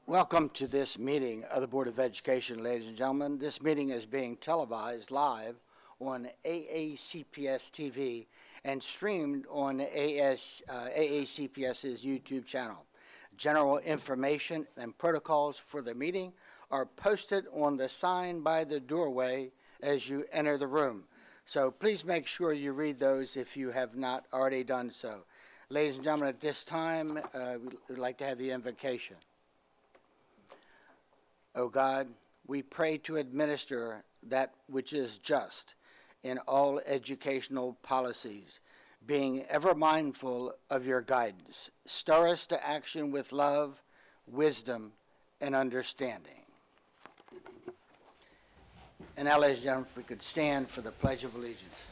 Welcome to this meeting of the Board of Education, ladies and gentlemen. This meeting is being televised live on AACPS TV and streamed on AACPS's YouTube channel. General information and protocols for the meeting are posted on the sign by the doorway as you enter the room. So please make sure you read those if you have not already done so. Ladies and gentlemen, at this time, we'd like to have the invocation. O God, we pray to administer that which is just in all educational policies, being ever mindful of your guidance. Stir us to action with love, wisdom, and understanding. And now, ladies and gentlemen, if we could stand for the Pledge of Allegiance.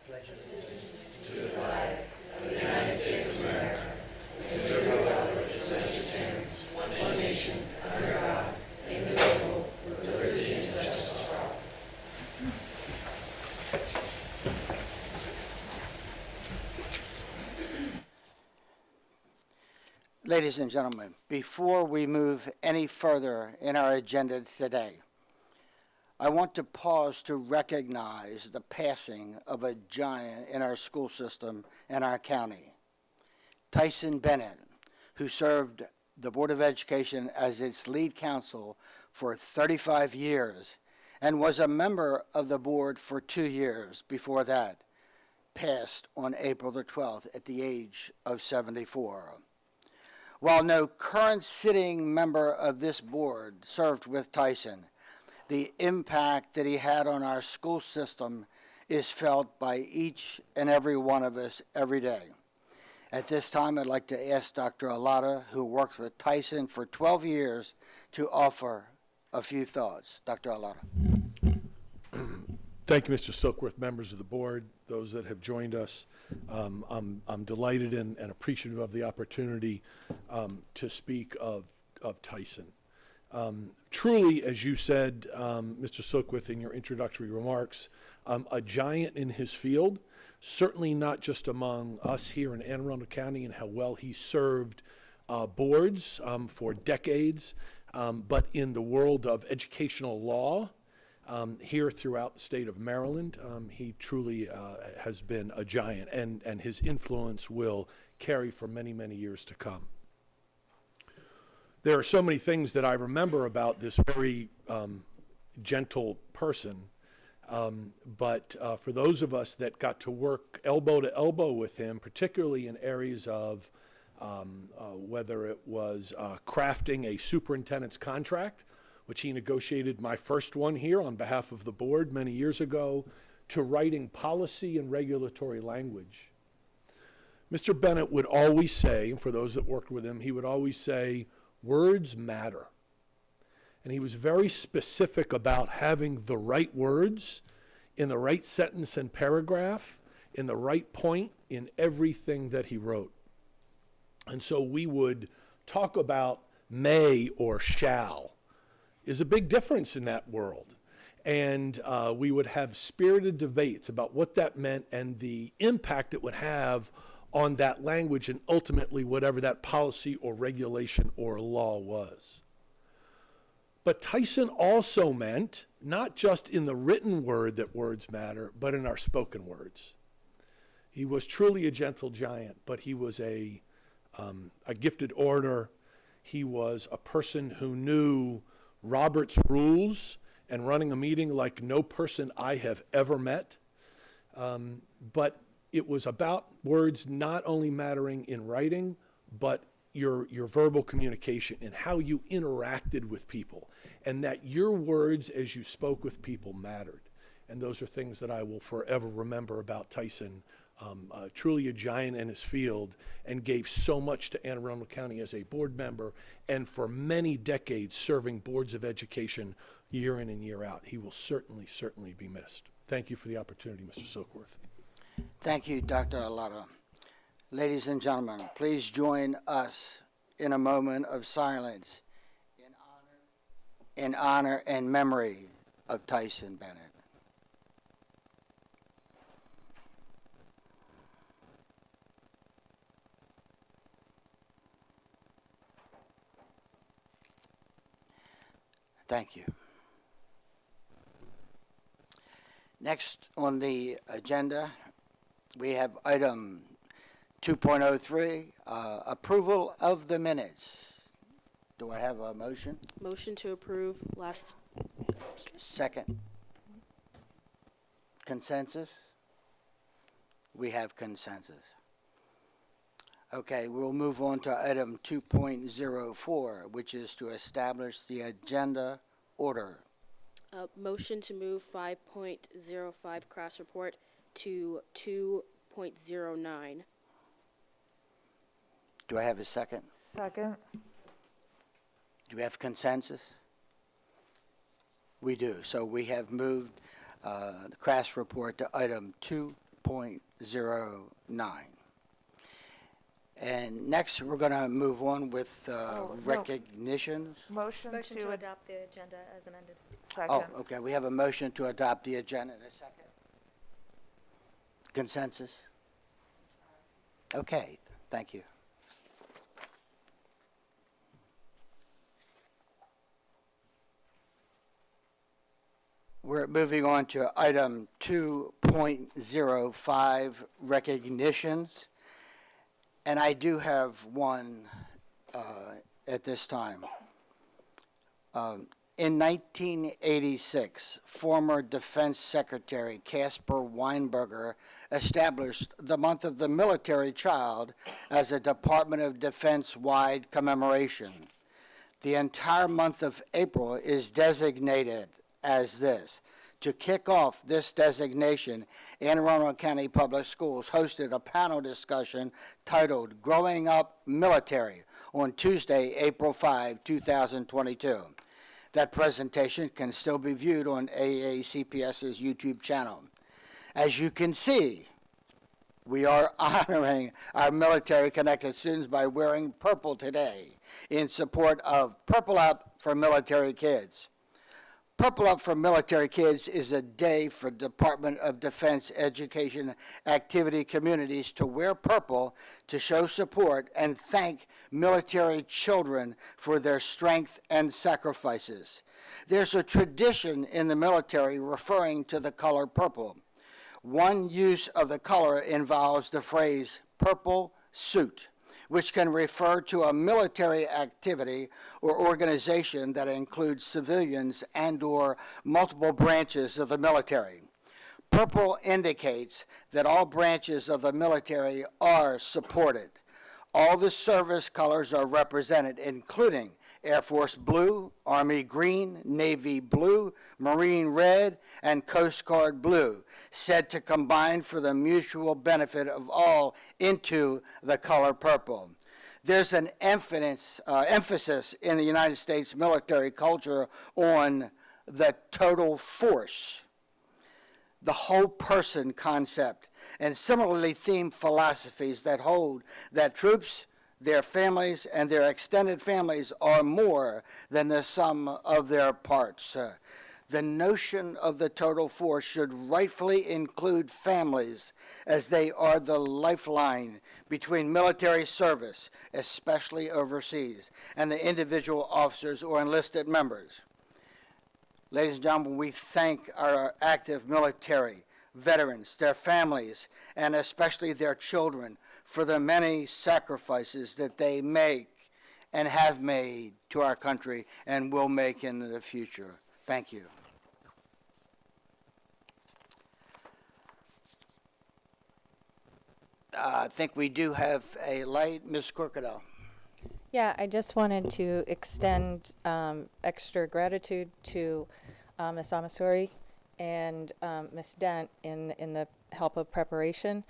Pledge of allegiance to the flag of the United States of America, and to the republic which stands one nation, under God, indivisible, with liberty and justice for all. Ladies and gentlemen, before we move any further in our agenda today, I want to pause to recognize the passing of a giant in our school system and our county. Tyson Bennett, who served the Board of Education as its lead counsel for 35 years and was a member of the board for 2 years before that, passed on April the 12th at the age of 74. While no current sitting member of this board served with Tyson, the impact that he had on our school system is felt by each and every one of us every day. At this time, I'd like to ask Dr. Alata, who worked with Tyson for 12 years, to offer a few thoughts. Dr. Alata. Thank you, Mr. Silkworth, members of the board, those that have joined us. I'm delighted and appreciative of the opportunity to speak of Tyson. Truly, as you said, Mr. Silkworth, in your introductory remarks, a giant in his field, certainly not just among us here in Anne Arundel County and how well he served boards for decades, but in the world of educational law here throughout the state of Maryland. He truly has been a giant, and his influence will carry for many, many years to come. There are so many things that I remember about this very gentle person, but for those of us that got to work elbow to elbow with him, particularly in areas of whether it was crafting a superintendent's contract, which he negotiated my first one here on behalf of the board many years ago, to writing policy and regulatory language. Mr. Bennett would always say, and for those that worked with him, he would always say, words matter. And he was very specific about having the right words in the right sentence and paragraph, in the right point in everything that he wrote. And so we would talk about may or shall is a big difference in that world. And we would have spirited debates about what that meant and the impact it would have on that language and ultimately whatever that policy or regulation or law was. But Tyson also meant not just in the written word that words matter, but in our spoken words. He was truly a gentle giant, but he was a gifted orator. He was a person who knew Robert's rules and running a meeting like no person I have ever met. But it was about words not only mattering in writing, but your verbal communication and how you interacted with people, and that your words as you spoke with people mattered. And those are things that I will forever remember about Tyson. Truly a giant in his field, and gave so much to Anne Arundel County as a board member, and for many decades serving boards of education year in and year out. He will certainly, certainly be missed. Thank you for the opportunity, Mr. Silkworth. Thank you, Dr. Alata. Ladies and gentlemen, please join us in a moment of silence in honor and memory of Tyson Bennett. Thank you. Next on the agenda, we have item 2.03, approval of the minutes. Do I have a motion? Motion to approve last. Second. Consensus? We have consensus. Okay, we'll move on to item 2.04, which is to establish the agenda order. Motion to move 5.05 class report to 2.09. Do I have a second? Second. Do we have consensus? We do. So we have moved the crash report to item 2.09. And next, we're going to move on with no. recognitions. Motion Motion to, to adopt the agenda as amended. Oh, second. okay. We have a motion to adopt the agenda in a second. Consensus? Okay. Thank you. We're moving on to item 2.05, recognitions. And I do have one at this time. In 1986, former Defense Secretary Caspar Weinberger established the month of the military child as a Department of Defense-wide commemoration. The entire month of April is designated as this. To kick off this designation, Anne Arundel County Public Schools hosted a panel discussion titled Growing Up Military on Tuesday, April 5, 2022. That presentation can still be viewed on AACPS's YouTube channel. As you can see, we are honoring our military-connected students by wearing purple today in support of Purple Up for Military Kids. Purple Up for Military Kids is a day for Department of Defense education activity communities to wear purple to show support and thank military children for their strength and sacrifices. There's a tradition in the military referring to the color purple. One use of the color involves the phrase purple suit, which can refer to a military activity or organization that includes civilians and/or multiple branches of the military. Purple indicates that all branches of the military are supported. All the service colors are represented, including Air Force blue, Army green, Navy blue, Marine red, and Coast Guard blue, said to combine for the mutual benefit of all into the color purple. There's an emphasis in the United States military culture on the total force, the whole person concept, and similarly themed philosophies that hold that troops, their families, and their extended families are more than the sum of their parts. The notion of the total force should rightfully include families, as they are the lifeline between military service, especially overseas, and the individual officers or enlisted members. Ladies and gentlemen, we thank our active military veterans, their families, and especially their children for the many sacrifices that they make and have made to our country and will make in the future. Thank you. I think we do have a light. Ms. Corcadell. Yeah, I just wanted to extend extra gratitude to Ms. Amasori and Ms. Dent in the help of preparation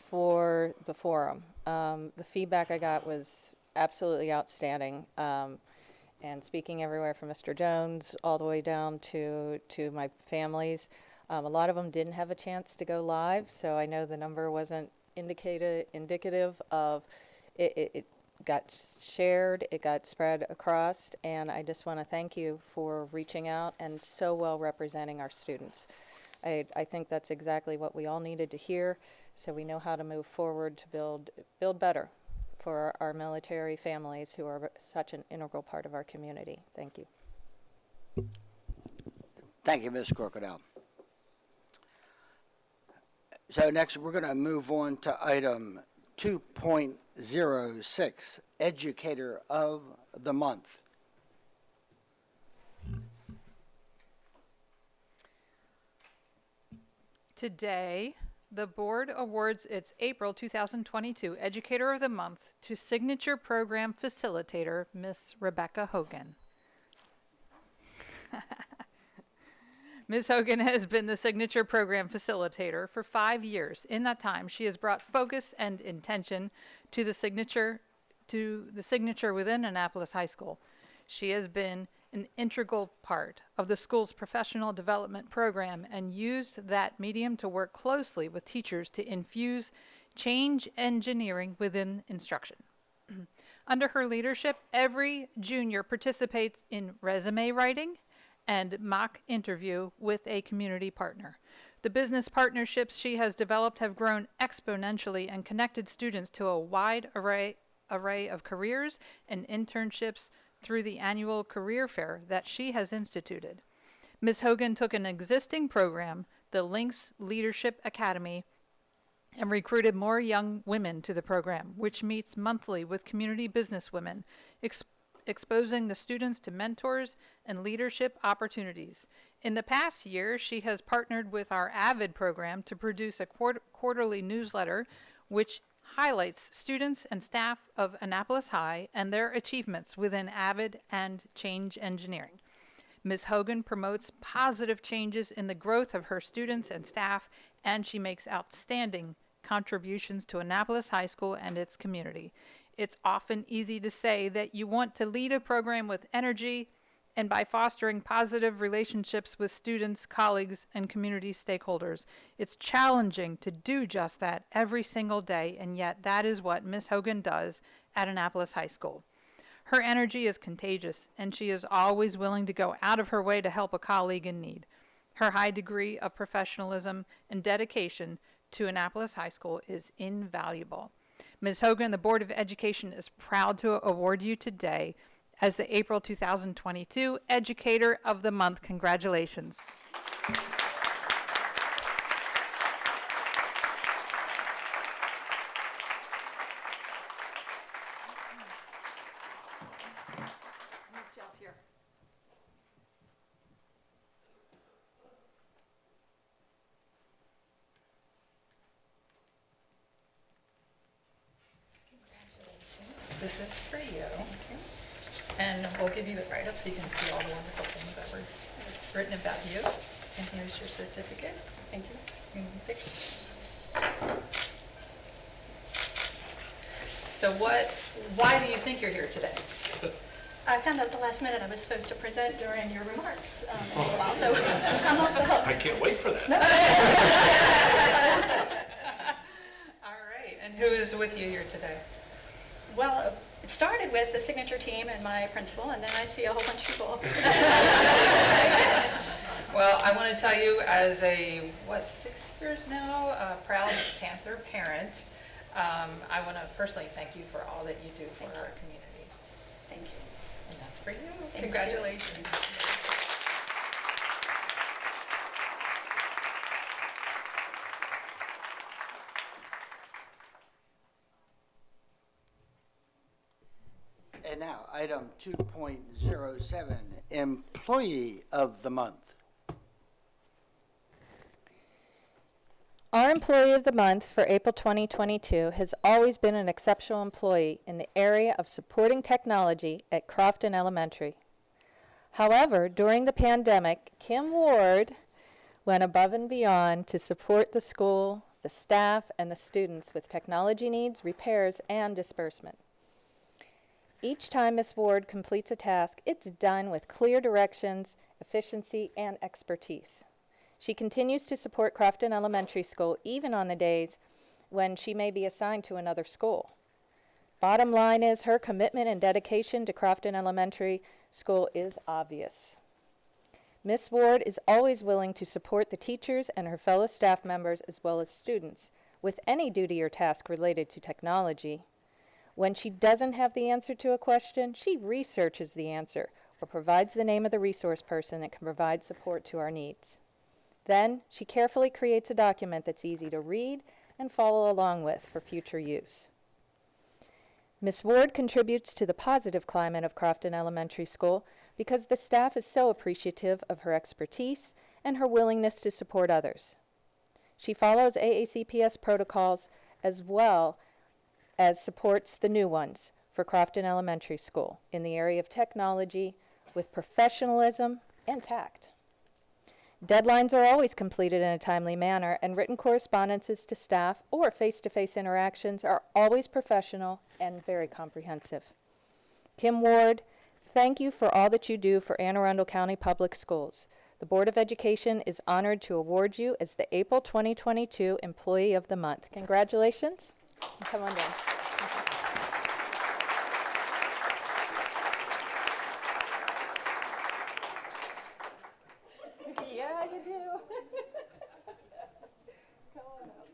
for the forum. The feedback I got was absolutely outstanding. And speaking everywhere from Mr. Jones all the way down to my families, a lot of them didn't have a chance to go live, so I know the number wasn't indicative of it got shared, it got spread across, and I just want to thank you for reaching out and so well representing our students. I think that's exactly what we all needed to hear, so we know how to move forward to build better for our military families who are such an integral part of our community. Thank you. Thank you, Ms. Crocodile. So next, we're going to move on to item 2.06, Educator of the Month. Today, the board awards its April 2022 Educator of the Month to Signature Program Facilitator, Miss Rebecca Hogan. Ms. Hogan has been the Signature Program Facilitator for 5 years. In that time, she has brought focus and intention to the signature within Annapolis High School. She has been an integral part of the school's professional development program and used that medium to work closely with teachers to infuse change engineering within instruction. Under her leadership, every junior participates in resume writing and mock interview with a community partner. The business partnerships she has developed have grown exponentially and connected students to a wide array of careers and internships through the annual career fair that she has instituted. Ms. Hogan took an existing program, the Lynx Leadership Academy, and recruited more young women to the program, which meets monthly with community businesswomen, exposing the students to mentors and leadership opportunities. In the past year, she has partnered with our AVID program to produce a quarterly newsletter which highlights students and staff of Annapolis High and their achievements within AVID and change engineering. Ms. Hogan promotes positive changes in the growth of her students and staff, and she makes outstanding contributions to Annapolis High School and its community. It's often easy to say that you want to lead a program with energy and by fostering positive relationships with students, colleagues, and community stakeholders. It's challenging to do just that every single day, and yet that is what Ms. Hogan does at Annapolis High School. Her energy is contagious, and she is always willing to go out of her way to help a colleague in need. Her high degree of professionalism and dedication to Annapolis High School is invaluable. Ms. Hogan, the Board of Education is proud to award you today as the April 2022 Educator of the Month. Congratulations. This is for you. And we'll give you the write-up so you can see all the wonderful things that were written about you. And here's your certificate. Thank you. So why do you think you're here today? I found out at the last minute I was supposed to present during your remarks. Also, I'm off the hook. I can't wait for that. All right. And who is with you here today? Well, it started with the signature team and my principal, and then I see a whole bunch of people. Well, I want to tell you as a, 6 years now, proud Panther parent, I want to personally thank you for all that you do for our community. Thank you. And that's for you. Thank you. Congratulations. And now, item 2.07, Employee of the Month. Our Employee of the Month for April 2022 has always been an exceptional employee in the area of supporting technology at Crofton Elementary. However, during the pandemic, Kim Ward went above and beyond to support the school, the staff, and the students with technology needs, repairs, and disbursement. Each time Ms. Ward completes a task, it's done with clear directions, efficiency, and expertise. She continues to support Crofton Elementary School even on the days when she may be assigned to another school. Bottom line is her commitment and dedication to Crofton Elementary School is obvious. Ms. Ward is always willing to support the teachers and her fellow staff members as well as students with any duty or task related to technology. When she doesn't have the answer to a question, she researches the answer, or provides the name of the resource person that can provide support to our needs. Then, she carefully creates a document that's easy to read and follow along with for future use. Ms. Ward contributes to the positive climate of Crofton Elementary School because the staff is so appreciative of her expertise and her willingness to support others. She follows AACPS protocols as well as supports the new ones for Crofton Elementary School in the area of technology with professionalism and tact. Deadlines are always completed in a timely manner, and written correspondences to staff or face-to-face interactions are always professional and very comprehensive. Kim Ward, thank you for all that you do for Anne Arundel County Public Schools. The Board of Education is honored to award you as the April 2022 Employee of the Month. Congratulations, and come on down. Yeah, you do. Come on up.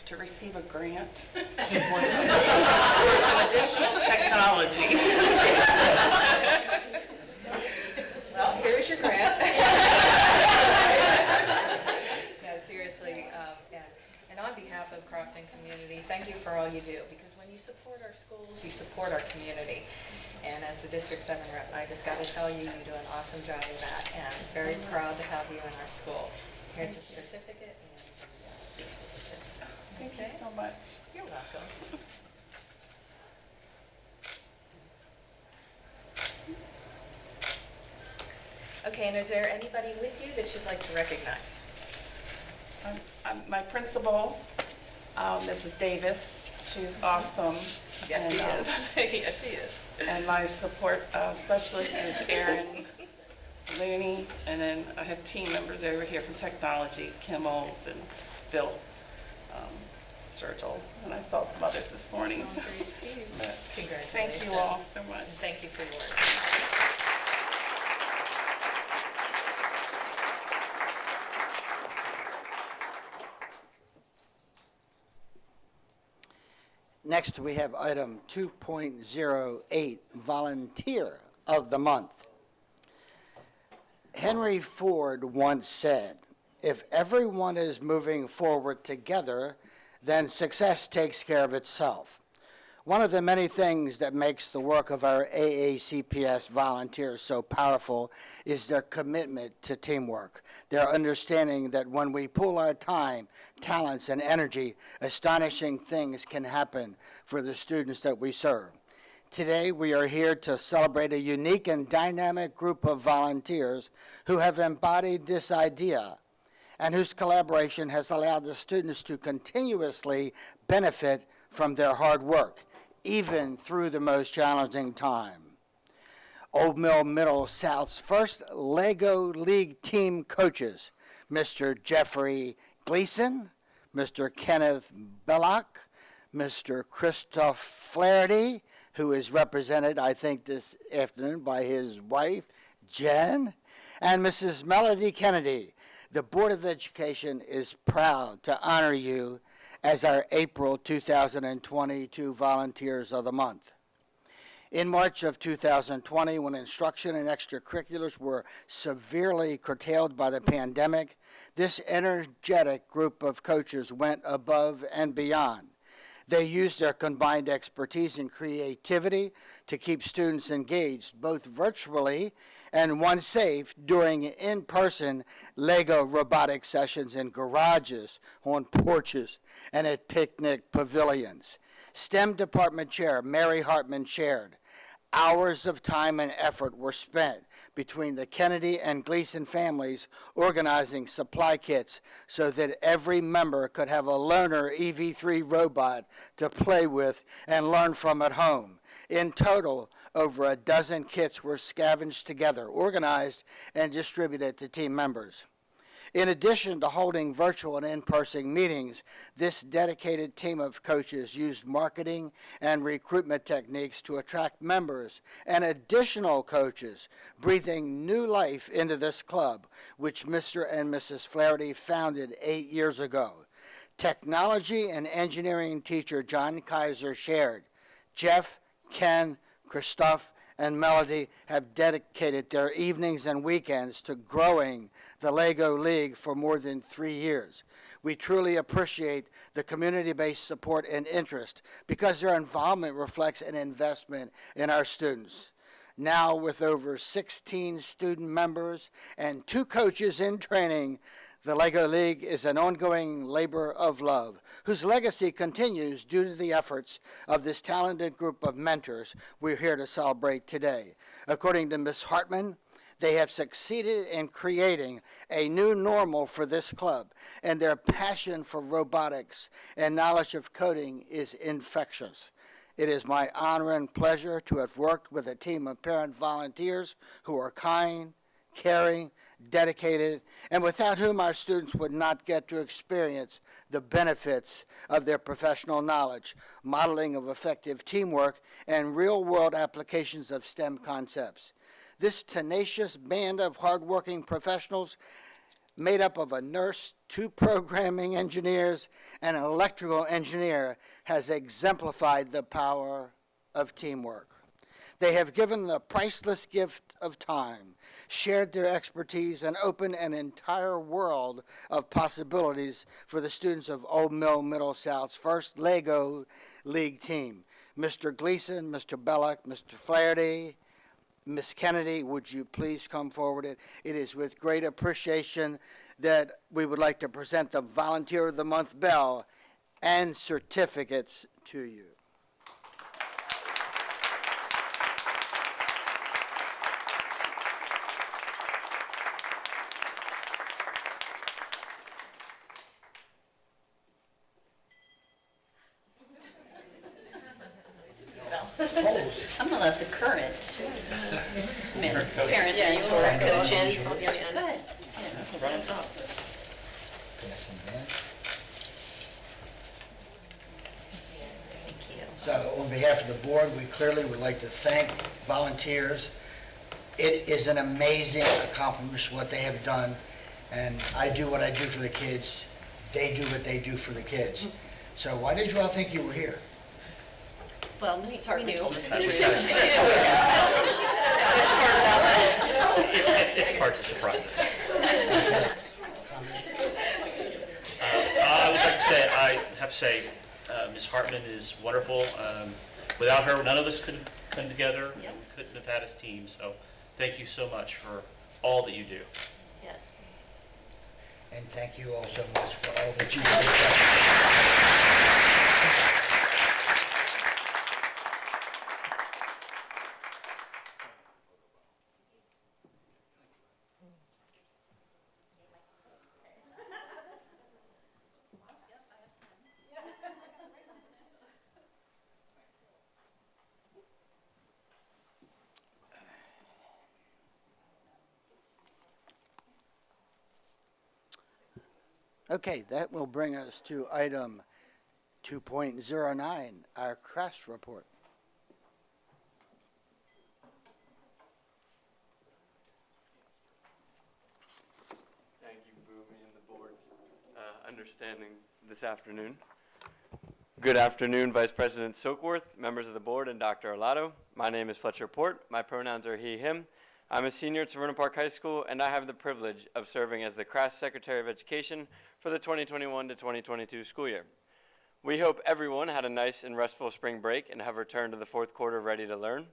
To receive a grant for some additional technology. Well, here's your grant. No, seriously, and on behalf of Crofton community, thank you for all you do, because when you support our schools, you support our community. And as the District 7 rep, I just got to tell you, you do an awesome job of that, and I'm very proud to have you in our school. Here's a certificate and speech certificate. Thank you so much. You're welcome. Okay, and is there anybody with you that you'd like to recognize? My principal, Mrs. Davis, she's awesome. Yes, she And, is. Yes, she is. And my support specialist is Erin Looney, and then I have team members over here from technology, Kim Olds and Bill Sturgill, and I saw some others this morning. So. Great team. But Congratulations. thank you all so much. And thank you for your work. Next, we have item 2.08, Volunteer of the Month. Henry Ford once said, "If everyone is moving forward together, then success takes care of itself." One of the many things that makes the work of our AACPS volunteers so powerful is their commitment to teamwork, their understanding that when we pool our time, talents, and energy, astonishing things can happen for the students that we serve. Today, we are here to celebrate a unique and dynamic group of volunteers who have embodied this idea and whose collaboration has allowed the students to continuously benefit from their hard work, even through the most challenging time. Old Mill Middle South's first Lego League team coaches, Mr. Jeffrey Gleason, Mr. Kenneth Belloc, Mr. Christoph Flaherty, who is represented, I think, this afternoon by his wife, Jen, and Mrs. Melody Kennedy. The Board of Education is proud to honor you as our April 2022 Volunteers of the Month. In March of 2020, when instruction and extracurriculars were severely curtailed by the pandemic, this energetic group of coaches went above and beyond. They used their combined expertise and creativity to keep students engaged, both virtually and when safe, during in-person Lego robotic sessions in garages, on porches, and at picnic pavilions. STEM Department Chair Mary Hartman shared, hours of time and effort were spent between the Kennedy and Gleason families organizing supply kits so that every member could have a loaner EV3 robot to play with and learn from at home. In total, Over a dozen kits were scavenged together, organized, and distributed to team members. In addition to holding virtual and in-person meetings, this dedicated team of coaches used marketing and recruitment techniques to attract members and additional coaches, breathing new life into this club, which Mr. and Mrs. Flaherty founded 8 years ago. Technology and engineering teacher John Kaiser shared, Jeff, Ken, Christophe, and Melody have dedicated their evenings and weekends to growing the Lego League for more than 3 years. We truly appreciate the community-based support and interest because their involvement reflects an investment in our students. Now, with over 16 student members and 2 coaches in training, the Lego League is an ongoing labor of love, whose legacy continues due to the efforts of this talented group of mentors we're here to celebrate today. According to Ms. Hartman, they have succeeded in creating a new normal for this club, and their passion for robotics and knowledge of coding is infectious. It is my honor and pleasure to have worked with a team of parent volunteers who are kind, caring, dedicated, and without whom our students would not get to experience the benefits of their professional knowledge, modeling of effective teamwork, and real-world applications of STEM concepts. This tenacious band of hardworking professionals, made up of a nurse, 2 programming engineers, and an electrical engineer, has exemplified the power of teamwork. They have given the priceless gift of time, shared their expertise, and opened an entire world of possibilities for the students of Old Mill Middle South's first Lego League team. Mr. Gleason, Mr. Belloc, Mr. Flaherty, Ms. Kennedy, would you please come forward? It is with great appreciation that we would like to present the Volunteer of the Month bell and certificates to you. I'm gonna let the current parent mentor coaches. Go ahead. Right on top. Thank you. So on behalf of the board, we clearly would like to thank volunteers. It is an amazing accomplishment what they have done, and I do what I do for the kids. They do what they do for the kids. So why did you all think you were here? Well, Mrs. Hartman told us the truth. It's hard to surprise us. I have to say, Ms. Hartman is wonderful. Without her, none of us could come together. Yep. We couldn't have had this team. So thank you so much for all that you do. Yes. And thank you all so much for all that you do. Okay, that will bring us to item 2.09, our crash report. Thank you, Boomy and the board, understanding this afternoon. Good afternoon, Vice President Silkworth, members of the board, and Dr. Arlato. My name is Fletcher Port. My pronouns are he, him. I'm a senior at Severna Park High School, and I have the privilege of serving as the CRAS Secretary of Education for the 2021 to 2022 school year. We hope everyone had a nice and restful spring break and have returned to the fourth quarter ready to learn.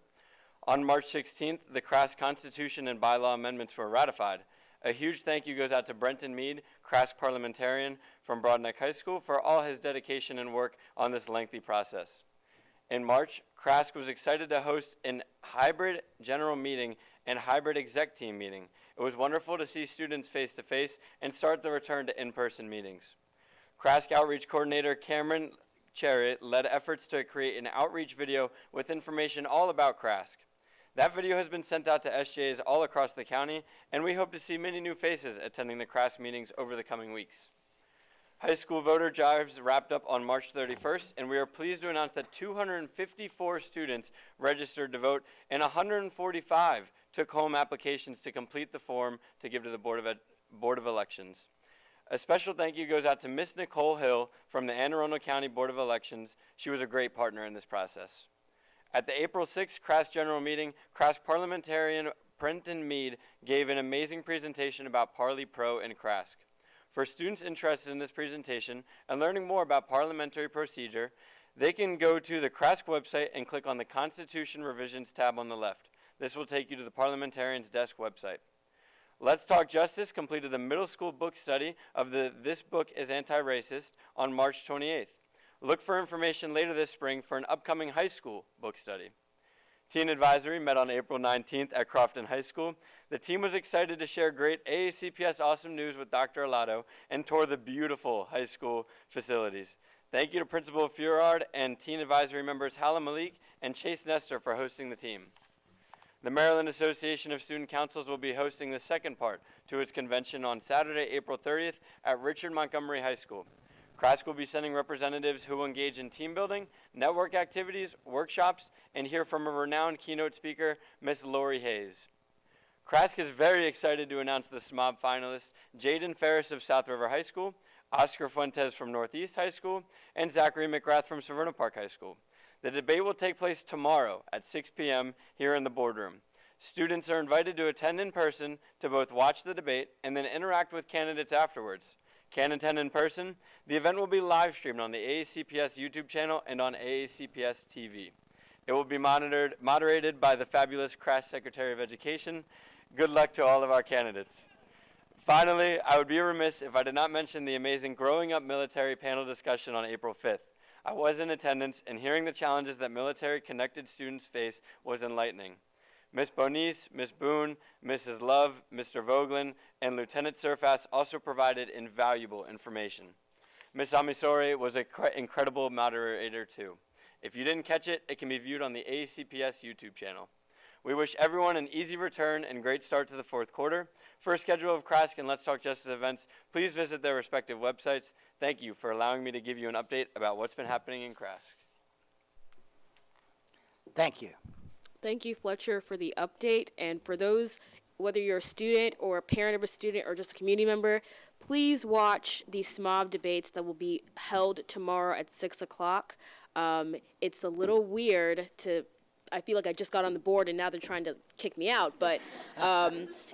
On March 16th, the CRAS Constitution and bylaw amendments were ratified. A huge thank you goes out to Brenton Mead, CRAS parliamentarian from Broadneck High School, for all his dedication and work on this lengthy process. In March, CRAS was excited to host a hybrid general meeting and hybrid exec team meeting. It was wonderful to see students face-to-face and start the return to in-person meetings. CRAS Outreach Coordinator Cameron Chariot led efforts to create an outreach video with information all about CRAS. That video has been sent out to SJs all across the county, and we hope to see many new faces attending the CRASC meetings over the coming weeks. High school voter drives wrapped up on March 31st, and we are pleased to announce that 254 students registered to vote and 145 took home applications to complete the form to give to the Board of Elections. A special thank you goes out to Miss Nicole Hill from the Anne Arundel County Board of Elections. She was a great partner in this process. At the April 6th CRASC General Meeting, CRASC parliamentarian Brenton Mead gave an amazing presentation about Parley Pro and CRASC. For students interested in this presentation and learning more about parliamentary procedure, they can go to the CRASC website and click on the Constitution Revisions tab on the left. This will take you to the Parliamentarian's Desk website. Let's Talk Justice completed the middle school book study of the This Book is Anti-Racist on March 28th. Look for information later this spring for an upcoming high school book study. Teen Advisory met on April 19th at Crofton High School. The team was excited to share great AACPS awesome news with Dr. Alato and tour the beautiful high school facilities. Thank you to Principal Furard and Teen Advisory members Hala Malik and Chase Nestor for hosting the team. The Maryland Association of Student Councils will be hosting the second part to its convention on Saturday, April 30th at Richard Montgomery High School. CRASC will be sending representatives who will engage in team building, network activities, workshops, and hear from a renowned keynote speaker, Miss Lori Hayes. CRASC is very excited to announce the SMOB finalists, Jaden Ferris of South River High School, Oscar Fuentes from Northeast High School, and Zachary McGrath from Severna Park High School. The debate will take place tomorrow at 6 p.m. here in the boardroom. Students are invited to attend in person to both watch the debate and then interact with candidates afterwards. Can't attend in person? The event will be live streamed on the AACPS YouTube channel and on AACPS TV. It will be moderated by the fabulous CRASC Secretary of Education. Good luck to all of our candidates. Finally, I would be remiss if I did not mention the amazing Growing Up Military panel discussion on April 5th. I was in attendance, and hearing the challenges that military-connected students face was enlightening. Ms. Bonice, Ms. Boone, Mrs. Love, Mr. Voglin, and Lieutenant Surfass also provided invaluable information. Ms. Amisori was an incredible moderator too. If you didn't catch it, it can be viewed on the AACPS YouTube channel. We wish everyone an easy return and great start to the fourth quarter. For a schedule of CRASC and Let's Talk Justice events, please visit their respective websites. Thank you for allowing me to give you an update about what's been happening in CRASC. Thank you. Thank you, Fletcher, for the update. And for those, whether you're a student or a parent of a student or just a community member, please watch the SMOB debates that will be held tomorrow at 6 o'clock. It's a little weird I feel like I just got on the board and now they're trying to kick me out, but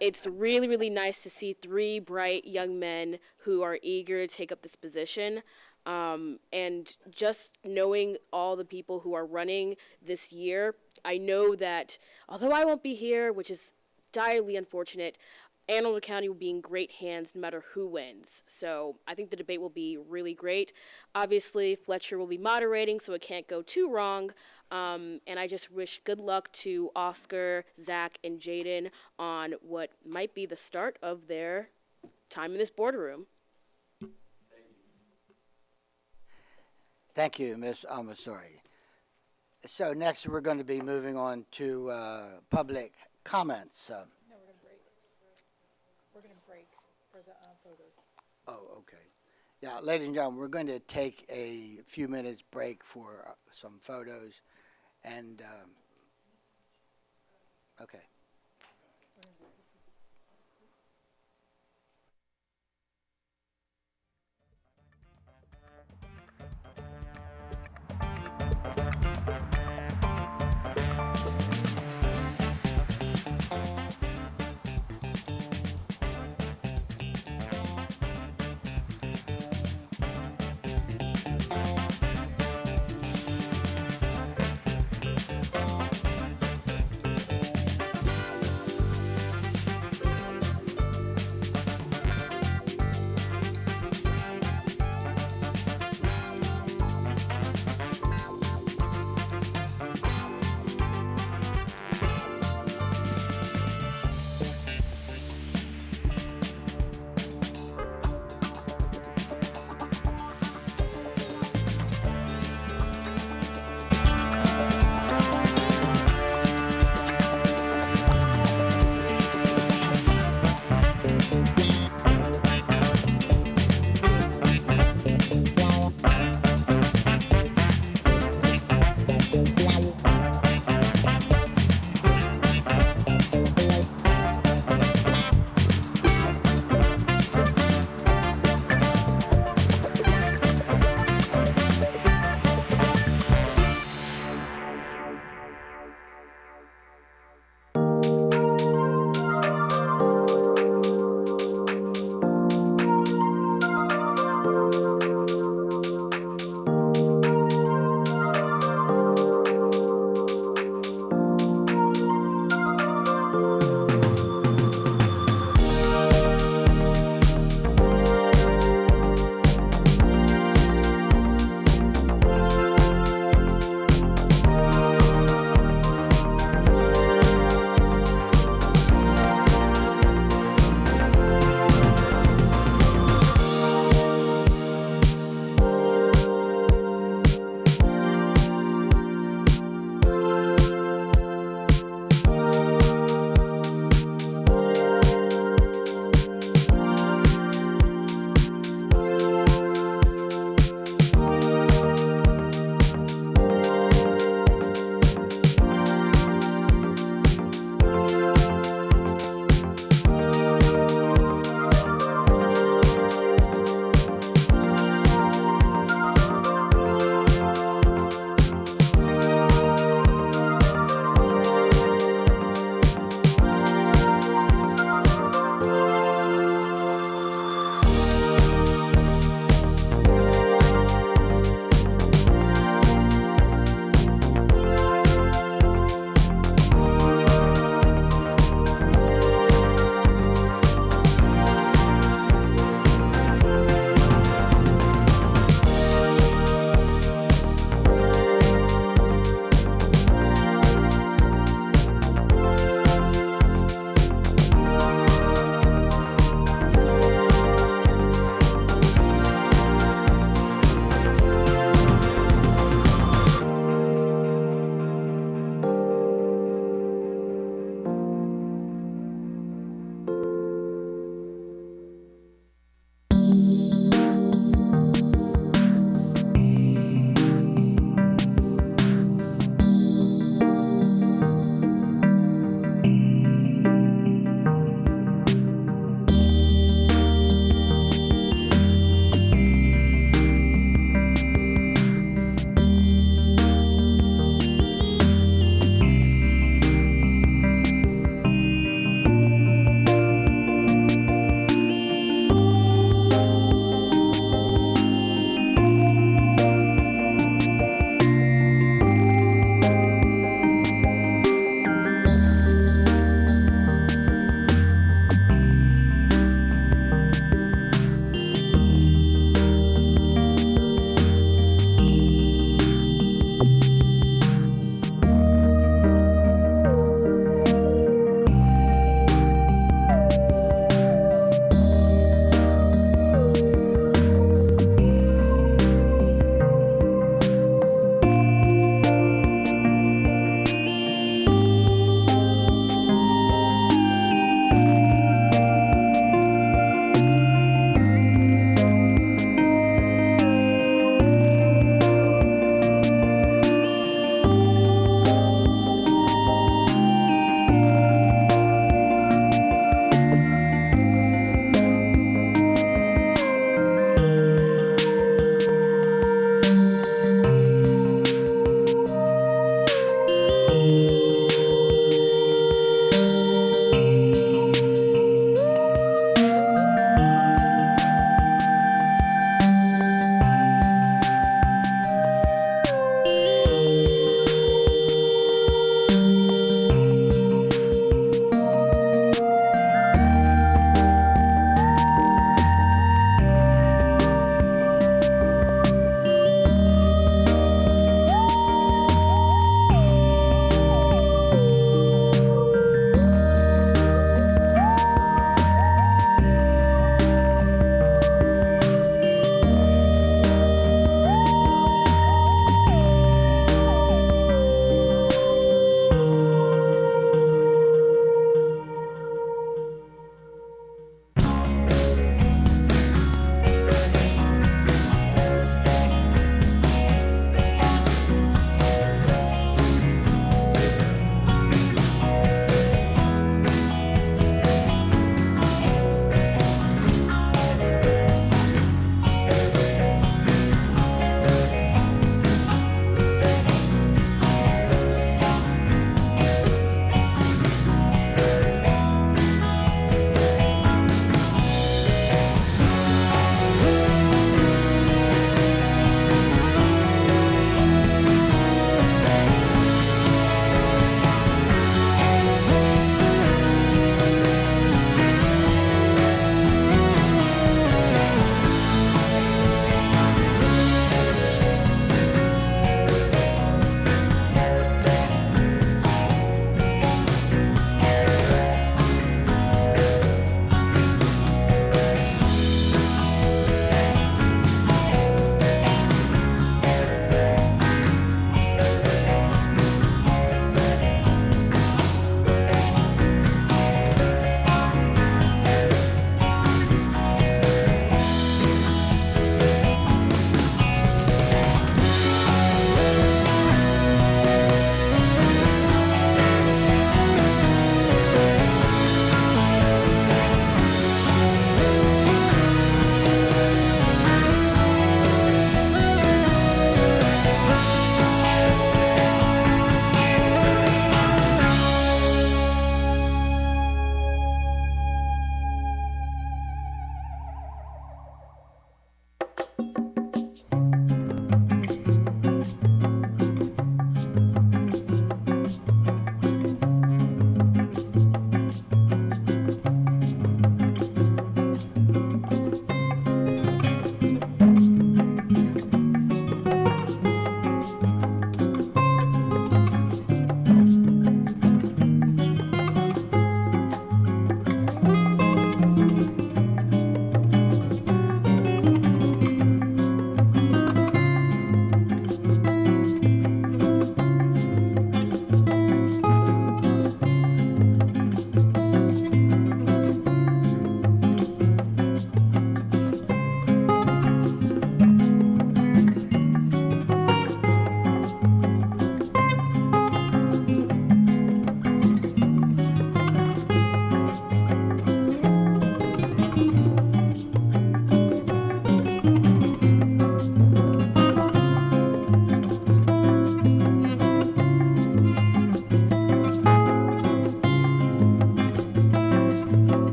it's really, really nice to see three bright young men who are eager to take up this position. And just knowing all the people who are running this year, I know that although I won't be here, which is direly unfortunate, Anne Arundel County will be in great hands no matter who wins. So I think the debate will be really great. Obviously, Fletcher will be moderating, so it can't go too wrong. And I just wish good luck to Oscar, Zach, and Jaden on what might be the start of their time in this boardroom. Thank you, Ms. Amasori. So next we're going to be moving on to public comments. No, we're going to break. We're going to break for the photos. Oh, okay. Yeah, ladies and gentlemen, we're going to take a few minutes break for some photos. And, okay.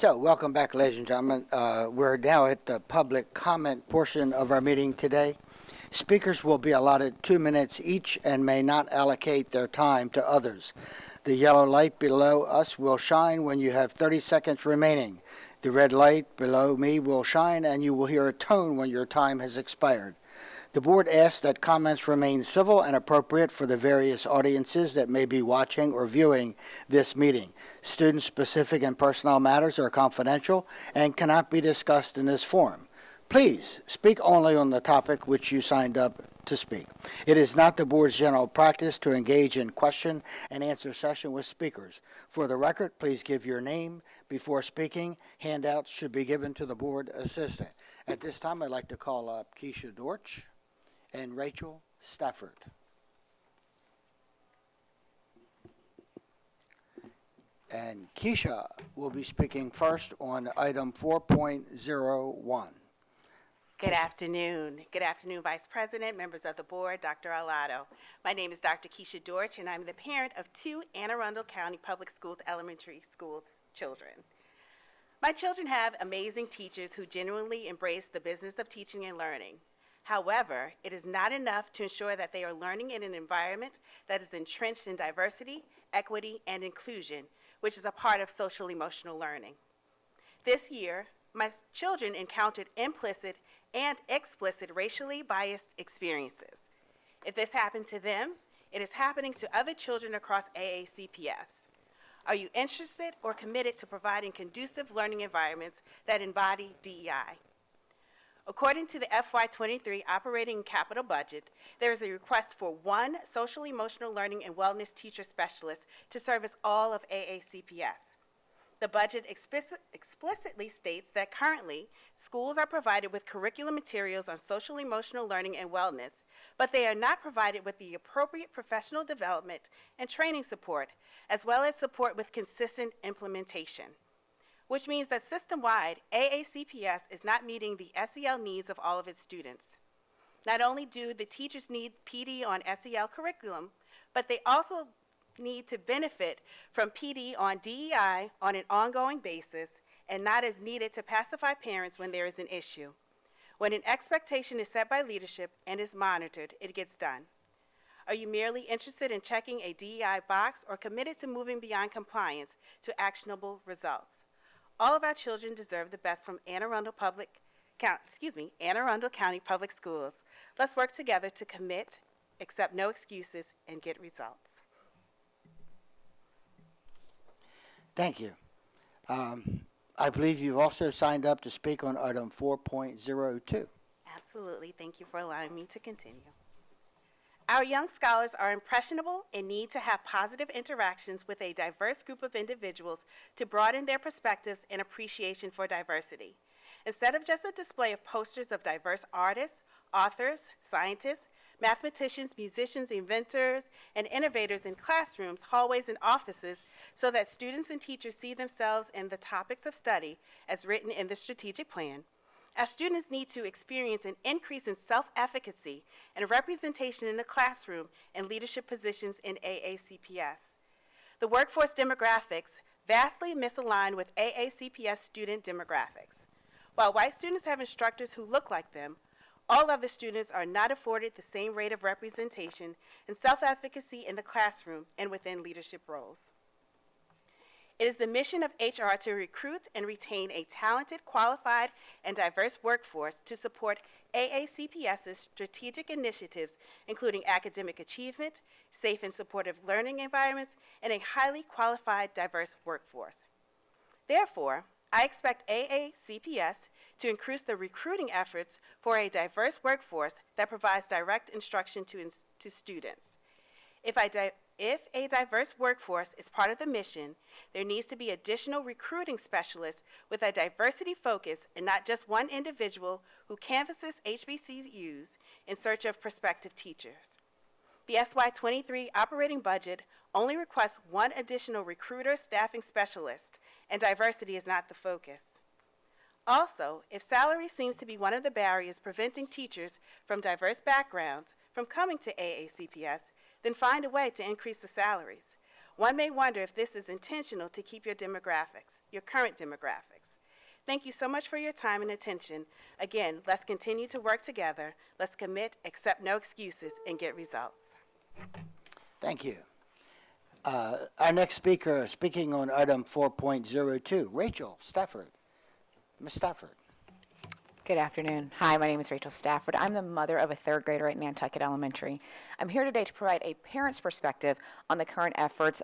So, welcome back, ladies and gentlemen. We're now at the public comment portion of our meeting today. Speakers will be allotted 2 minutes each and may not allocate their time to others. The yellow light below us will shine when you have 30 seconds remaining. The red light below me will shine and you will hear a tone when your time has expired. The board asks that comments remain civil and appropriate for the various audiences that may be watching or viewing this meeting. Student-specific and personnel matters are confidential and cannot be discussed in this forum. Please speak only on the topic which you signed up to speak. It is not the board's general practice to engage in question and answer session with speakers. For the record, please give your name before speaking. Handouts should be given to the board assistant. At this time, I'd like to call up Keisha Dortch and Rachel Stafford. And Keisha will be speaking first on item 4.01. Good afternoon. Good afternoon, Vice President, members of the board, Dr. Alato. My name is Dr. Keisha Dortch, and I'm the parent of 2 Anne Arundel County Public Schools elementary school children. My children have amazing teachers who genuinely embrace the business of teaching and learning. However, it is not enough to ensure that they are learning in an environment that is entrenched in diversity, equity, and inclusion, which is a part of social-emotional learning. This year, my children encountered implicit and explicit racially biased experiences. If this happened to them, it is happening to other children across AACPS. Are you interested or committed to providing conducive learning environments that embody DEI? According to the FY23 operating capital budget, there is a request for 1 social-emotional learning and wellness teacher specialist to service all of AACPS. The budget explicitly states that currently, schools are provided with curriculum materials on social-emotional learning and wellness, but they are not provided with the appropriate professional development and training support, as well as support with consistent implementation, which means that system-wide, AACPS is not meeting the SEL needs of all of its students. Not only do the teachers need PD on SEL curriculum, but they also need to benefit from PD on DEI on an ongoing basis and not as needed to pacify parents when there is an issue. When an expectation is set by leadership and is monitored, it gets done. Are you merely interested in checking a DEI box or committed to moving beyond compliance to actionable results? All of our children deserve the best from Anne Arundel County Public Schools. Let's work together to commit, accept no excuses, and get results. Thank you. I believe you've also signed up to speak on item 4.02. Absolutely. Thank you for allowing me to continue. Our young scholars are impressionable and need to have positive interactions with a diverse group of individuals to broaden their perspectives and appreciation for diversity. Instead of just a display of posters of diverse artists, authors, scientists, mathematicians, musicians, inventors, and innovators in classrooms, hallways, and offices so that students and teachers see themselves in the topics of study as written in the strategic plan, our students need to experience an increase in self-efficacy and representation in the classroom and leadership positions in AACPS. The workforce demographics vastly misalign with AACPS student demographics. While white students have instructors who look like them, all other students are not afforded the same rate of representation and self-efficacy in the classroom and within leadership roles. It is the mission of HR to recruit and retain a talented, qualified, and diverse workforce to support AACPS's strategic initiatives, including academic achievement, safe and supportive learning environments, and a highly qualified, diverse workforce. Therefore, I expect AACPS to increase the recruiting efforts for a diverse workforce that provides direct instruction to students. If a diverse workforce is part of the mission, there needs to be additional recruiting specialists with a diversity focus and not just one individual who canvasses HBCUs in search of prospective teachers. The SY23 operating budget only requests 1 additional recruiter staffing specialist, and diversity is not the focus. Also, if salary seems to be one of the barriers preventing teachers from diverse backgrounds from coming to AACPS, then find a way to increase the salaries. One may wonder if this is intentional to keep your current demographics. Thank you so much for your time and attention. Again, let's continue to work together. Let's commit, accept no excuses, and get results. Thank you. Our next speaker, speaking on item 4.02, Rachel Stafford. Ms. Stafford. Good afternoon. Hi, my name is Rachel Stafford. I'm the mother of a third grader at Nantucket Elementary. I'm here today to provide a parent's perspective on the current efforts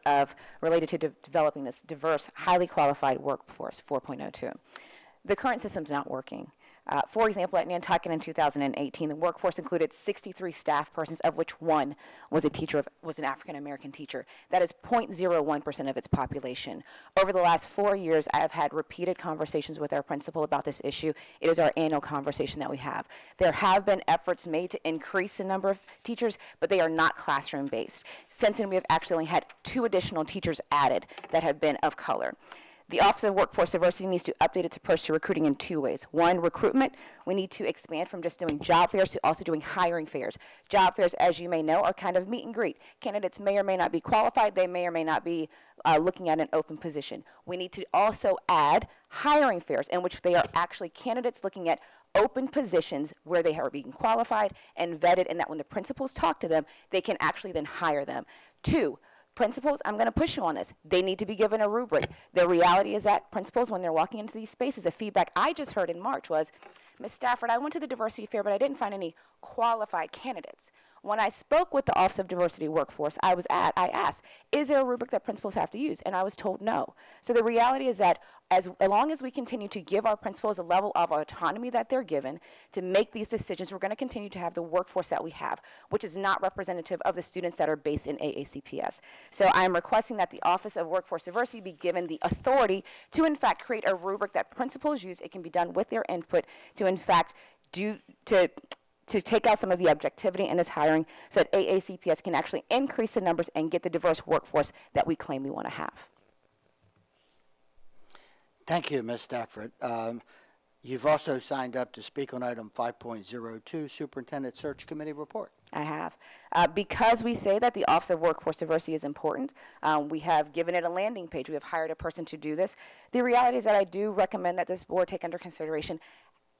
related to developing this diverse, highly qualified workforce, 4.02. The current system's not working. For example, at Nantucket in 2018, the workforce included 63 staff persons, of which one was an African-American teacher. That is 0.01% of its population. Over the last 4 years, I have had repeated conversations with our principal about this issue. It is our annual conversation that we have. There have been efforts made to increase the number of teachers, but they are not classroom-based. Since then, we have actually only had 2 additional teachers added that have been of color. The Office of Workforce Diversity needs to update its approach to recruiting in 2 ways. One, recruitment. We need to expand from just doing job fairs to also doing hiring fairs. Job fairs, as you may know, are kind of meet and greet. Candidates may or may not be qualified. They may or may not be looking at an open position. We need to also add hiring fairs in which they are actually candidates looking at open positions where they are being qualified and vetted, and that when the principals talk to them, they can actually then hire them. 2, principals, I'm going to push you on this. They need to be given a rubric. The reality is that principals, when they're walking into these spaces, the feedback I just heard in March was, Ms. Stafford, I went to the diversity fair, but I didn't find any qualified candidates. When I spoke with the Office of Diversity Workforce, I asked, is there a rubric that principals have to use? And I was told no. So the reality is that as long as we continue to give our principals a level of autonomy that they're given to make these decisions, we're going to continue to have the workforce that we have, which is not representative of the students that are based in AACPS. So I'm requesting that the Office of Workforce Diversity be given the authority to, in fact, create a rubric that principals use. It can be done with their input to, in fact, to take out some of the objectivity in this hiring so that AACPS can actually increase the numbers and get the diverse workforce that we claim we want to have. Thank you, Ms. Stafford. You've also signed up to speak on item 5.02, Superintendent Search Committee report. I have. Because we say that the Office of Workforce Diversity is important, we have given it a landing page. We have hired a person to do this. The reality is that I do recommend that this board take under consideration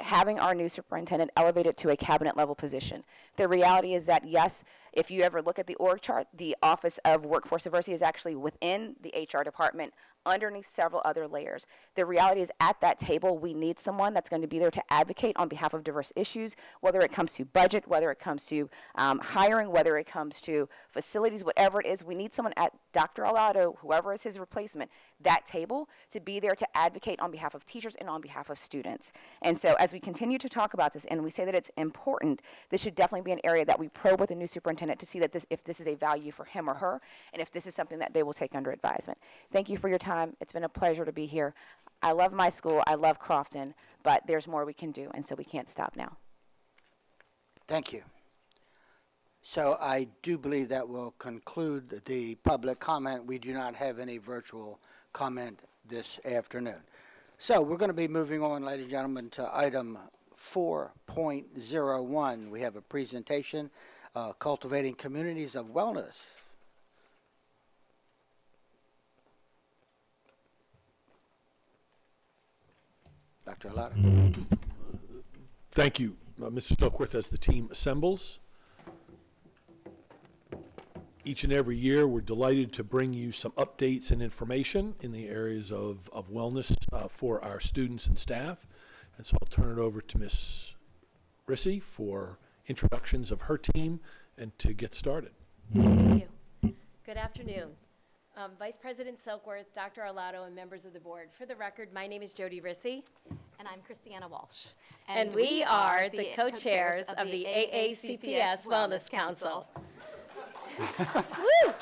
having our new superintendent elevated to a cabinet level position. The reality is that, yes, if you ever look at the org chart, the Office of Workforce Diversity is actually within the HR department underneath several other layers. The reality is at that table, we need someone that's going to be there to advocate on behalf of diverse issues, whether it comes to budget, whether it comes to hiring, whether it comes to facilities, whatever it is. We need someone at Dr. Alado, whoever is his replacement, that table to be there to advocate on behalf of teachers and on behalf of students. And so as we continue to talk about this and we say that it's important, this should definitely be an area that we probe with the new superintendent to see that if this is a value for him or her, and if this is something that they will take under advisement. Thank you for your time. It's been a pleasure to be here. I love my school. I love Crofton, but there's more we can do, and so we can't stop now. Thank you. So I do believe that will conclude the public comment. We do not have any virtual comment this afternoon. So we're going to be moving on, ladies and gentlemen, to item 4.01. We have a presentation, Cultivating Communities of Wellness. Dr. Alado. Thank you, Mr. Stokeworth. As the team assembles, each and every year we're delighted to bring you some updates and information in the areas of wellness for our students and staff. And so I'll turn it over to Ms. Rissy for introductions of her team and to get started. Thank you. Good afternoon. Vice President Silkworth, Dr. Arlotto, and members of the board. For the record, my name is Jody Rissy. And I'm Christiana Walsh. And we are the co-chairs of the AACPS Wellness Council. Woo!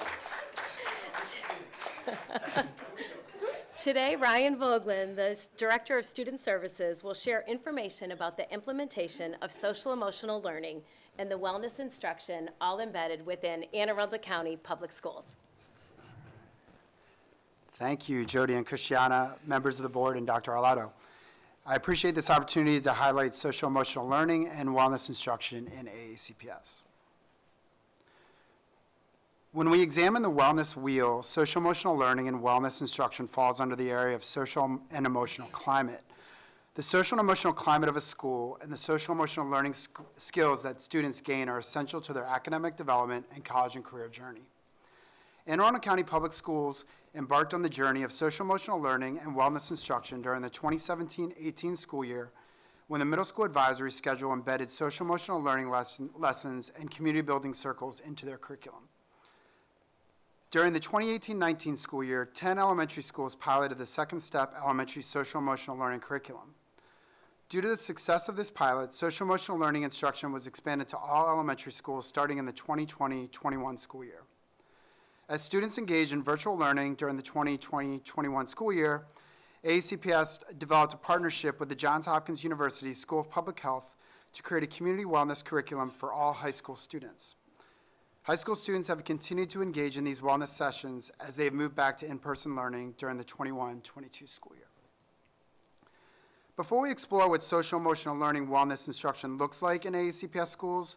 Today, Ryan Vogelin, the Director of Student Services, will share information about the implementation of social-emotional learning and the wellness instruction, all embedded within Anne Arundel County Public Schools. Thank you, Jody and Christiana, members of the board, and Dr. Arlotto. I appreciate this opportunity to highlight social-emotional learning and wellness instruction in AACPS. When we examine the wellness wheel, social-emotional learning and wellness instruction falls under the area of social and emotional climate. The social and emotional climate of a school and the social and emotional learning skills that students gain are essential to their academic development and college and career journey. Anne Arundel County Public Schools embarked on the journey of social emotional learning and wellness instruction during the 2017-18 school year, when the middle school advisory schedule embedded social emotional learning lessons and community building circles into their curriculum. During the 2018-19 school year, 10 elementary schools piloted the Second Step Elementary Social Emotional Learning curriculum. Due to the success of this pilot, social emotional learning instruction was expanded to all elementary schools starting in the 2020-21 school year. As students engaged in virtual learning during the 2020-21 school year, AACPS developed a partnership with the Johns Hopkins University School of Public Health to create a community wellness curriculum for all high school students. High school students have continued to engage in these wellness sessions as they have moved back to in-person learning during the 21-22 school year. Before we explore what social emotional learning wellness instruction looks like in AACPS schools,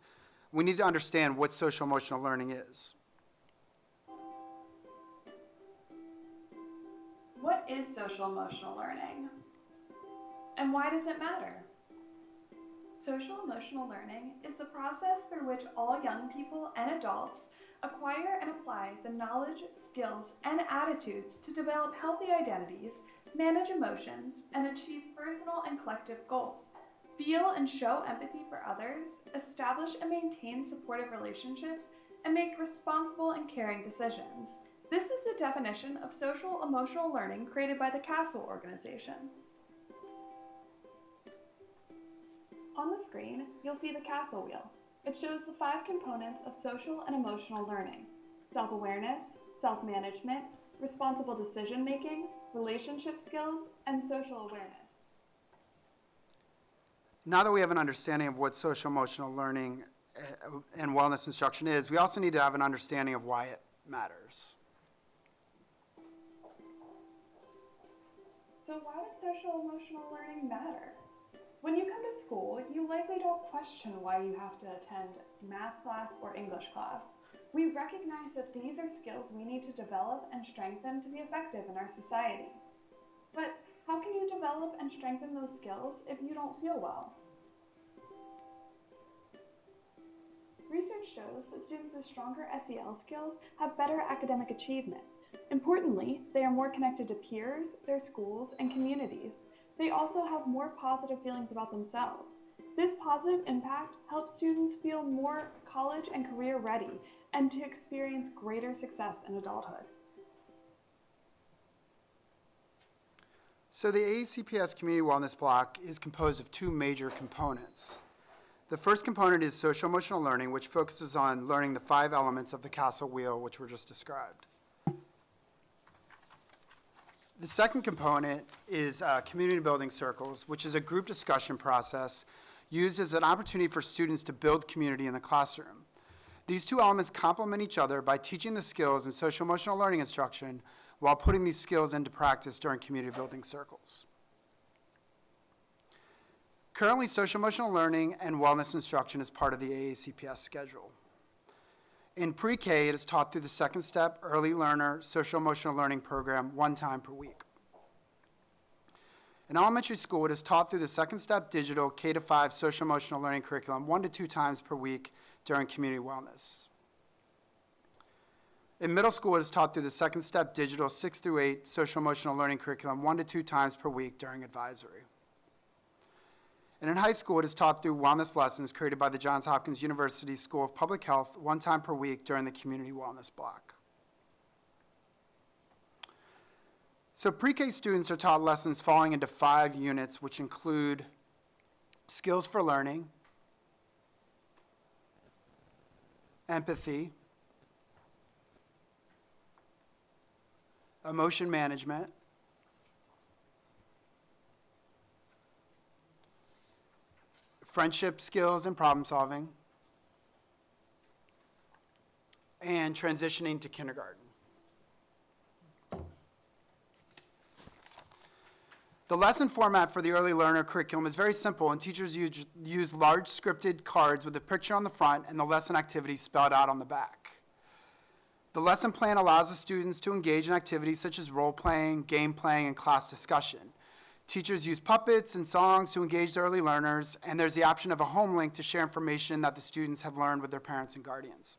we need to understand what social emotional learning is. What is social emotional learning? And why does it matter? Social emotional learning is the process through which all young people and adults acquire and apply the knowledge, skills, and attitudes to develop healthy identities, manage emotions, and achieve personal and collective goals, feel and show empathy for others, establish and maintain supportive relationships, and make responsible and caring decisions. This is the definition of social emotional learning created by the CASEL organization. On the screen, you'll see the CASEL wheel. It shows the 5 components of social and emotional learning: self-awareness, self-management, responsible decision-making, relationship skills, and social awareness. Now that we have an understanding of what social emotional learning and wellness instruction is, we also need to have an understanding of why it matters. So why does social emotional learning matter? When you come to school, you likely don't question why you have to attend math class or English class. We recognize that these are skills we need to develop and strengthen to be effective in our society. But how can you develop and strengthen those skills if you don't feel well? Research shows that students with stronger SEL skills have better academic achievement. Importantly, they are more connected to peers, their schools, and communities. They also have more positive feelings about themselves. This positive impact helps students feel more college and career ready and to experience greater success in adulthood. So the AACPS Community Wellness Block is composed of 2 major components. The first component is social emotional learning, which focuses on learning the 5 elements of the CASEL wheel, which were just described. The second component is community building circles, which is a group discussion process used as an opportunity for students to build community in the classroom. These 2 elements complement each other by teaching the skills in social emotional learning instruction while putting these skills into practice during community building circles. Currently, social emotional learning and wellness instruction is part of the AACPS schedule. In pre-K, it is taught through the Second Step Early Learner Social Emotional Learning Program 1 time per week. In elementary school, it is taught through the Second Step Digital K-5 Social Emotional Learning Curriculum 1 to 2 times per week during community wellness. In middle school, it is taught through the Second Step Digital 6 through 8 Social Emotional Learning Curriculum 1 to 2 times per week during advisory. And in high school, it is taught through wellness lessons created by the Johns Hopkins University School of Public Health 1 time per week during the community wellness block. So pre-K students are taught lessons falling into 5 units, which include skills for learning, empathy, emotion management, friendship skills and problem solving, and transitioning to kindergarten. The lesson format for the early learner curriculum is very simple, and teachers use large scripted cards with a picture on the front and the lesson activities spelled out on the back. The lesson plan allows the students to engage in activities such as role-playing, game playing, and class discussion. Teachers use puppets and songs to engage the early learners, and there's the option of a home link to share information that the students have learned with their parents and guardians.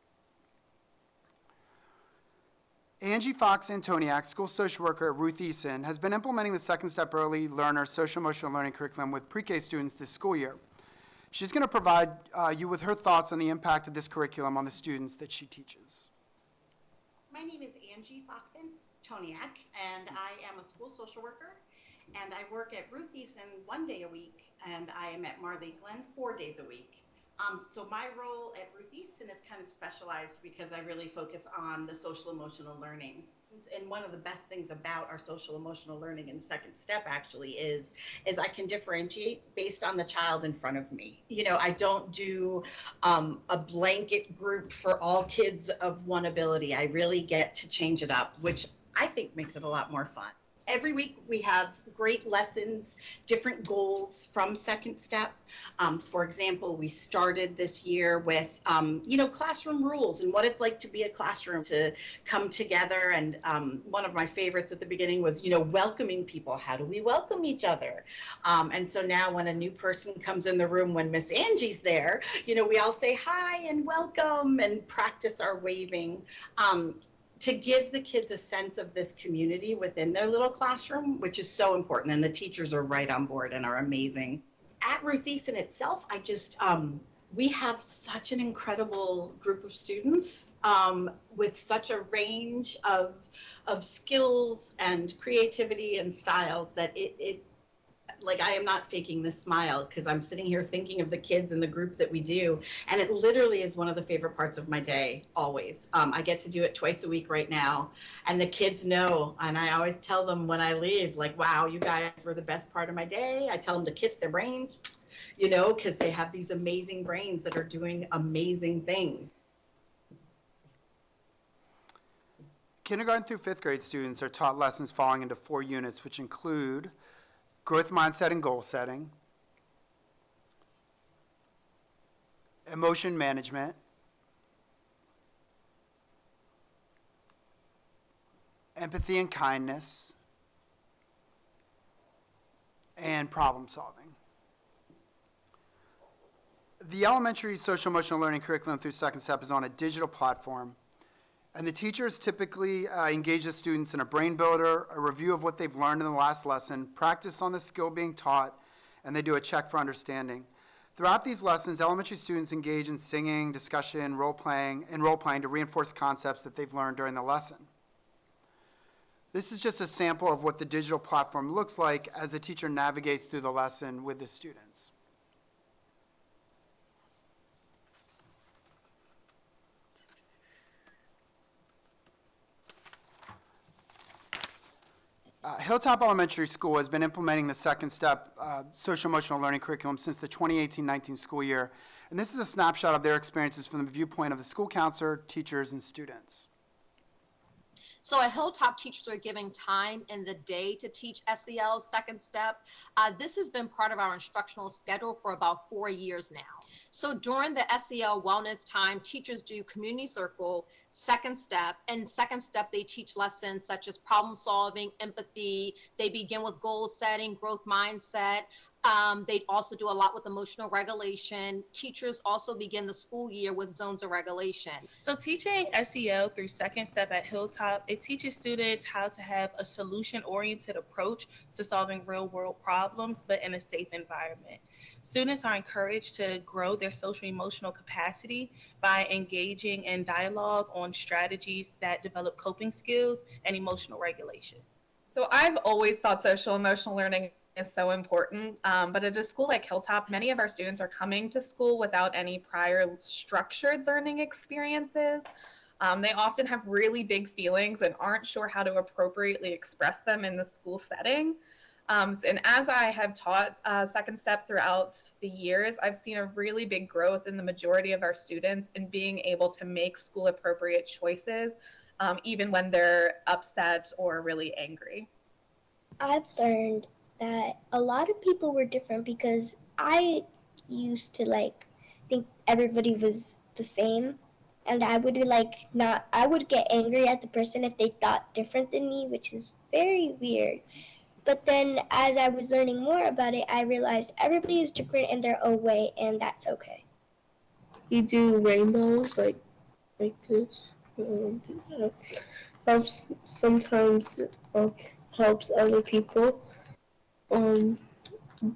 Angie Fox Antoniak, school social worker at Ruth Eason, has been implementing the Second Step Early Learner Social Emotional Learning curriculum with pre-K students this school year. She's going to provide you with her thoughts on the impact of this curriculum on the students that she teaches. My name is Angie Fox Antoniak, and I am a school social worker, and I work at Ruth Eason 1 day a week, and I am at Marley Glen 4 days a week. So my role at Ruth Eason is kind of specialized because I really focus on the social emotional learning. And one of the best things about our social emotional learning in Second Step actually is I can differentiate based on the child in front of me. You know, I don't do a blanket group for all kids of one ability. I really get to change it up, which I think makes it a lot more fun. Every week we have great lessons, different goals from Second Step. For example, we started this year with, classroom rules and what it's like to be a classroom, to come together. And one of my favorites at the beginning was, welcoming people. How do we welcome each other? And so now when a new person comes in the room, when Miss Angie's there, we all say hi and welcome and practice our waving. To give the kids a sense of this community within their little classroom, which is so important. And the teachers are right on board and are amazing. At Ruth Eason itself, we have such an incredible group of students with such a range of skills and creativity and styles that I am not faking this smile because I'm sitting here thinking of the kids in the group that we do. And it literally is one of the favorite parts of my day, always. I get to do it twice a week right now. And the kids know, and I always tell them when I leave, wow, you guys were the best part of my day. I tell them to kiss their brains, because they have these amazing brains that are doing amazing things. Kindergarten through 5th grade students are taught lessons falling into 4 units, which include growth mindset and goal setting, emotion management, empathy and kindness, and problem solving. The elementary social emotional learning curriculum through Second Step is on a digital platform, and the teachers typically engage the students in a brain builder, a review of what they've learned in the last lesson, practice on the skill being taught, and they do a check for understanding. Throughout these lessons, elementary students engage in singing, discussion, role-playing to reinforce concepts that they've learned during the lesson. This is just a sample of what the digital platform looks like as the teacher navigates through the lesson with the students. Hilltop Elementary School has been implementing the Second Step social emotional learning curriculum since the 2018-19 school year, and this is a snapshot of their experiences from the viewpoint of the school counselor, teachers, and students. So at Hilltop, teachers are giving time in the day to teach SEL Second Step. This has been part of our instructional schedule for about 4 years now. So during the SEL wellness time, teachers do community circle, Second Step, and Second Step they teach lessons such as problem solving, empathy. They begin with goal setting, growth mindset. They also do a lot with emotional regulation. Teachers also begin the school year with zones of regulation. So teaching SEL through Second Step at Hilltop, it teaches students how to have a solution-oriented approach to solving real-world problems, but in a safe environment. Students are encouraged to grow their social-emotional capacity by engaging in dialogue on strategies that develop coping skills and emotional regulation. So I've always thought social emotional learning is so important, but at a school like Hilltop, many of our students are coming to school without any prior structured learning experiences. They often have really big feelings and aren't sure how to appropriately express them in the school setting. And as I have taught Second Step throughout the years, I've seen a really big growth in the majority of our students in being able to make school appropriate choices, even when they're upset or really angry. I've learned that a lot of people were different because I used to think everybody was the same, and I would get angry at the person if they thought different than me, which is very weird. But then as I was learning more about it, I realized everybody is different in their own way, and that's okay. You do rainbows like this. That helps sometimes. Helps other people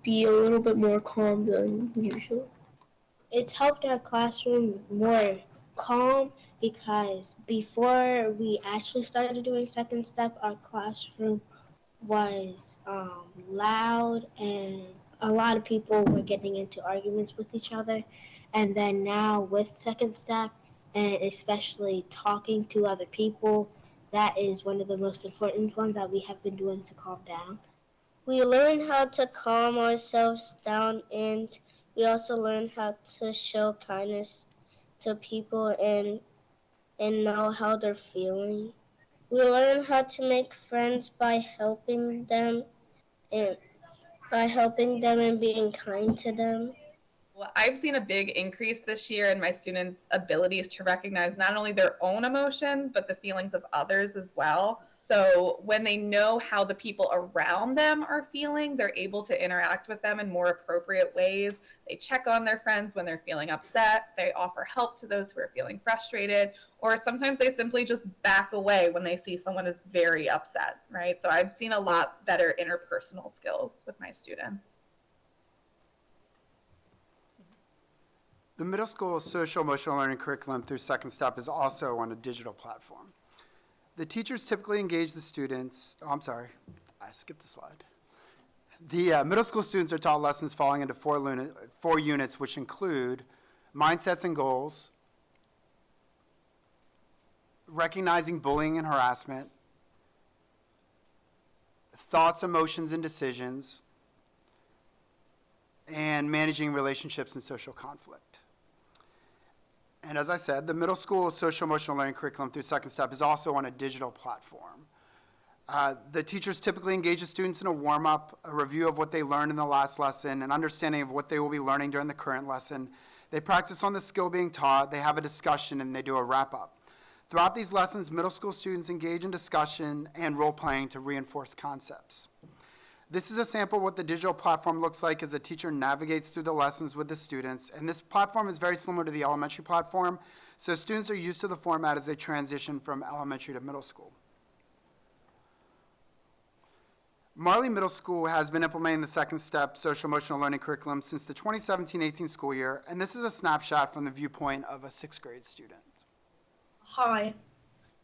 be a little bit more calm than usual. It's helped our classroom more calm because before we actually started doing second step, our classroom was loud and a lot of people were getting into arguments with each other. And then now with second step, and especially talking to other people, that is one of the most important ones that we have been doing to calm down. We learn how to calm ourselves down, and we also learn how to show kindness to people and know how they're feeling. We learn how to make friends by helping them and being kind to them. Well, I've seen a big increase this year in my students' abilities to recognize not only their own emotions, but the feelings of others as well. So when they know how the people around them are feeling, they're able to interact with them in more appropriate ways. They check on their friends when they're feeling upset. They offer help to those who are feeling frustrated, or sometimes they simply just back away when they see someone is very upset, right? So I've seen a lot better interpersonal skills with my students. The middle school social emotional learning curriculum through Second Step is also on a digital platform. The teachers typically engage the students, I skipped a slide. The middle school students are taught lessons falling into four units, which include mindsets and goals, recognizing bullying and harassment, thoughts, emotions, and decisions, and managing relationships and social conflict. And as I said, the middle school social emotional learning curriculum through Second Step is also on a digital platform. The teachers typically engage the students in a warm-up, a review of what they learned in the last lesson, an understanding of what they will be learning during the current lesson. They practice on the skill being taught, they have a discussion, and they do a wrap-up. Throughout these lessons, middle school students engage in discussion and role-playing to reinforce concepts. This is a sample of what the digital platform looks like as the teacher navigates through the lessons with the students. And this platform is very similar to the elementary platform, so students are used to the format as they transition from elementary to middle school. Marley Middle School has been implementing the Second Step social emotional learning curriculum since the 2017-18 school year, and this is a snapshot from the viewpoint of a sixth grade student. Hi,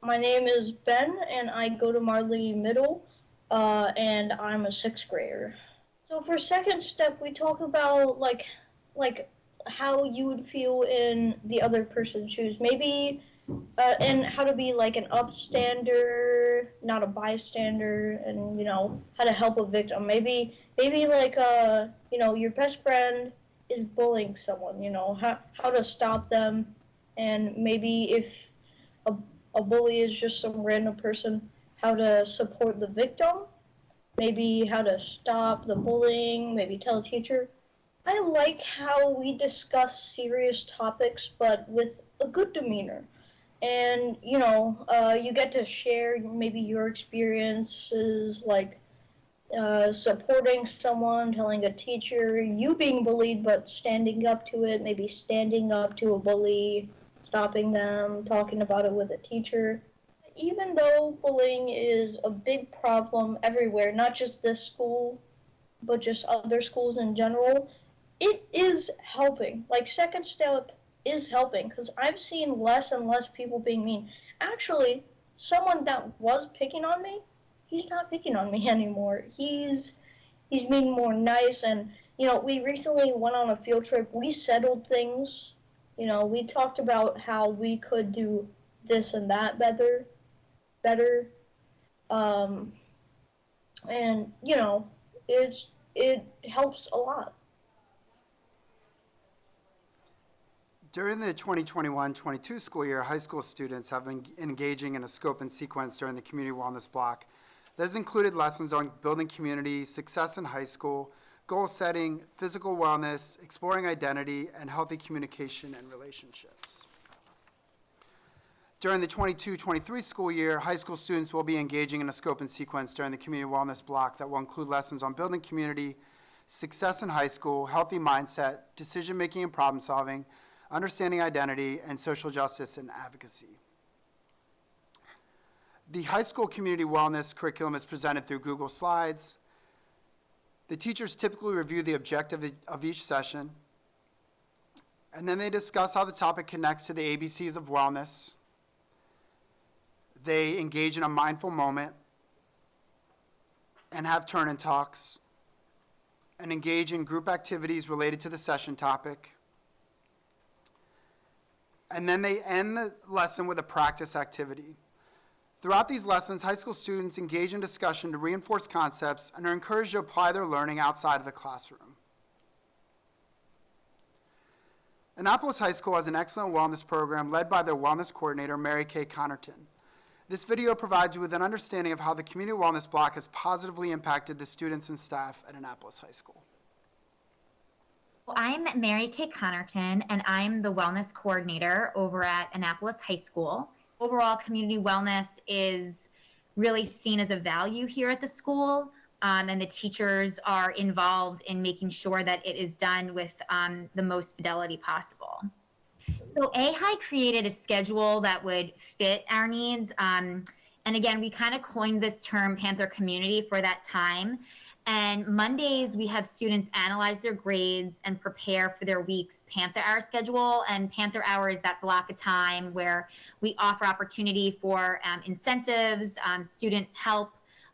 my name is Ben, and I go to Marley Middle. And I'm a sixth grader. So for Second Step, we talk about like how you would feel in the other person's shoes, maybe, and how to be like an upstander, not a bystander, and how to help a victim. Maybe like your best friend is bullying someone. How to stop them, and maybe if a bully is just some random person, how to support the victim, maybe how to stop the bullying, maybe tell a teacher. I like how we discuss serious topics, but with a good demeanor. And, you get to share maybe your experiences, like supporting someone, telling a teacher, you being bullied, but standing up to it, maybe standing up to a bully, stopping them, talking about it with a teacher. Even though bullying is a big problem everywhere, not just this school, but just other schools in general, it is helping. Like Second Step is helping because I've seen less and less people being mean. Actually, someone that was picking on me, he's not picking on me anymore. He's being more nice, and we recently went on a field trip. We settled things. We talked about how we could do this and that better. And it helps a lot. During the 2021-22 school year, high school students have been engaging in a scope and sequence during the community wellness block. That has included lessons on building community, success in high school, goal setting, physical wellness, exploring identity, and healthy communication and relationships. During the 22-23 school year, high school students will be engaging in a scope and sequence during the community wellness block that will include lessons on building community, success in high school, healthy mindset, decision-making and problem-solving, understanding identity, and social justice and advocacy. The high school community wellness curriculum is presented through Google Slides. The teachers typically review the objective of each session, and then they discuss how the topic connects to the ABCs of wellness. They engage in a mindful moment and have turn-in talks and engage in group activities related to the session topic. And then they end the lesson with a practice activity. Throughout these lessons, high school students engage in discussion to reinforce concepts and are encouraged to apply their learning outside of the classroom. Annapolis High School has an excellent wellness program led by their wellness coordinator, Mary Kay Connerton. This video provides you with an understanding of how the community wellness block has positively impacted the students and staff at Annapolis High School. I'm Mary Kay Connerton, and I'm the wellness coordinator over at Annapolis High School. Overall, community wellness is really seen as a value here at the school, and the teachers are involved in making sure that it is done with the most fidelity possible. So AHI created a schedule that would fit our needs, and again, we kind of coined this term Panther Community for that time. And Mondays, we have students analyze their grades and prepare for their week's Panther Hour schedule. And Panther Hour is that block of time where we offer opportunity for incentives, student help,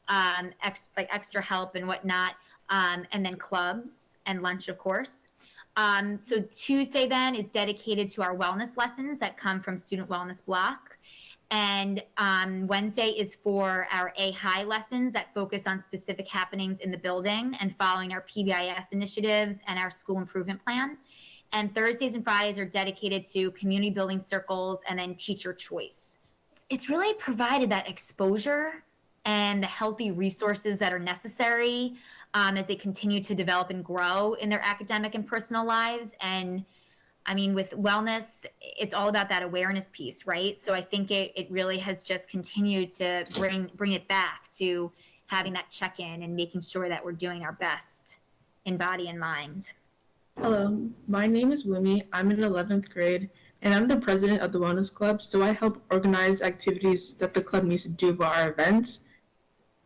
extra help and whatnot, and then clubs and lunch, of course. So Tuesday then is dedicated to our wellness lessons that come from Student Wellness Block. And Wednesday is for our A-High lessons that focus on specific happenings in the building and following our PBIS initiatives and our school improvement plan. And Thursdays and Fridays are dedicated to community building circles and then teacher choice. It's really provided that exposure and the healthy resources that are necessary as they continue to develop and grow in their academic and personal lives. And I mean, with wellness, it's all about that awareness piece, right? So I think it really has just continued to bring it back to having that check-in and making sure that we're doing our best in body and mind. Hello, my name is Wumi. I'm in 11th grade, and I'm the president of the Wellness Club, so I help organize activities that the club needs to do for our events.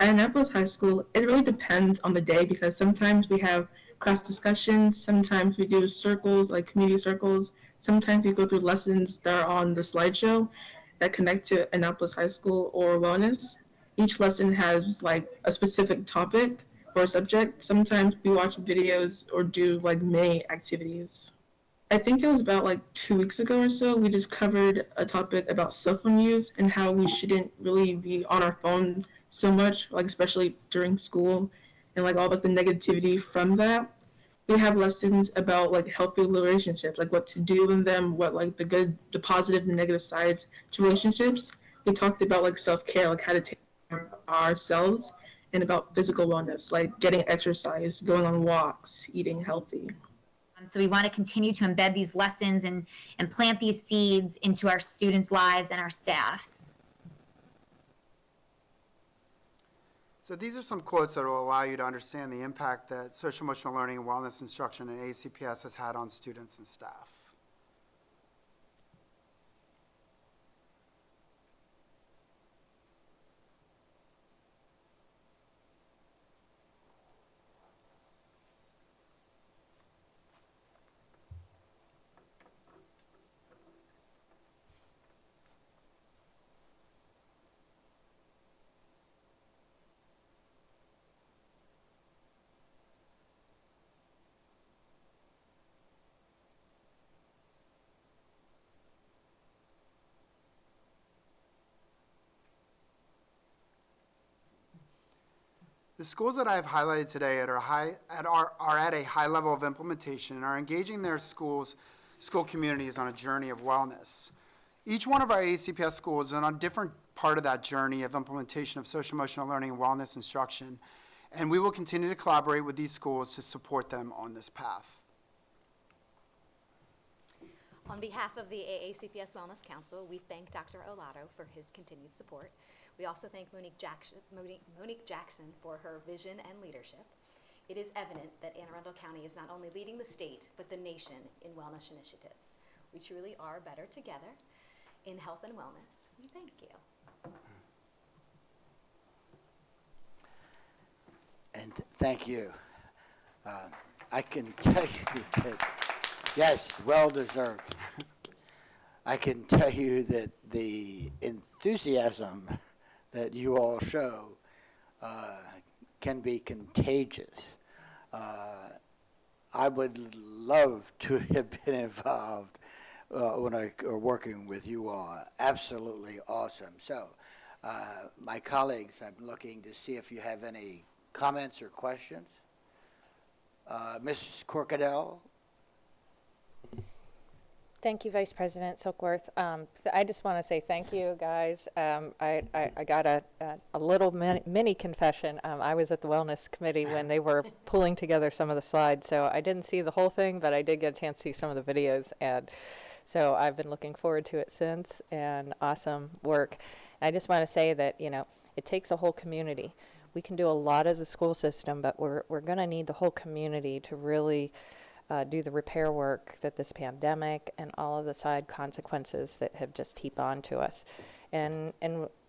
At Annapolis High School, it really depends on the day because sometimes we have class discussions, sometimes we do circles, like community circles, sometimes we go through lessons that are on the slideshow that connect to Annapolis High School or wellness. Each lesson has like a specific topic for a subject. Sometimes we watch videos or do like mini activities. I think it was about like 2 weeks ago or so, we just covered a topic about cell phone use and how we shouldn't really be on our phone so much, like especially during school, and like all like the negativity from that. We have lessons about like healthy relationships, like what to do in them, what like the good, the positive, and negative sides to relationships. We talked about like self-care, like how to take care of ourselves, and about physical wellness, like getting exercise, going on walks, eating healthy. So we want to continue to embed these lessons and plant these seeds into our students' lives and our staffs. So these are some quotes that will allow you to understand the impact that social emotional learning and wellness instruction in ACPS has had on students and staff. The schools that I have highlighted today are at a high level of implementation and are engaging their school communities on a journey of wellness. Each one of our ACPS schools is on a different part of that journey of implementation of social emotional learning and wellness instruction, and we will continue to collaborate with these schools to support them on this path. On behalf of the AACPS Wellness Council, we thank Dr. Olato for his continued support. We also thank Monique Jackson for her vision and leadership. It is evident that Anne Arundel County is not only leading the state, but the nation in wellness initiatives. We truly are better together in health and wellness. We thank you. And thank you. I can tell you that, yes, well deserved. I can tell you that the enthusiasm that you all show can be contagious. I would love to have been involved working with you all. Absolutely awesome. So, my colleagues, I'm looking to see if you have any comments or questions. Mrs. Corkadell? Thank you, Vice President Silkworth. I just want to say thank you, guys. I got a little mini confession. I was at the Wellness Committee when they were pulling together some of the slides, so I didn't see the whole thing, but I did get a chance to see some of the videos, and so I've been looking forward to it since, and awesome work. I just want to say that, you know, it takes a whole community. We can do a lot as a school system, but we're going to need the whole community to really do the repair work that this pandemic and all of the side consequences that have just heaped on to us. And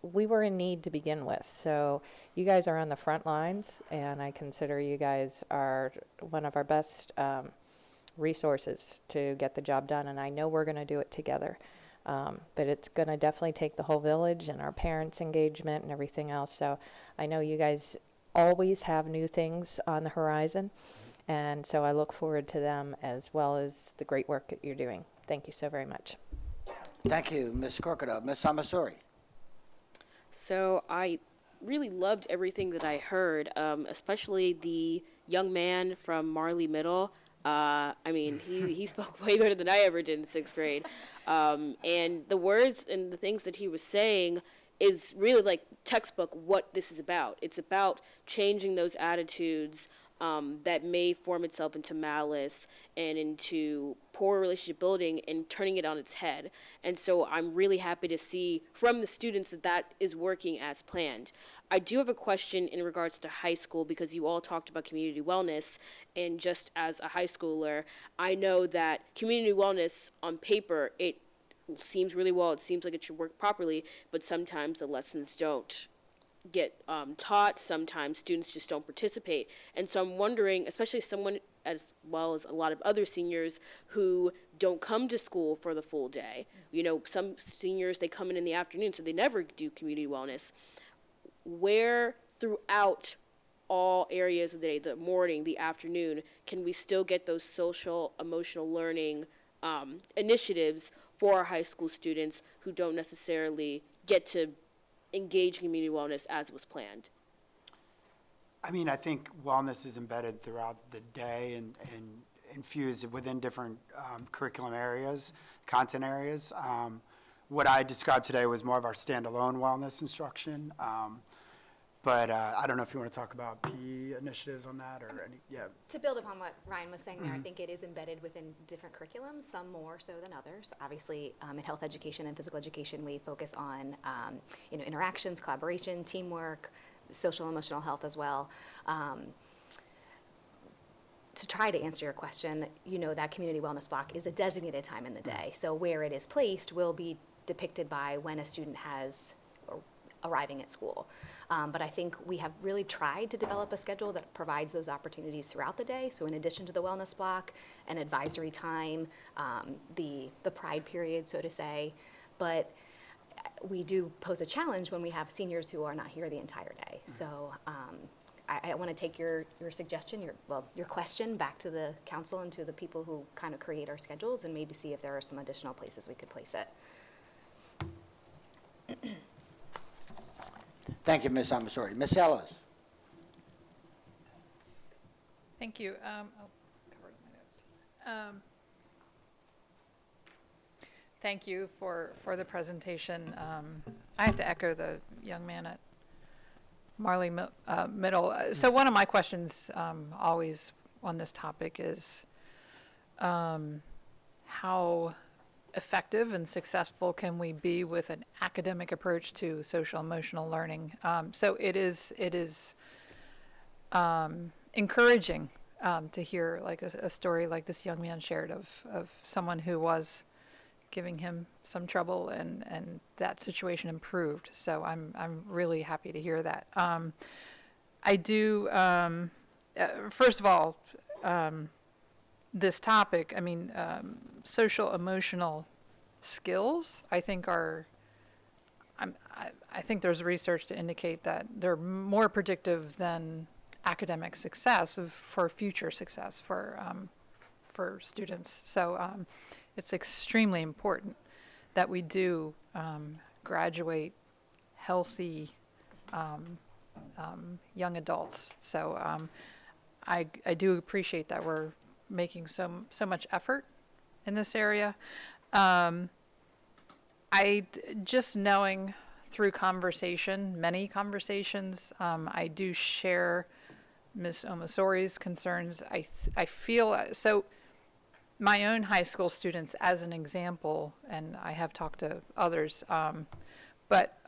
we were in need to begin with. So you guys are on the front lines, and I consider you guys are one of our best resources to get the job done. And I know we're going to do it together. But it's going to definitely take the whole village and our parents' engagement and everything else. So I know you guys always have new things on the horizon. And so I look forward to them as well as the great work that you're doing. Thank you so very much. Thank you, Ms. Corkadell. Ms. Amasori? So I really loved everything that I heard, especially the young man from Marley Middle. I mean, he spoke way better than I ever did in 6th grade. And the words and the things that he was saying is really like textbook what this is about. It's about changing those attitudes that may form itself into malice and into poor relationship building and turning it on its head. And so I'm really happy to see from the students that that is working as planned. I do have a question in regards to high school because you all talked about community wellness, and just as a high schooler, I know that community wellness on paper, it seems really well, it seems like it should work properly, but sometimes the lessons don't get taught. Sometimes students just don't participate. And so I'm wondering, especially someone as well as a lot of other seniors who don't come to school for the full day. You know, some seniors, they come in the afternoon, so they never do community wellness. Where throughout all areas of the day, the morning, the afternoon, can we still get those social, emotional learning initiatives for our high school students who don't necessarily get to engage community wellness as was planned? I mean, I think wellness is embedded throughout the day and infused within different curriculum areas, content areas. What I described today was more of our standalone wellness instruction. But I don't know if you want to talk about PE initiatives on that or any, yeah. To build upon what Ryan was saying there, I think it is embedded within different curriculums, some more so than others. Obviously, in health education and physical education, we focus on interactions, collaboration, teamwork, social emotional health as well. To try to answer your question, you know that community wellness block is a designated time in the day. So where it is placed will be depicted by when a student has arriving at school. But I think we have really tried to develop a schedule that provides those opportunities throughout the day. So in addition to the wellness block, an advisory time, the pride period, so to say. But we do pose a challenge when we have seniors who are not here the entire day. So I want to take your suggestion, your question back to the council and to the people who kind of create our schedules and maybe see if there are some additional places we could place it. Thank you, Ms. Amasori. Ms. Ellis? Thank you. I'll cover it in my notes. Thank you for the presentation. I have to echo the young man at Marley Middle. So one of my questions always on this topic is how effective and successful can we be with an academic approach to social emotional learning. So it is encouraging to hear like a story like this young man shared of someone who was giving him some trouble and that situation improved. So I'm really happy to hear that. I do, first of all, this topic, I mean, social emotional skills, I think I think there's research to indicate that they're more predictive than academic success for future success for students. So it's extremely important that we do graduate healthy young adults. So I do appreciate that we're making so much effort in this area. Just knowing through conversation, many conversations, I do share Ms. Omasori's concerns. I feel, so my own high school students as an example, and I have talked to others, but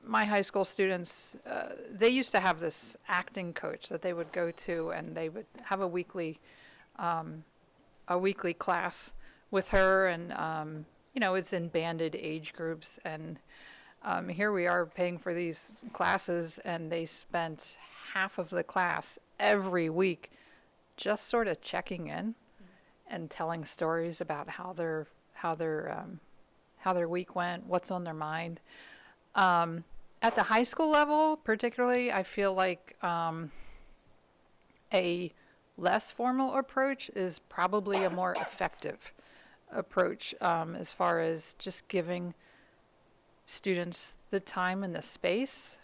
my high school students, they used to have this acting coach that they would go to, and they would have a weekly class with her, and it's in banded age groups, and here we are paying for these classes, and they spent half of the class every week just sort of checking in and telling stories about how their week went, what's on their mind. At the high school level, particularly, I feel like a less formal approach is probably a more effective approach as far as just giving students the time and the space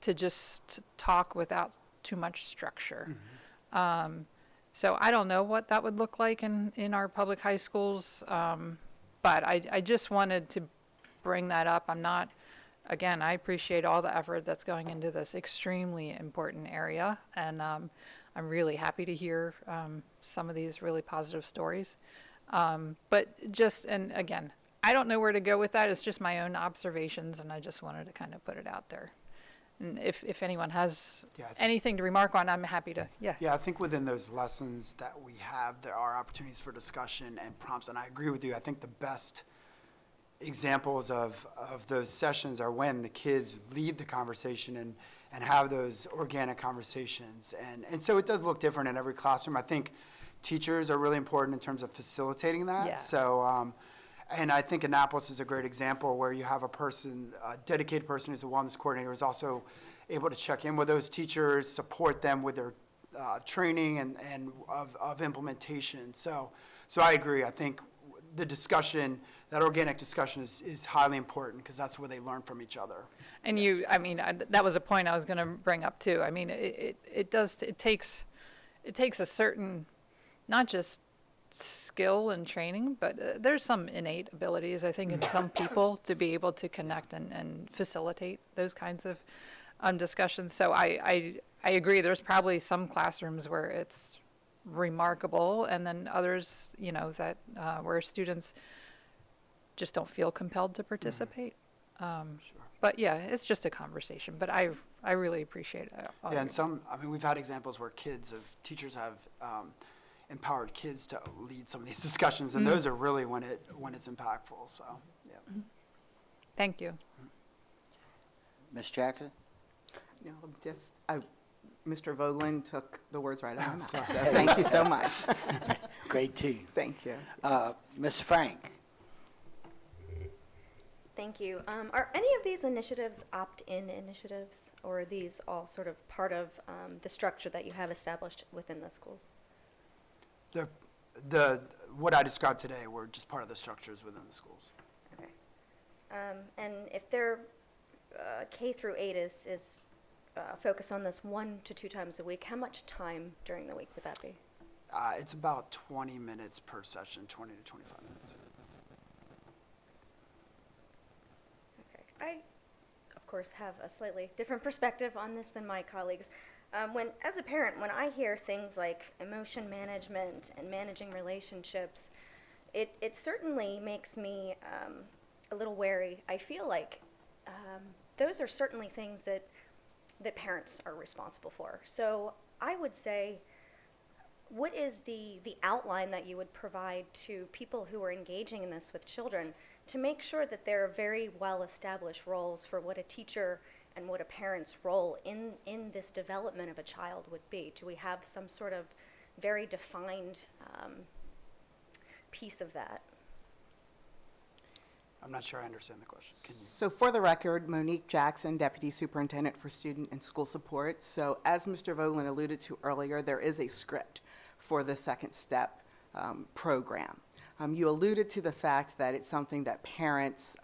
to just talk without too much structure. So I don't know what that would look like in our public high schools, but I just wanted to bring that up. Again, I appreciate all the effort that's going into this extremely important area, and I'm really happy to hear some of these really positive stories. But and again, I don't know where to go with that. It's just my own observations, and I just wanted to kind of put it out there. And if anyone has anything to remark on, I'm happy to, Yeah, I think within those lessons that we have, there are opportunities for discussion and prompts, and I agree with you. I think the best examples of those sessions are when the kids lead the conversation and have those organic conversations. And so it does look different in every classroom. I think teachers are really important in terms of facilitating that. Yeah. So, and I think Annapolis is a great example where you have a dedicated person who's a wellness coordinator who's also able to check in with those teachers, support them with their training and of implementation. So I agree. I think the discussion, that organic discussion is highly important because that's where they learn from each other. And that was a point I was going to bring up too. I mean, it takes a certain, not just skill and training, but there's some innate abilities, I think, in some people to be able to connect and facilitate those kinds of discussions. So I agree. There's probably some classrooms where it's remarkable, and then others, that where students just don't feel compelled to participate. But yeah, it's just a conversation. But I really appreciate it. And we've had examples where teachers have empowered kids to lead some of these discussions, and those are really when it's impactful. So, yeah. Thank you. Ms. Jackson? No, Mr. Vogelin took the words right out of my mouth, so thank you so much. Great team. Thank you. Ms. Frank? Thank you. Are any of these initiatives opt-in initiatives, or are these all sort of part of the structure that you have established within the schools? What I described today were just part of the structures within the schools. Okay. And if they're K through 8 is focused on this 1 to 2 times a week, how much time during the week would that be? It's about 20 minutes per session, 20 to 25 minutes. Okay. I, of course, have a slightly different perspective on this than my colleagues. As a parent, when I hear things like emotion management and managing relationships, it certainly makes me a little wary. I feel like those are certainly things that parents are responsible for. So I would say, what is the outline that you would provide to people who are engaging in this with children to make sure that there are very well-established roles for what a teacher and what a parent's role in this development of a child would be? Do we have some sort of very defined piece of that? I'm not sure I understand the question. Can you? So for the record, Monique Jackson, Deputy Superintendent for Student and School Support. So as Mr. Vogelin alluded to earlier, there is a script for the Second Step program. You alluded to the fact that it's something that parents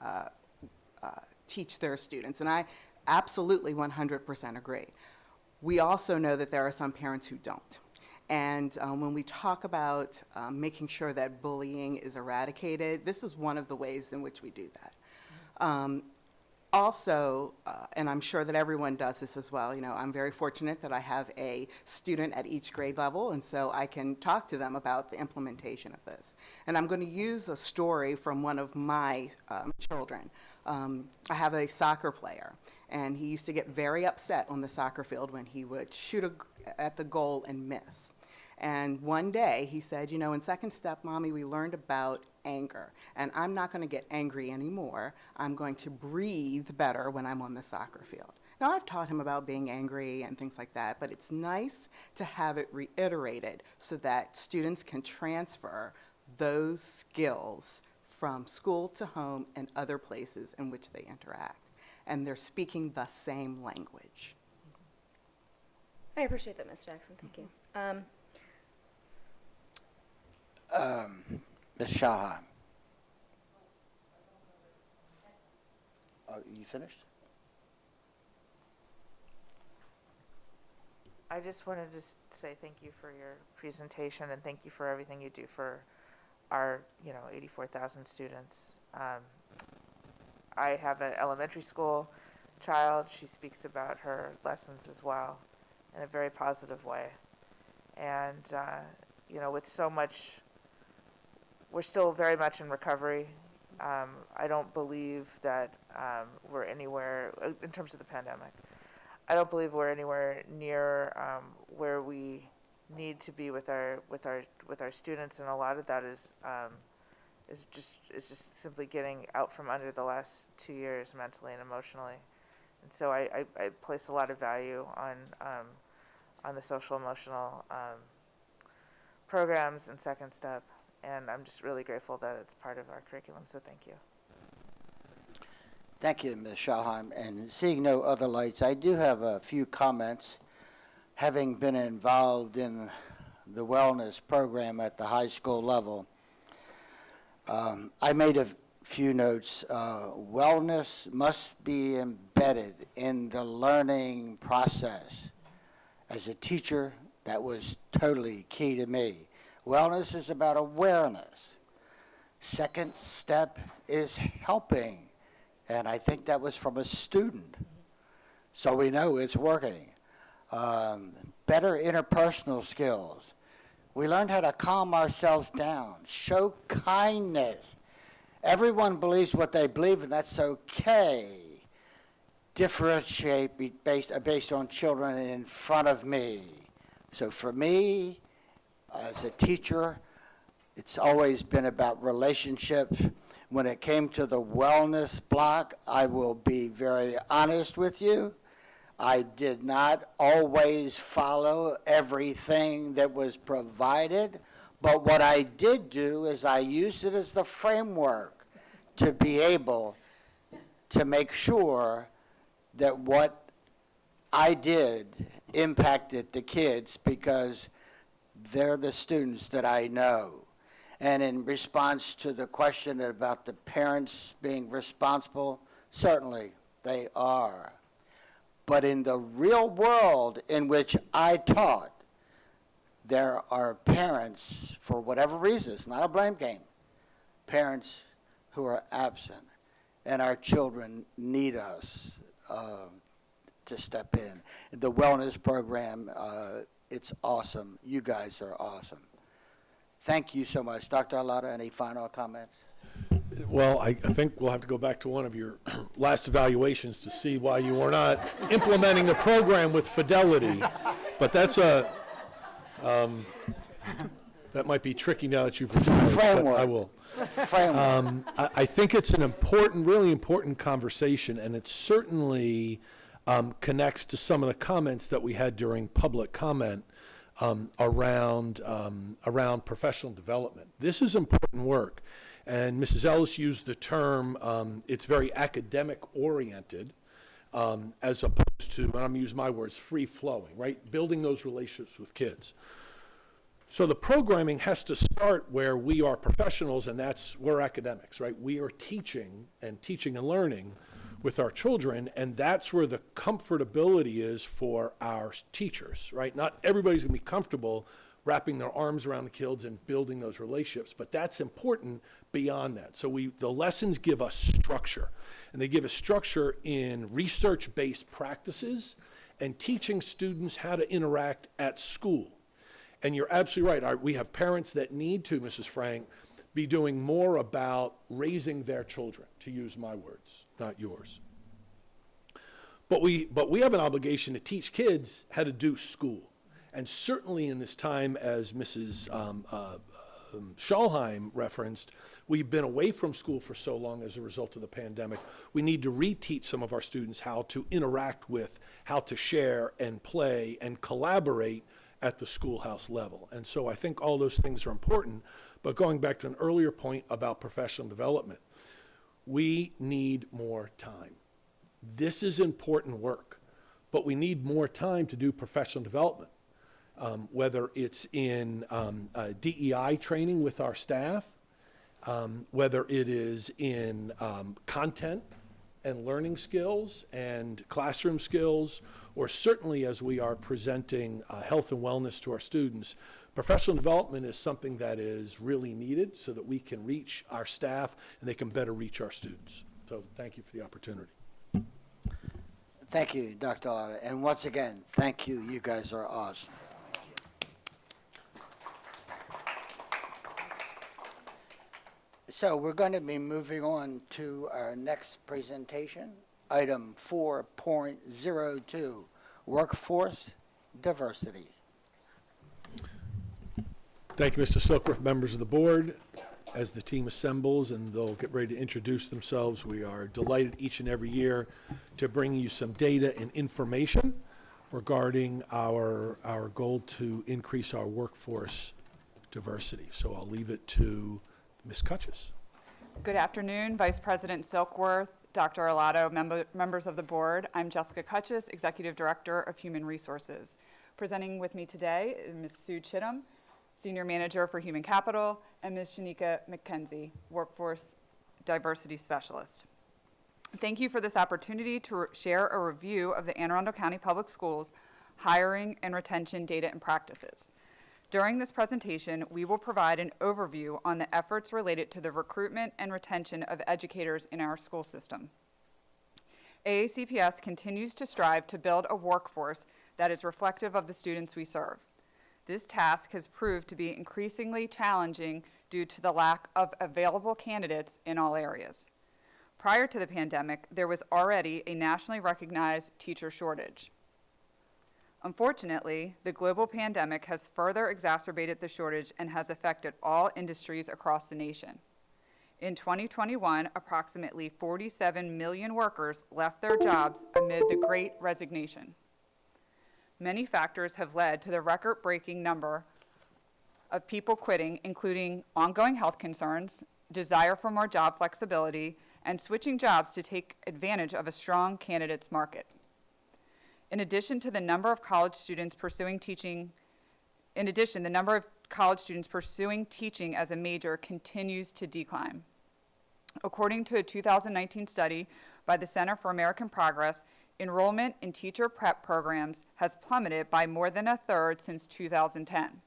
teach their students, and I absolutely 100% agree. We also know that there are some parents who don't. And when we talk about making sure that bullying is eradicated, this is one of the ways in which we do that. Also, and I'm sure that everyone does this as well, you know, I'm very fortunate that I have a student at each grade level, and so I can talk to them about the implementation of this. And I'm going to use a story from one of my children. I have a soccer player, and he used to get very upset on the soccer field when he would shoot at the goal and miss. And one day he said, you know, in Second Step, Mommy, we learned about anger. And I'm not going to get angry anymore. I'm going to breathe better when I'm on the soccer field. Now, I've taught him about being angry and things like that, but it's nice to have it reiterated so that students can transfer those skills from school to home and other places in which they interact. And they're speaking the same language. I appreciate that, Ms. Jackson. Thank you. Ms. Shaha. You finished? I just wanted to say thank you for your presentation and thank you for everything you do for our, 84,000 students. I have an elementary school child. She speaks about her lessons as well in a very positive way. And, with so much, we're still very much in recovery. I don't believe that we're anywhere, in terms of the pandemic, I don't believe we're anywhere near where we need to be with our students, and a lot of that is just simply getting out from under the last 2 years mentally and emotionally. And so I place a lot of value on the social emotional programs and Second Step, and I'm just really grateful that it's part of our curriculum, so thank you. Thank you, Ms. Schalheim. And seeing no other lights, I do have a few comments. Having been involved in the wellness program at the high school level, I made a few notes. Wellness must be embedded in the learning process. As a teacher, that was totally key to me. Wellness is about awareness. Second Step is helping. And I think that was from a student. So we know it's working. Better interpersonal skills. We learned how to calm ourselves down, show kindness. Everyone believes what they believe, and that's okay. Differentiate based on children in front of me. So for me, as a teacher, it's always been about relationships. When it came to the wellness block, I will be very honest with you. I did not always follow everything that was provided, but what I did do is I used it as the framework to be able to make sure that what I did impacted the kids, because they're the students that I know. And in response to the question about the parents being responsible, certainly they are. But in the real world in which I taught, there are parents, for whatever reason, it's not a blame game, parents who are absent, and our children need us to step in. The wellness program, it's awesome. You guys are awesome. Thank you so much. Dr. Alada, any final comments? Well, I think we'll have to go back to one of your last evaluations to see why you were not implementing the program with fidelity. But that's that might be tricky now that you've retired. Framework. But I will. Framework. I think it's an important, really important conversation, and it certainly connects to some of the comments that we had during public comment around professional development. This is important work. And Mrs. Ellis used the term, it's very academic oriented, as opposed to, and I'm going to use my words, free flowing, right? Building those relationships with kids. So the programming has to start where we are professionals, and we're academics, right? We are teaching and learning with our children, and that's where the comfortability is for our teachers, right? Not everybody's going to be comfortable wrapping their arms around the kids and building those relationships, but that's important beyond that. So the lessons give us structure, and they give us structure in research-based practices and teaching students how to interact at school. And you're absolutely right. We have parents that need to, Mrs. Frank, be doing more about raising their children, to use my words, not yours. But we have an obligation to teach kids how to do school. And certainly in this time, as Mrs. Schalheim referenced, we've been away from school for so long as a result of the pandemic. We need to reteach some of our students how to interact with, how to share and play and collaborate at the schoolhouse level. And so I think all those things are important. But going back to an earlier point about professional development, we need more time. This is important work, but we need more time to do professional development. Whether it's in DEI training with our staff, whether it is in content and learning skills and classroom skills, or certainly as we are presenting health and wellness to our students, professional development is something that is really needed so that we can reach our staff and they can better reach our students. So thank you for the opportunity. Thank you, Dr. Alada. And once again, thank you. You guys are awesome. So we're going to be moving on to our next presentation, item 4.02, workforce diversity. Thank you, Mr. Silkworth, members of the board. As the team assembles and they'll get ready to introduce themselves, we are delighted each and every year to bring you some data and information regarding our goal to increase our workforce diversity. So I'll leave it to Ms. Cutchess. Good afternoon, Vice President Silkworth, Dr. Arlato, members of the board. I'm Jessica Cutchess, Executive Director of Human Resources. Presenting with me today is Ms. Sue Chittum, Senior Manager for Human Capital, and Ms. Shanika McKenzie, Workforce Diversity Specialist. Thank you for this opportunity to share a review of the Anne Arundel County Public Schools hiring and retention data and practices. During this presentation, we will provide an overview on the efforts related to the recruitment and retention of educators in our school system. AACPS continues to strive to build a workforce that is reflective of the students we serve. This task has proved to be increasingly challenging due to the lack of available candidates in all areas. Prior to the pandemic, there was already a nationally recognized teacher shortage. Unfortunately, the global pandemic has further exacerbated the shortage and has affected all industries across the nation. In 2021, approximately 47 million workers left their jobs amid the Great Resignation. Many factors have led to the record-breaking number of people quitting, including ongoing health concerns, desire for more job flexibility, and switching jobs to take advantage of a strong candidates market. In addition, the number of college students pursuing teaching as a major continues to decline. According to a 2019 study by the Center for American Progress, enrollment in teacher prep programs has plummeted by more than a third since 2010,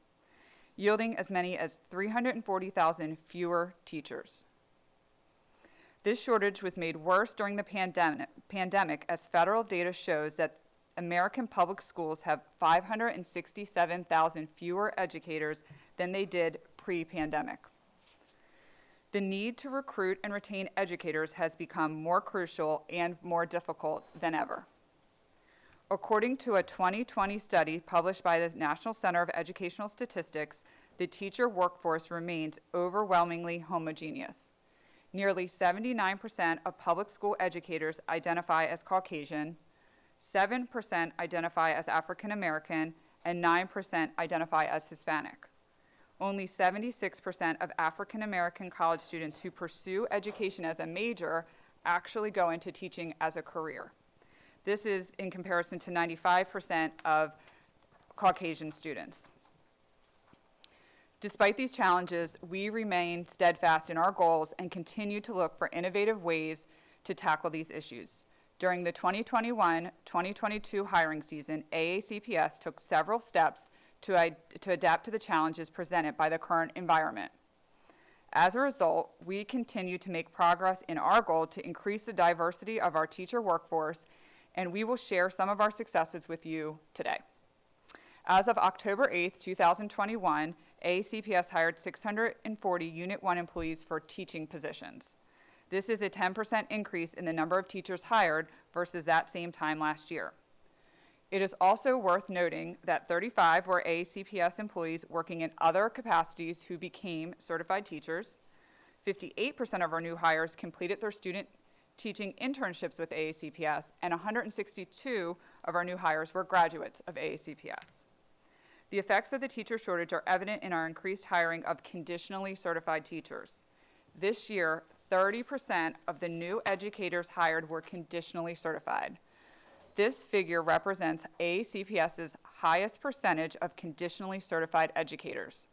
yielding as many as 340,000 fewer teachers. This shortage was made worse during the pandemic as federal data shows that American public schools have 567,000 fewer educators than they did pre-pandemic. The need to recruit and retain educators has become more crucial and more difficult than ever. According to a 2020 study published by the National Center of Educational Statistics, the teacher workforce remains overwhelmingly homogeneous. Nearly 79% of public school educators identify as Caucasian, 7% identify as African American, and 9% identify as Hispanic. Only 76% of African American college students who pursue education as a major actually go into teaching as a career. This is in comparison to 95% of Caucasian students. Despite these challenges, we remain steadfast in our goals and continue to look for innovative ways to tackle these issues. During the 2021-2022 hiring season, AACPS took several steps to adapt to the challenges presented by the current environment. As a result, we continue to make progress in our goal to increase the diversity of our teacher workforce, and we will share some of our successes with you today. As of October 8th, 2021, AACPS hired 640 Unit 1 employees for teaching positions. This is a 10% increase in the number of teachers hired versus that same time last year. It is also worth noting that 35 were AACPS employees working in other capacities who became certified teachers. 58% of our new hires completed their student teaching internships with AACPS, and 162 of our new hires were graduates of AACPS. The effects of the teacher shortage are evident in our increased hiring of conditionally certified teachers. This year, 30% of the new educators hired were conditionally certified. This figure represents AACPS's highest percentage of conditionally certified educators.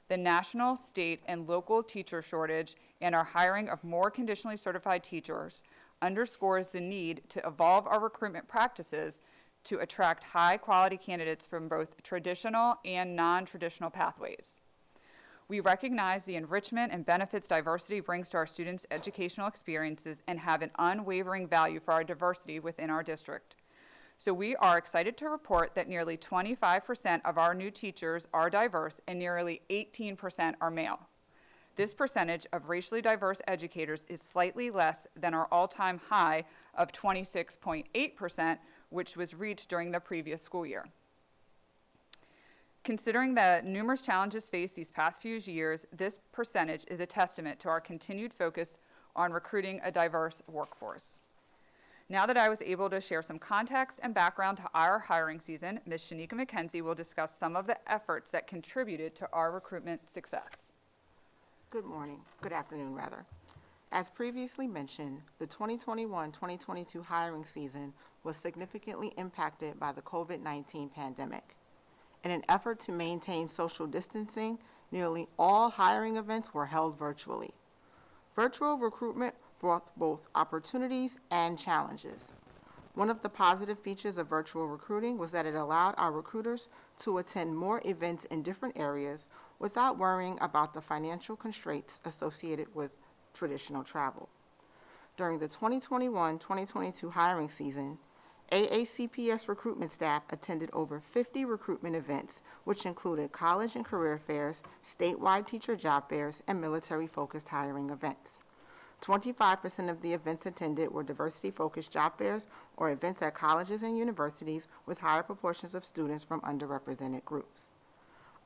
The national, state, and local teacher shortage and our hiring of more conditionally certified teachers underscores the need to evolve our recruitment practices to attract high-quality candidates from both traditional and non-traditional pathways. We recognize the enrichment and benefits diversity brings to our students' educational experiences and have an unwavering value for our diversity within our district. So we are excited to report that nearly 25% of our new teachers are diverse and nearly 18% are male. This percentage of racially diverse educators is slightly less than our all-time high of 26.8%, which was reached during the previous school year. Considering the numerous challenges faced these past few years, this percentage is a testament to our continued focus on recruiting a diverse workforce. Now that I was able to share some context and background to our hiring season, Ms. Shanika McKenzie will discuss some of the efforts that contributed to our recruitment success. Good morning, good afternoon rather. As previously mentioned, the 2021-2022 hiring season was significantly impacted by the COVID-19 pandemic. In an effort to maintain social distancing, nearly all hiring events were held virtually. Virtual recruitment brought both opportunities and challenges. One of the positive features of virtual recruiting was that it allowed our recruiters to attend more events in different areas without worrying about the financial constraints associated with traditional travel. During the 2021-2022 hiring season, AACPS recruitment staff attended over 50 recruitment events, which included college and career fairs, statewide teacher job fairs, and military-focused hiring events. 25% of the events attended were diversity-focused job fairs or events at colleges and universities with higher proportions of students from underrepresented groups.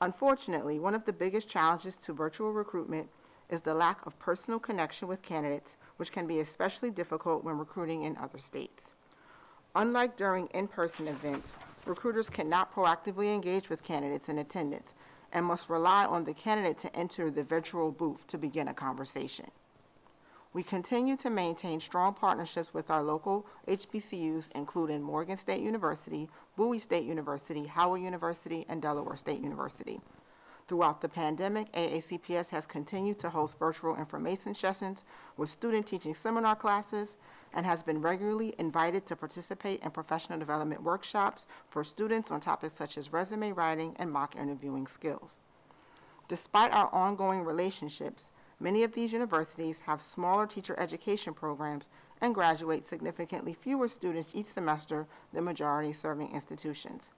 Unfortunately, one of the biggest challenges to virtual recruitment is the lack of personal connection with candidates, which can be especially difficult when recruiting in other states. Unlike during in-person events, recruiters cannot proactively engage with candidates in attendance and must rely on the candidate to enter the virtual booth to begin a conversation. We continue to maintain strong partnerships with our local HBCUs, including Morgan State University, BOE State University, Howard University, and Delaware State University. Throughout the pandemic, AACPS has continued to host virtual information sessions with student teaching seminar classes and has been regularly invited to participate in professional development workshops for students on topics such as resume writing and mock interviewing skills. Despite our ongoing relationships, many of these universities have smaller teacher education programs and graduate significantly fewer students each semester than majority-serving institutions.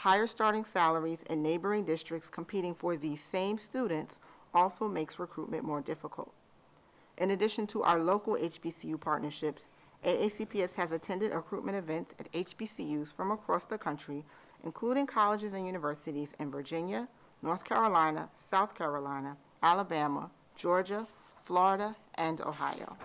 higher starting salaries in neighboring districts competing for these same students also makes recruitment more difficult. In addition to our local HBCU partnerships, AACPS has attended recruitment events at HBCUs from across the country, including colleges and universities in Virginia, North Carolina, South Carolina, Alabama, Georgia, Florida, and Ohio.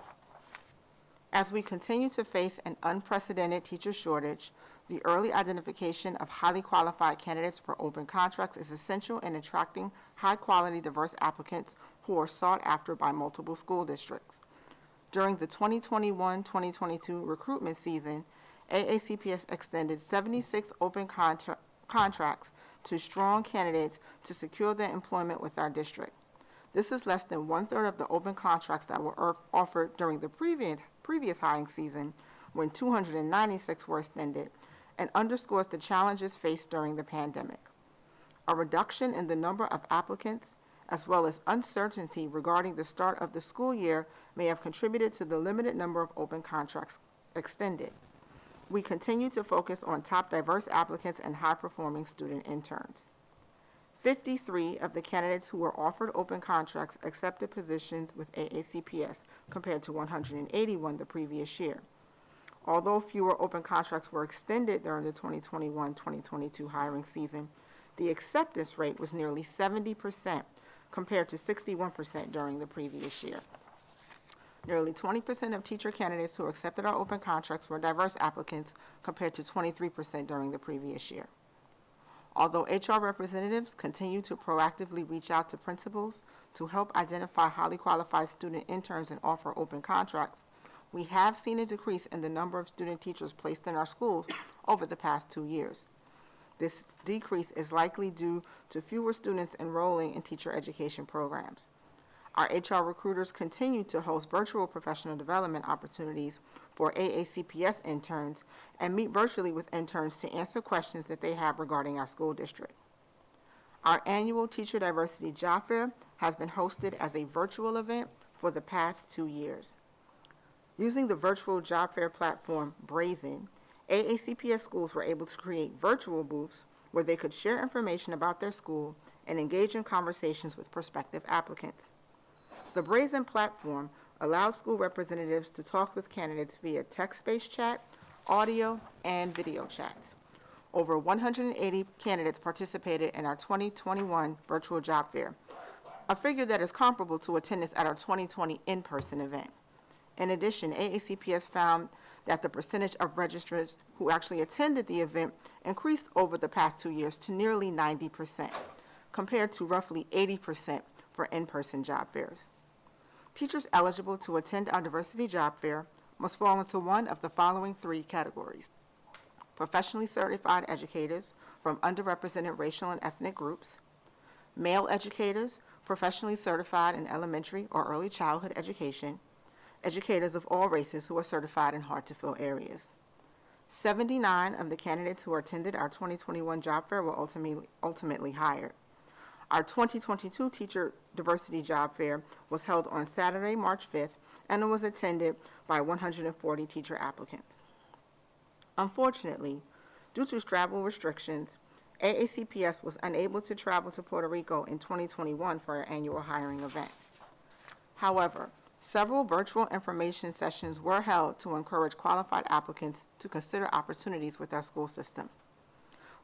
As we continue to face an unprecedented teacher shortage, the early identification of highly qualified candidates for open contracts is essential in attracting high-quality, diverse applicants who are sought after by multiple school districts. During the 2021-2022 recruitment season, AACPS extended 76 open contracts to strong candidates to secure their employment with our district. This is less than one-third of the open contracts that were offered during the previous hiring season, when 296 were extended, and underscores the challenges faced during the pandemic. A reduction in the number of applicants, as well as uncertainty regarding the start of the school year, may have contributed to the limited number of open contracts extended. We continue to focus on top diverse applicants and high-performing student interns. 53 of the candidates who were offered open contracts accepted positions with AACPS, compared to 181 the previous year. Although fewer open contracts were extended during the 2021-2022 hiring season, the acceptance rate was nearly 70%, compared to 61% during the previous year. Nearly 20% of teacher candidates who accepted our open contracts were diverse applicants, compared to 23% during the previous year. Although HR representatives continue to proactively reach out to principals to help identify highly qualified student interns and offer open contracts, we have seen a decrease in the number of student teachers placed in our schools over the past 2 years. This decrease is likely due to fewer students enrolling in teacher education programs. Our HR recruiters continue to host virtual professional development opportunities for AACPS interns and meet virtually with interns to answer questions that they have regarding our school district. Our annual Teacher Diversity Job Fair has been hosted as a virtual event for the past 2 years. Using the virtual job fair platform Brazen, AACPS schools were able to create virtual booths where they could share information about their school and engage in conversations with prospective applicants. The Brazen platform allows school representatives to talk with candidates via text-based chat, audio, and video chats. Over 180 candidates participated in our 2021 virtual job fair, a figure that is comparable to attendance at our 2020 in-person event. In addition, AACPS found that the percentage of registrants who actually attended the event increased over the past 2 years to nearly 90%, compared to roughly 80% for in-person job fairs. Teachers eligible to attend our diversity job fair must fall into one of the following 3 categories: professionally certified educators from underrepresented racial and ethnic groups, male educators professionally certified in elementary or early childhood education, educators of all races who are certified in hard-to-fill areas. 79 of the candidates who attended our 2021 job fair were ultimately hired. Our 2022 Teacher Diversity Job Fair was held on Saturday, March 5th, and it was attended by 140 teacher applicants. Unfortunately, due to travel restrictions, AACPS was unable to travel to Puerto Rico in 2021 for our annual hiring event. However, several virtual information sessions were held to encourage qualified applicants to consider opportunities with our school system.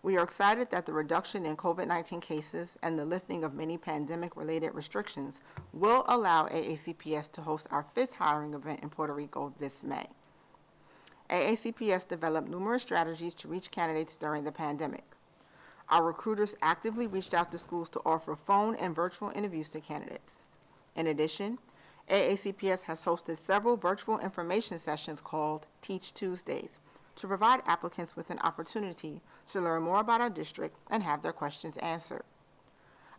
We are excited that the reduction in COVID-19 cases and the lifting of many pandemic-related restrictions will allow AACPS to host our 5th hiring event in Puerto Rico this May. AACPS developed numerous strategies to reach candidates during the pandemic. Our recruiters actively reached out to schools to offer phone and virtual interviews to candidates. In addition, AACPS has hosted several virtual information sessions called Teach Tuesdays to provide applicants with an opportunity to learn more about our district and have their questions answered.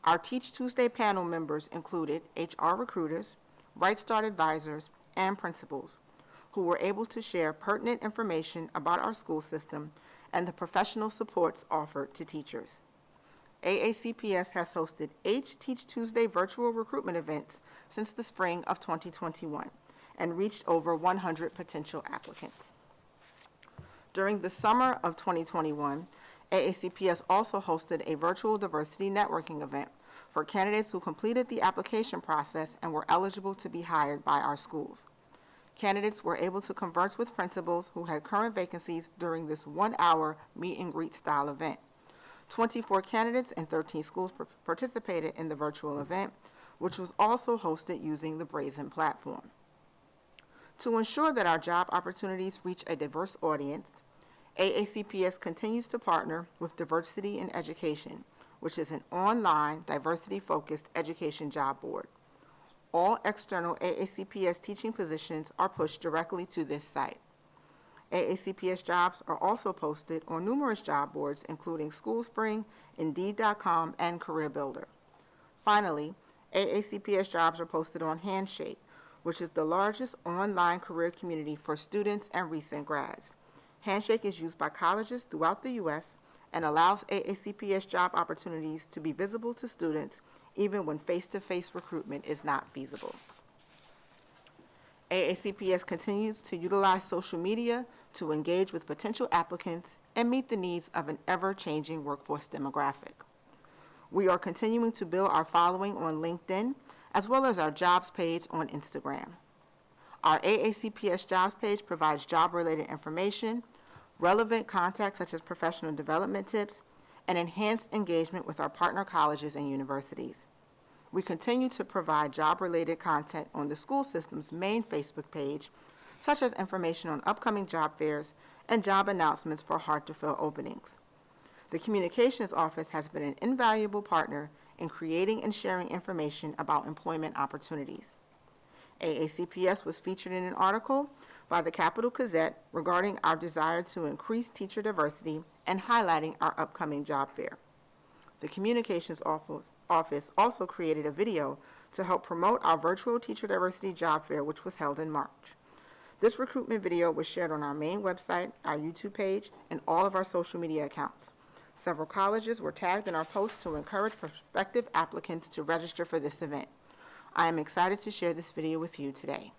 Our Teach Tuesday panel members included HR recruiters, Right Start advisors, and principals, who were able to share pertinent information about our school system and the professional supports offered to teachers. AACPS has hosted 8 Teach Tuesday virtual recruitment events since the spring of 2021 and reached over 100 potential applicants. During the summer of 2021, AACPS also hosted a virtual diversity networking event for candidates who completed the application process and were eligible to be hired by our schools. Candidates were able to converse with principals who had current vacancies during this 1-hour meet and greet style event. 24 candidates and 13 schools participated in the virtual event, which was also hosted using the Brazen platform. To ensure that our job opportunities reach a diverse audience, AACPS continues to partner with Diversity in Education, which is an online, diversity-focused education job board. All external AACPS teaching positions are pushed directly to this site. AACPS jobs are also posted on numerous job boards, including SchoolSpring, Indeed.com, and CareerBuilder. Finally, AACPS jobs are posted on Handshake, which is the largest online career community for students and recent grads. Handshake is used by colleges throughout the U.S. and allows AACPS job opportunities to be visible to students even when face-to-face recruitment is not feasible. AACPS continues to utilize social media to engage with potential applicants and meet the needs of an ever-changing workforce demographic. We are continuing to build our following on LinkedIn, as well as our jobs page on Instagram. Our AACPS jobs page provides job-related information, relevant content such as professional development tips, and enhanced engagement with our partner colleges and universities. We continue to provide job-related content on the school system's main Facebook page, such as information on upcoming job fairs and job announcements for hard-to-fill openings. The Communications Office has been an invaluable partner in creating and sharing information about employment opportunities. AACPS was featured in an article by the Capital Gazette regarding our desire to increase teacher diversity and highlighting our upcoming job fair. The Communications Office also created a video to help promote our virtual teacher diversity job fair, which was held in March. This recruitment video was shared on our main website, our YouTube page, and all of our social media accounts. Several colleges were tagged in our posts to encourage prospective applicants to register for this event. I am excited to share this video with you today.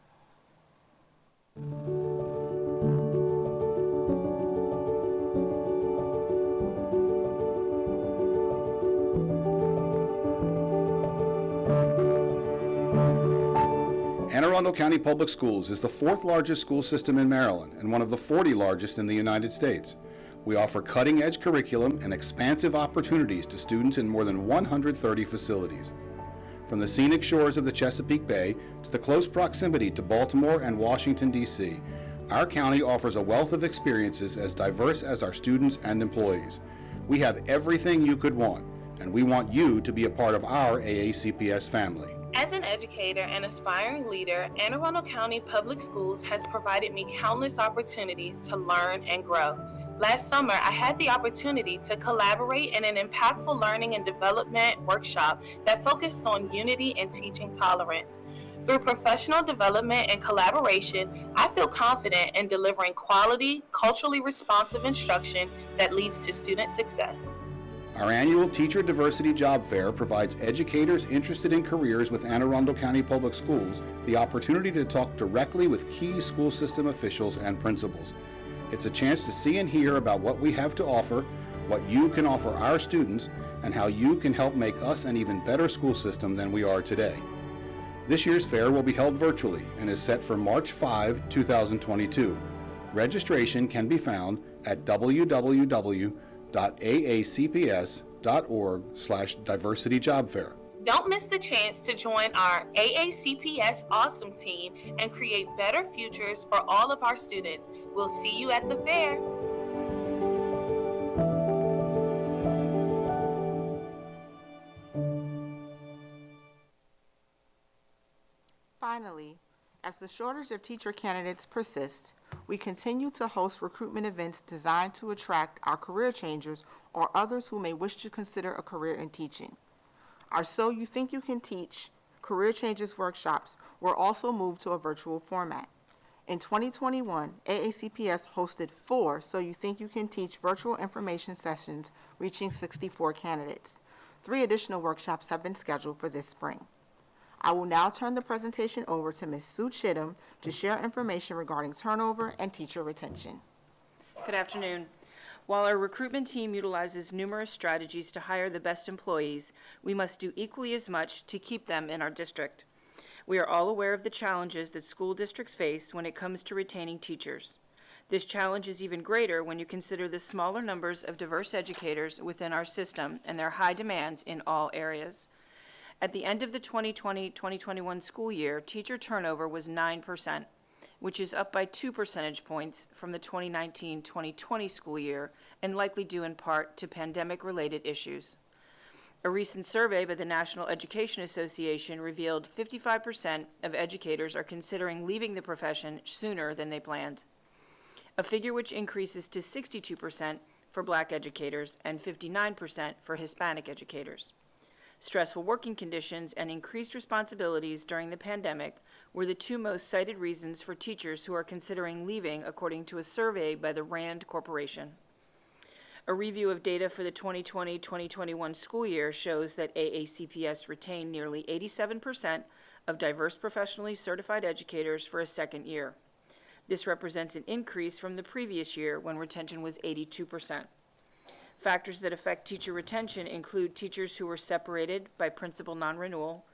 Anne Arundel County Public Schools is the 4th largest school system in Maryland and one of the 40 largest in the United States. We offer cutting-edge curriculum and expansive opportunities to students in more than 130 facilities. From the scenic shores of the Chesapeake Bay to the close proximity to Baltimore and Washington, D.C., our county offers a wealth of experiences as diverse as our students and employees. We have everything you could want, and we want you to be a part of our AACPS family. As an educator and aspiring leader, Anne Arundel County Public Schools has provided me countless opportunities to learn and grow. Last summer, I had the opportunity to collaborate in an impactful learning and development workshop that focused on unity and teaching tolerance. Through professional development and collaboration, I feel confident in delivering quality, culturally responsive instruction that leads to student success. Our annual Teacher Diversity Job Fair provides educators interested in careers with Anne Arundel County Public Schools the opportunity to talk directly with key school system officials and principals. It's a chance to see and hear about what we have to offer, what you can offer our students, and how you can help make us an even better school system than we are today. This year's fair will be held virtually and is set for March 5, 2022. Registration can be found at www.aacps.org/diversityjobfair. Don't miss the chance to join our AACPS Awesome Team and create better futures for all of our students. We'll see you at the fair. Finally, as the shortage of teacher candidates persists, we continue to host recruitment events designed to attract our career changers or others who may wish to consider a career in teaching. Our So You Think You Can Teach Career Changes workshops were also moved to a virtual format. In 2021, AACPS hosted 4 So You Think You Can Teach virtual information sessions reaching 64 candidates. 3 additional workshops have been scheduled for this spring. I will now turn the presentation over to Ms. Sue Chittum to share information regarding turnover and teacher retention. Good afternoon. While our recruitment team utilizes numerous strategies to hire the best employees, we must do equally as much to keep them in our district. We are all aware of the challenges that school districts face when it comes to retaining teachers. This challenge is even greater when you consider the smaller numbers of diverse educators within our system and their high demands in all areas. At the end of the 2020-2021 school year, teacher turnover was 9%, which is up by 2 percentage points from the 2019-2020 school year and likely due in part to pandemic-related issues. A recent survey by the National Education Association revealed 55% of educators are considering leaving the profession sooner than they planned, a figure which increases to 62% for Black educators and 59% for Hispanic educators. Stressful working conditions and increased responsibilities during the pandemic were the two most cited reasons for teachers who are considering leaving, according to a survey by the RAND Corporation. A review of data for the 2020-2021 school year shows that AACPS retained nearly 87% of diverse professionally certified educators for a second year. This represents an increase from the previous year when retention was 82%. Factors that affect teacher retention include teachers who were separated by principal non-renewal,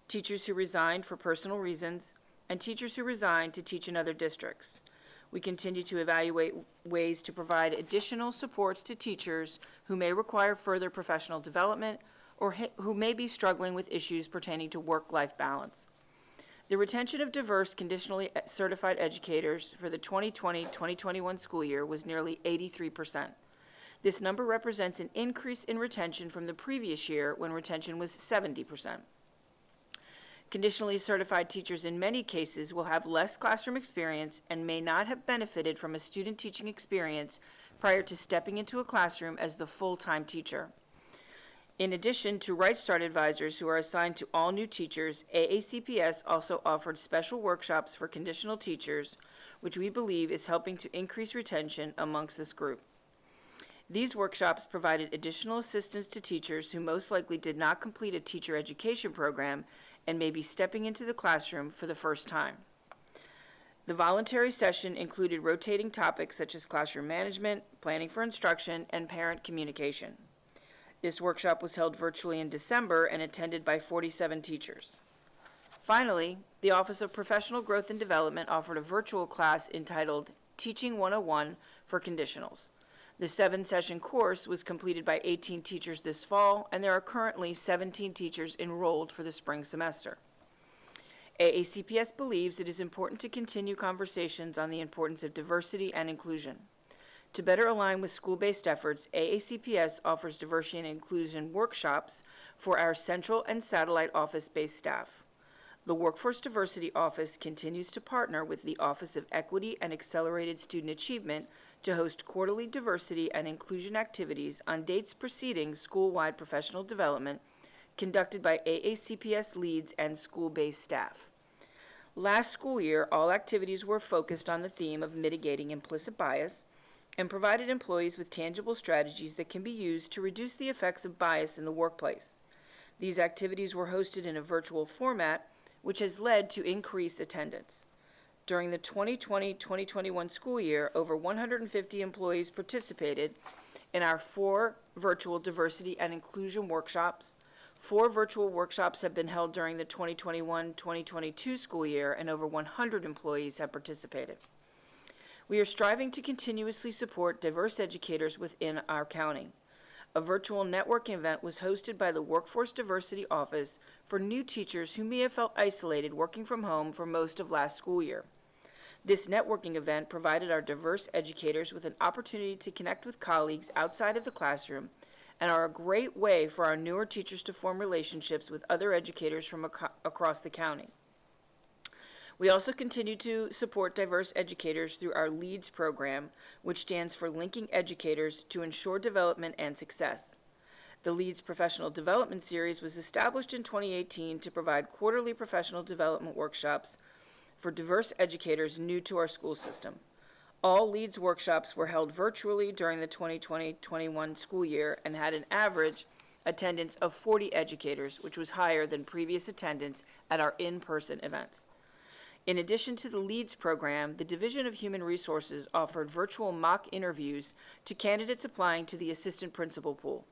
teachers who resigned for personal reasons, and teachers who resigned to teach in other districts. We continue to evaluate ways to provide additional supports to teachers who may require further professional development or who may be struggling with issues pertaining to work-life balance. The retention of diverse conditionally certified educators for the 2020-2021 school year was nearly 83%. This number represents an increase in retention from the previous year when retention was 70%. Conditionally certified teachers in many cases will have less classroom experience and may not have benefited from a student teaching experience prior to stepping into a classroom as the full-time teacher. In addition to Right Start advisors who are assigned to all new teachers, AACPS also offered special workshops for conditional teachers, which we believe is helping to increase retention amongst this group. These workshops provided additional assistance to teachers who most likely did not complete a teacher education program and may be stepping into the classroom for the first time. The voluntary session included rotating topics such as classroom management, planning for instruction, and parent communication. This workshop was held virtually in December and attended by 47 teachers. Finally, the Office of Professional Growth and Development offered a virtual class entitled Teaching 101 for Conditionals. The 7-session course was completed by 18 teachers this fall, and there are currently 17 teachers enrolled for the spring semester. AACPS believes it is important to continue conversations on the importance of diversity and inclusion. To better align with school-based efforts, AACPS offers diversity and inclusion workshops for our central and satellite office-based staff. The Workforce Diversity Office continues to partner with the Office of Equity and Accelerated Student Achievement to host quarterly diversity and inclusion activities on dates preceding school-wide professional development conducted by AACPS leads and school-based staff. Last school year, all activities were focused on the theme of mitigating implicit bias and provided employees with tangible strategies that can be used to reduce the effects of bias in the workplace. These activities were hosted in a virtual format, which has led to increased attendance. During the 2020-2021 school year, over 150 employees participated in our 4 virtual diversity and inclusion workshops. 4 virtual workshops have been held during the 2021-2022 school year, and over 100 employees have participated. We are striving to continuously support diverse educators within our county. A virtual networking event was hosted by the Workforce Diversity Office for new teachers who may have felt isolated working from home for most of last school year. This networking event provided our diverse educators with an opportunity to connect with colleagues outside of the classroom and are a great way for our newer teachers to form relationships with other educators from across the county. We also continue to support diverse educators through our LEADS program, which stands for Linking Educators to Ensure Development and Success. The LEADS Professional Development Series was established in 2018 to provide quarterly professional development workshops for diverse educators new to our school system. All LEADS workshops were held virtually during the 2020-21 school year and had an average attendance of 40 educators, which was higher than previous attendance at our in-person events. In addition to the LEADS program, the Division of Human Resources offered virtual mock interviews to candidates applying to the assistant principal pool.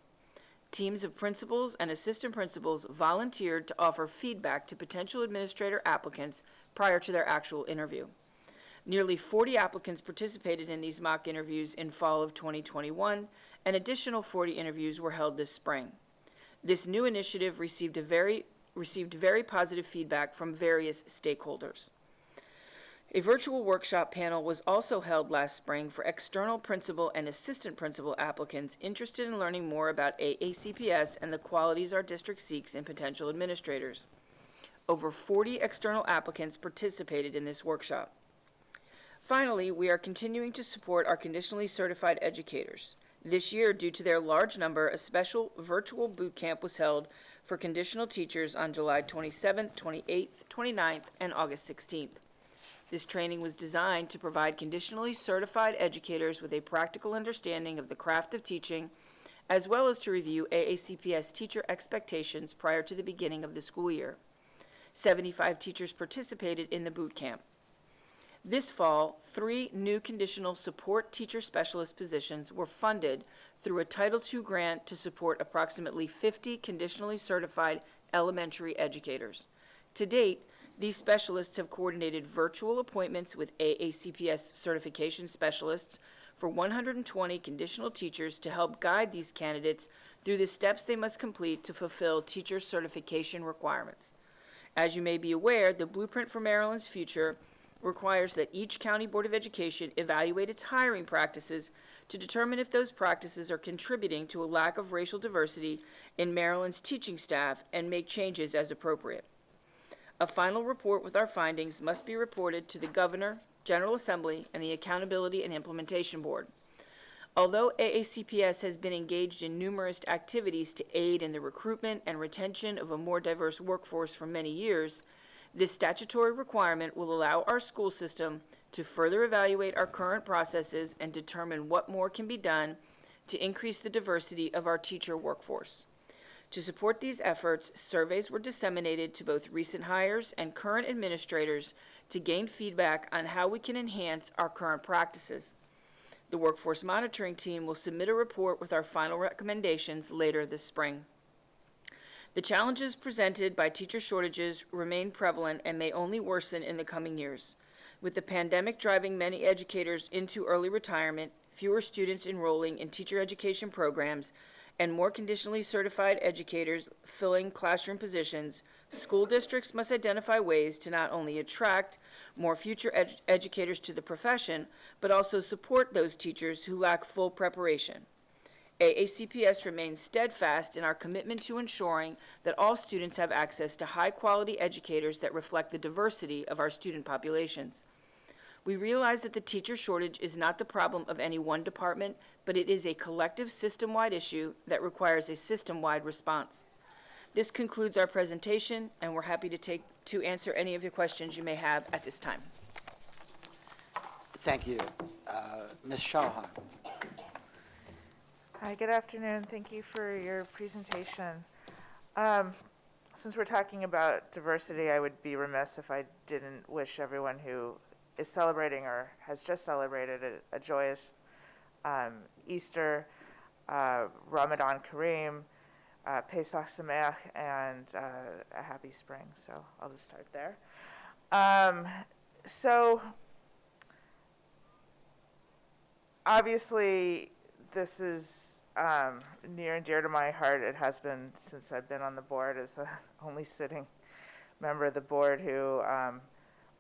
Teams of principals and assistant principals volunteered to offer feedback to potential administrator applicants prior to their actual interview. Nearly 40 applicants participated in these mock interviews in fall of 2021, and additional 40 interviews were held this spring. This new initiative received very positive feedback from various stakeholders. A virtual workshop panel was also held last spring for external principal and assistant principal applicants interested in learning more about AACPS and the qualities our district seeks in potential administrators. Over 40 external applicants participated in this workshop. Finally, we are continuing to support our conditionally certified educators. This year, due to their large number, a special virtual boot camp was held for conditional teachers on July 27th, 28th, 29th, and August 16th. This training was designed to provide conditionally certified educators with a practical understanding of the craft of teaching, as well as to review AACPS teacher expectations prior to the beginning of the school year. 75 teachers participated in the boot camp. This fall, 3 new conditional support teacher specialist positions were funded through a Title II grant to support approximately 50 conditionally certified elementary educators. To date, these specialists have coordinated virtual appointments with AACPS certification specialists for 120 conditional teachers to help guide these candidates through the steps they must complete to fulfill teacher certification requirements. As you may be aware, the Blueprint for Maryland's Future requires that each County Board of Education evaluate its hiring practices to determine if those practices are contributing to a lack of racial diversity in Maryland's teaching staff and make changes as appropriate. A final report with our findings must be reported to the Governor, General Assembly, and the Accountability and Implementation Board. Although AACPS has been engaged in numerous activities to aid in the recruitment and retention of a more diverse workforce for many years, this statutory requirement will allow our school system to further evaluate our current processes and determine what more can be done to increase the diversity of our teacher workforce. To support these efforts, surveys were disseminated to both recent hires and current administrators to gain feedback on how we can enhance our current practices. The Workforce Monitoring Team will submit a report with our final recommendations later this spring. The challenges presented by teacher shortages remain prevalent and may only worsen in the coming years. With the pandemic driving many educators into early retirement, fewer students enrolling in teacher education programs, and more conditionally certified educators filling classroom positions, school districts must identify ways to not only attract more future educators to the profession, but also support those teachers who lack full preparation. AACPS remains steadfast in our commitment to ensuring that all students have access to high-quality educators that reflect the diversity of our student populations. We realize that the teacher shortage is not the problem of any one department, but it is a collective system-wide issue that requires a system-wide response. This concludes our presentation, and we're happy to answer any of your questions you may have at this time. Thank you. Ms. Shahar. Hi, good afternoon. Thank you for your presentation. Since we're talking about diversity, I would be remiss if I didn't wish everyone who is celebrating or has just celebrated a joyous Easter, Ramadan Kareem, Pesach Sameach, and a happy spring. So I'll just start there. So obviously, this is near and dear to my heart. It has been since I've been on the board as the only sitting member of the board who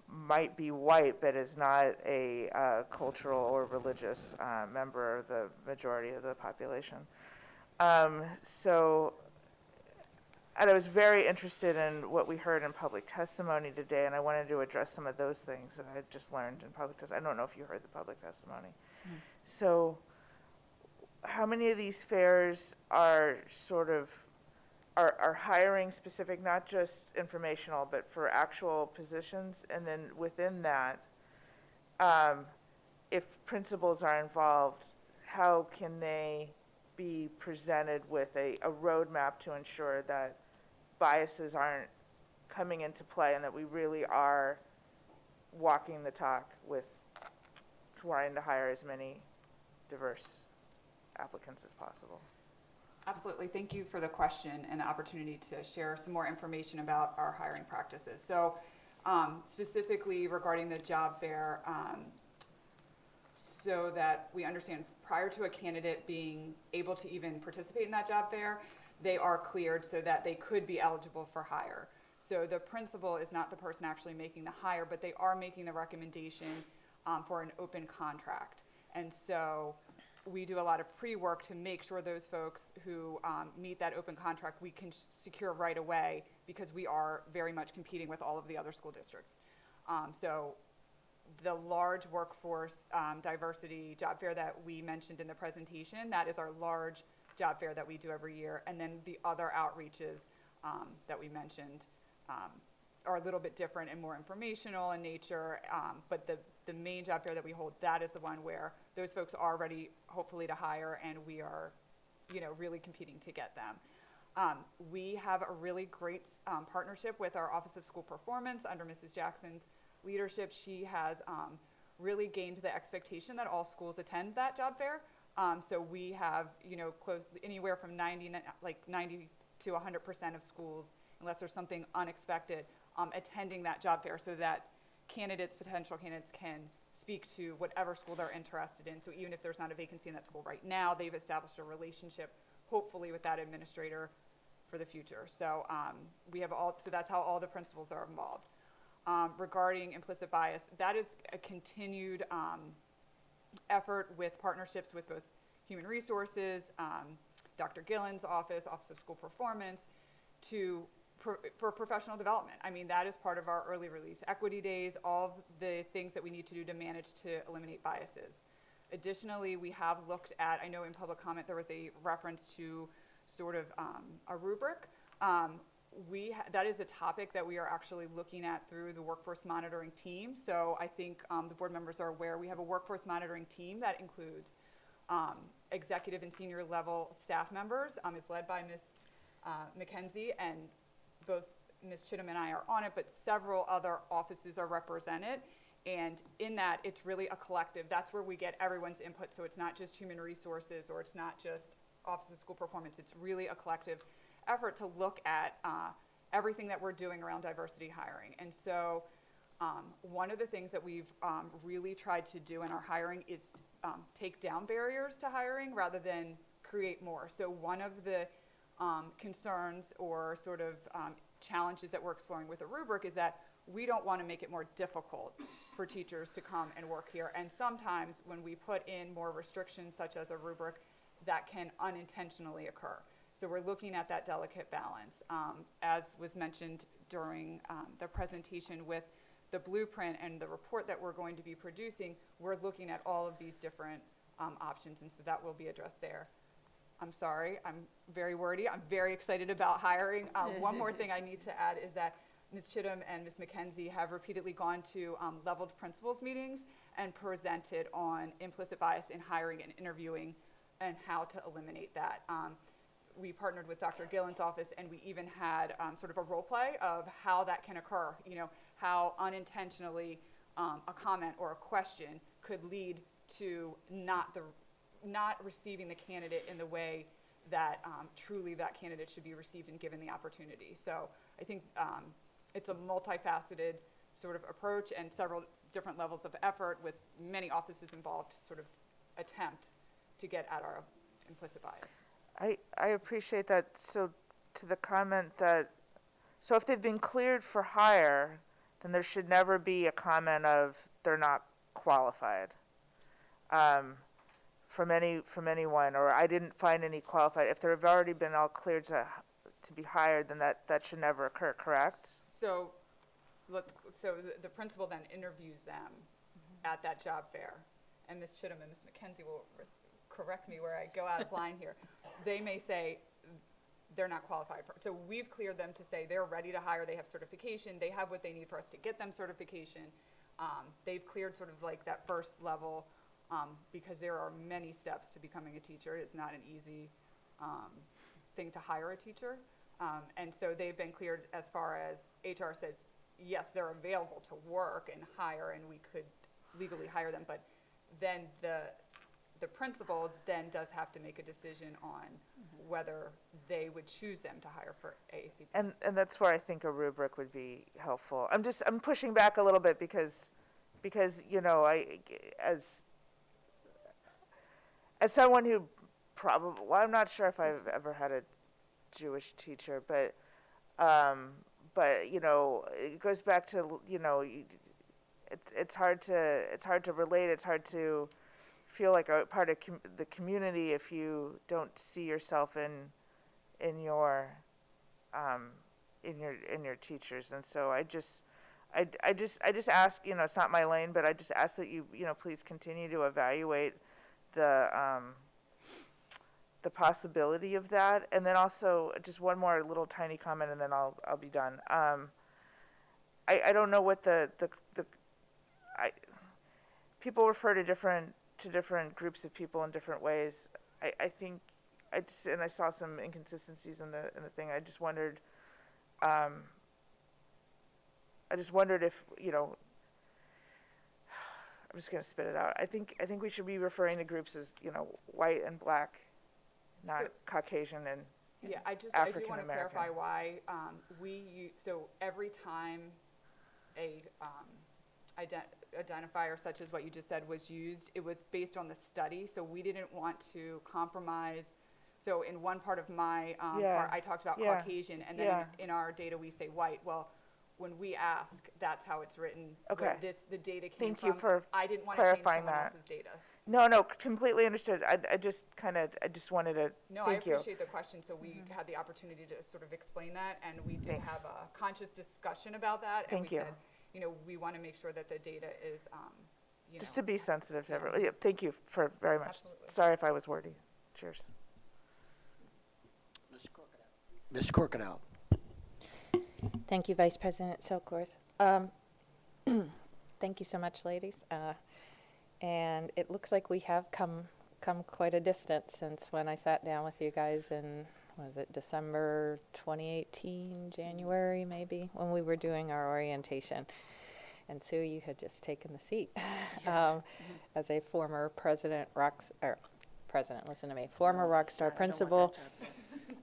might be white, but is not a cultural or religious member of the majority of the population. And I was very interested in what we heard in public testimony today, and I wanted to address some of those things that I had just learned in public testimony. I don't know if you heard the public testimony. So how many of these fairs are sort of are hiring specific, not just informational, but for actual positions? And then within that, if principals are involved, how can they be presented with a roadmap to ensure that biases aren't coming into play and that we really are walking the talk with trying to hire as many diverse applicants as possible. Absolutely. Thank you for the question and the opportunity to share some more information about our hiring practices. So specifically regarding the job fair, so that we understand prior to a candidate being able to even participate in that job fair, they are cleared so that they could be eligible for hire. So the principal is not the person actually making the hire, but they are making the recommendation for an open contract. And so we do a lot of pre-work to make sure those folks who meet that open contract we can secure right away, because we are very much competing with all of the other school districts. So the large workforce diversity job fair that we mentioned in the presentation, that is our large job fair that we do every year. And then the other outreaches that we mentioned are a little bit different and more informational in nature, but the main job fair that we hold, that is the one where those folks are ready, hopefully, to hire, and we are, really competing to get them. We have a really great partnership with our Office of School Performance under Mrs. Jackson's leadership. She has really gained the expectation that all schools attend that job fair. So we have, close anywhere from 90 to 100% of schools, unless there's something unexpected, attending that job fair, so that potential candidates can speak to whatever school they're interested in. So even if there's not a vacancy in that school right now, they've established a relationship, hopefully, with that administrator for the future. So so that's how all the principals are involved. Regarding implicit bias, that is a continued effort with partnerships with both Human Resources, Dr. Gillen's office, Office of School Performance, for professional development. I mean, that is part of our early release equity days, all the things that we need to do to manage to eliminate biases. Additionally, we have looked at, I know in public comment there was a reference to sort of a rubric. That is a topic that we are actually looking at through the workforce monitoring team. So I think the board members are aware we have a workforce monitoring team that includes executive and senior level staff members. It's led by Ms. McKenzie, and both Ms. Chittum and I are on it, but several other offices are represented. And in that, it's really a collective. That's where we get everyone's input. So it's not just Human Resources, or it's not just Office of School Performance. It's really a collective effort to look at everything that we're doing around diversity hiring. And so one of the things that we've really tried to do in our hiring is take down barriers to hiring rather than create more. So one of the concerns or sort of challenges that we're exploring with the rubric is that we don't want to make it more difficult for teachers to come and work here. And sometimes when we put in more restrictions, such as a rubric, that can unintentionally occur. So we're looking at that delicate balance. As was mentioned during the presentation with the blueprint and the report that we're going to be producing, we're looking at all of these different options, and so that will be addressed there. I'm sorry, I'm very wordy. I'm very excited about hiring. One more thing I need to add is that Ms. Chittum and Ms. McKenzie have repeatedly gone to leveled principals meetings and presented on implicit bias in hiring and interviewing and how to eliminate that. We partnered with Dr. Gillen's office, and we even had sort of a role play of how that can occur, how unintentionally a comment or a question could lead to not receiving the candidate in the way that truly that candidate should be received and given the opportunity. So I think it's a multifaceted sort of approach and several different levels of effort with many offices involved to sort of attempt to get at our implicit bias. I appreciate that. So to the comment that, so if they've been cleared for hire, then there should never be a comment of they're not qualified from anyone, or I didn't find any qualified. If they've already been all cleared to be hired, then that should never occur, correct? So the principal then interviews them at that job fair, and Ms. Chittum and Ms. McKenzie will correct me where I go out of line here. They may say they're not qualified for it. So we've cleared them to say they're ready to hire, they have certification, they have what they need for us to get them certification. They've cleared sort of like that first level because there are many steps to becoming a teacher. It's not an easy thing to hire a teacher. And so they've been cleared as far as HR says yes, they're available to work and hire, and we could legally hire them, but then the principal then does have to make a decision on whether they would choose them to hire for AACP. And that's where I think a rubric would be helpful. I'm pushing back a little bit because you know, as someone who probably, well, I'm not sure if I've ever had a Jewish teacher, but you know, it goes back to, you know, it's hard to relate. It's hard to feel like a part of the community if you don't see yourself in your teachers. And so I just ask, you know, it's not my lane, but I just ask that you know, please continue to evaluate the possibility of that. And then also just one more little tiny comment, and then I'll be done. I don't know what people refer to different groups of people in different ways. I think and I saw some inconsistencies in the thing. I just wondered if, you know, I'm just gonna spit it out. I think we should be referring to groups as, you know, white and black, not Caucasian and yeah, I do want to clarify why so every time a identifier such as what you just said was used, it was based on the study, so we didn't want to compromise. So in one part of my part, I talked about Caucasian, and then in our data we say white. Well, when we ask, that's how it's written. Okay. Where the data came Thank from. you for I didn't want to change clarifying someone that. else's data. No, completely understood. I just wanted to, No, thank I you. appreciate the question. So we had the opportunity to sort of explain that, and we did have a conscious discussion about that. And Thank we you. said, you know, we want to make sure that the data is, you Just know. to be sensitive to everyone. Yeah, thank you for very much. Absolutely. Sorry if I was wordy. Cheers. Ms. Crocodile. Thank you, Vice President Silkworth. Thank you so much, ladies. And it looks like we have come quite a distance since when I sat down with you guys in, was it December 2018, January maybe, when we were doing our orientation. And Sue, you had just taken the seat. Yes. As a former listen to me, former Rockstar principal,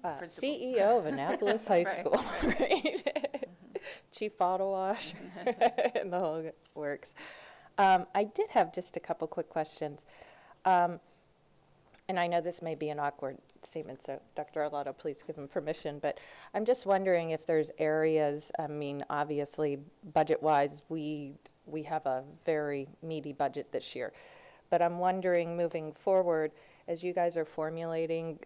CEO of Annapolis High School, right? Chief bottle washer, and the whole works. I did have just a couple quick questions. And I know this may be an awkward statement, so Dr. Arlotto, please give him permission, but I'm just wondering if there's areas, I mean, obviously, budget-wise, we have a very meaty budget this year, but I'm wondering, moving forward, as you guys are formulating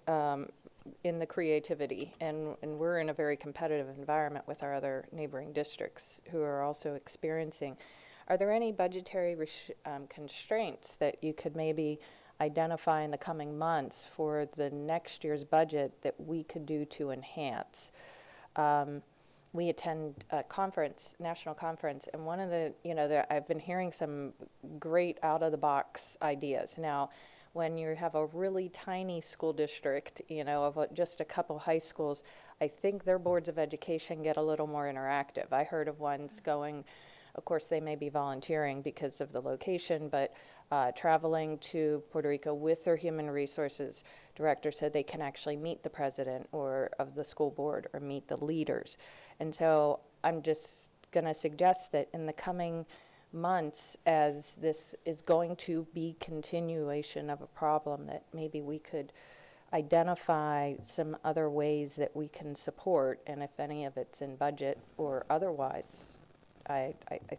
in the creativity, and we're in a very competitive environment with our other neighboring districts who are also experiencing, are there any budgetary constraints that you could maybe identify in the coming months for the next year's budget that we could do to enhance? We attend a conference, national conference, and one of the, I've been hearing some great out-of-the-box ideas. Now, when you have a really tiny school district, of just a couple high schools, I think their boards of education get a little more interactive. I heard of ones going, of course, they may be volunteering because of the location, but traveling to Puerto Rico with their human resources director so they can actually meet the president or of the school board or meet the leaders. And so I'm just going to suggest that in the coming months, as this is going to be continuation of a problem, that maybe we could identify some other ways that we can support, and if any of it's in budget or otherwise, I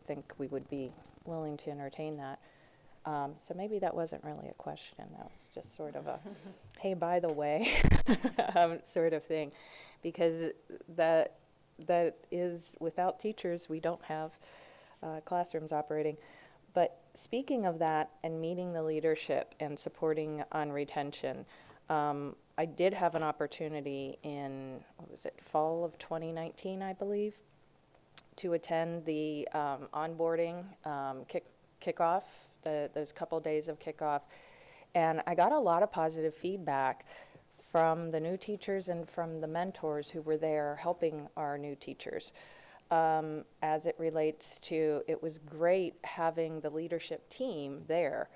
think we would be willing to entertain that. So maybe that wasn't really a question. That was just sort of a, hey, by the way, sort of thing. Because that is, without teachers, we don't have classrooms operating. But speaking of that and meeting the leadership and supporting on retention, I did have an opportunity in, fall of 2019, I believe, to attend the onboarding kickoff, those couple days of kickoff. And I got a lot of positive feedback from the new teachers and from the mentors who were there helping our new teachers. as it relates to, it was great having the leadership team there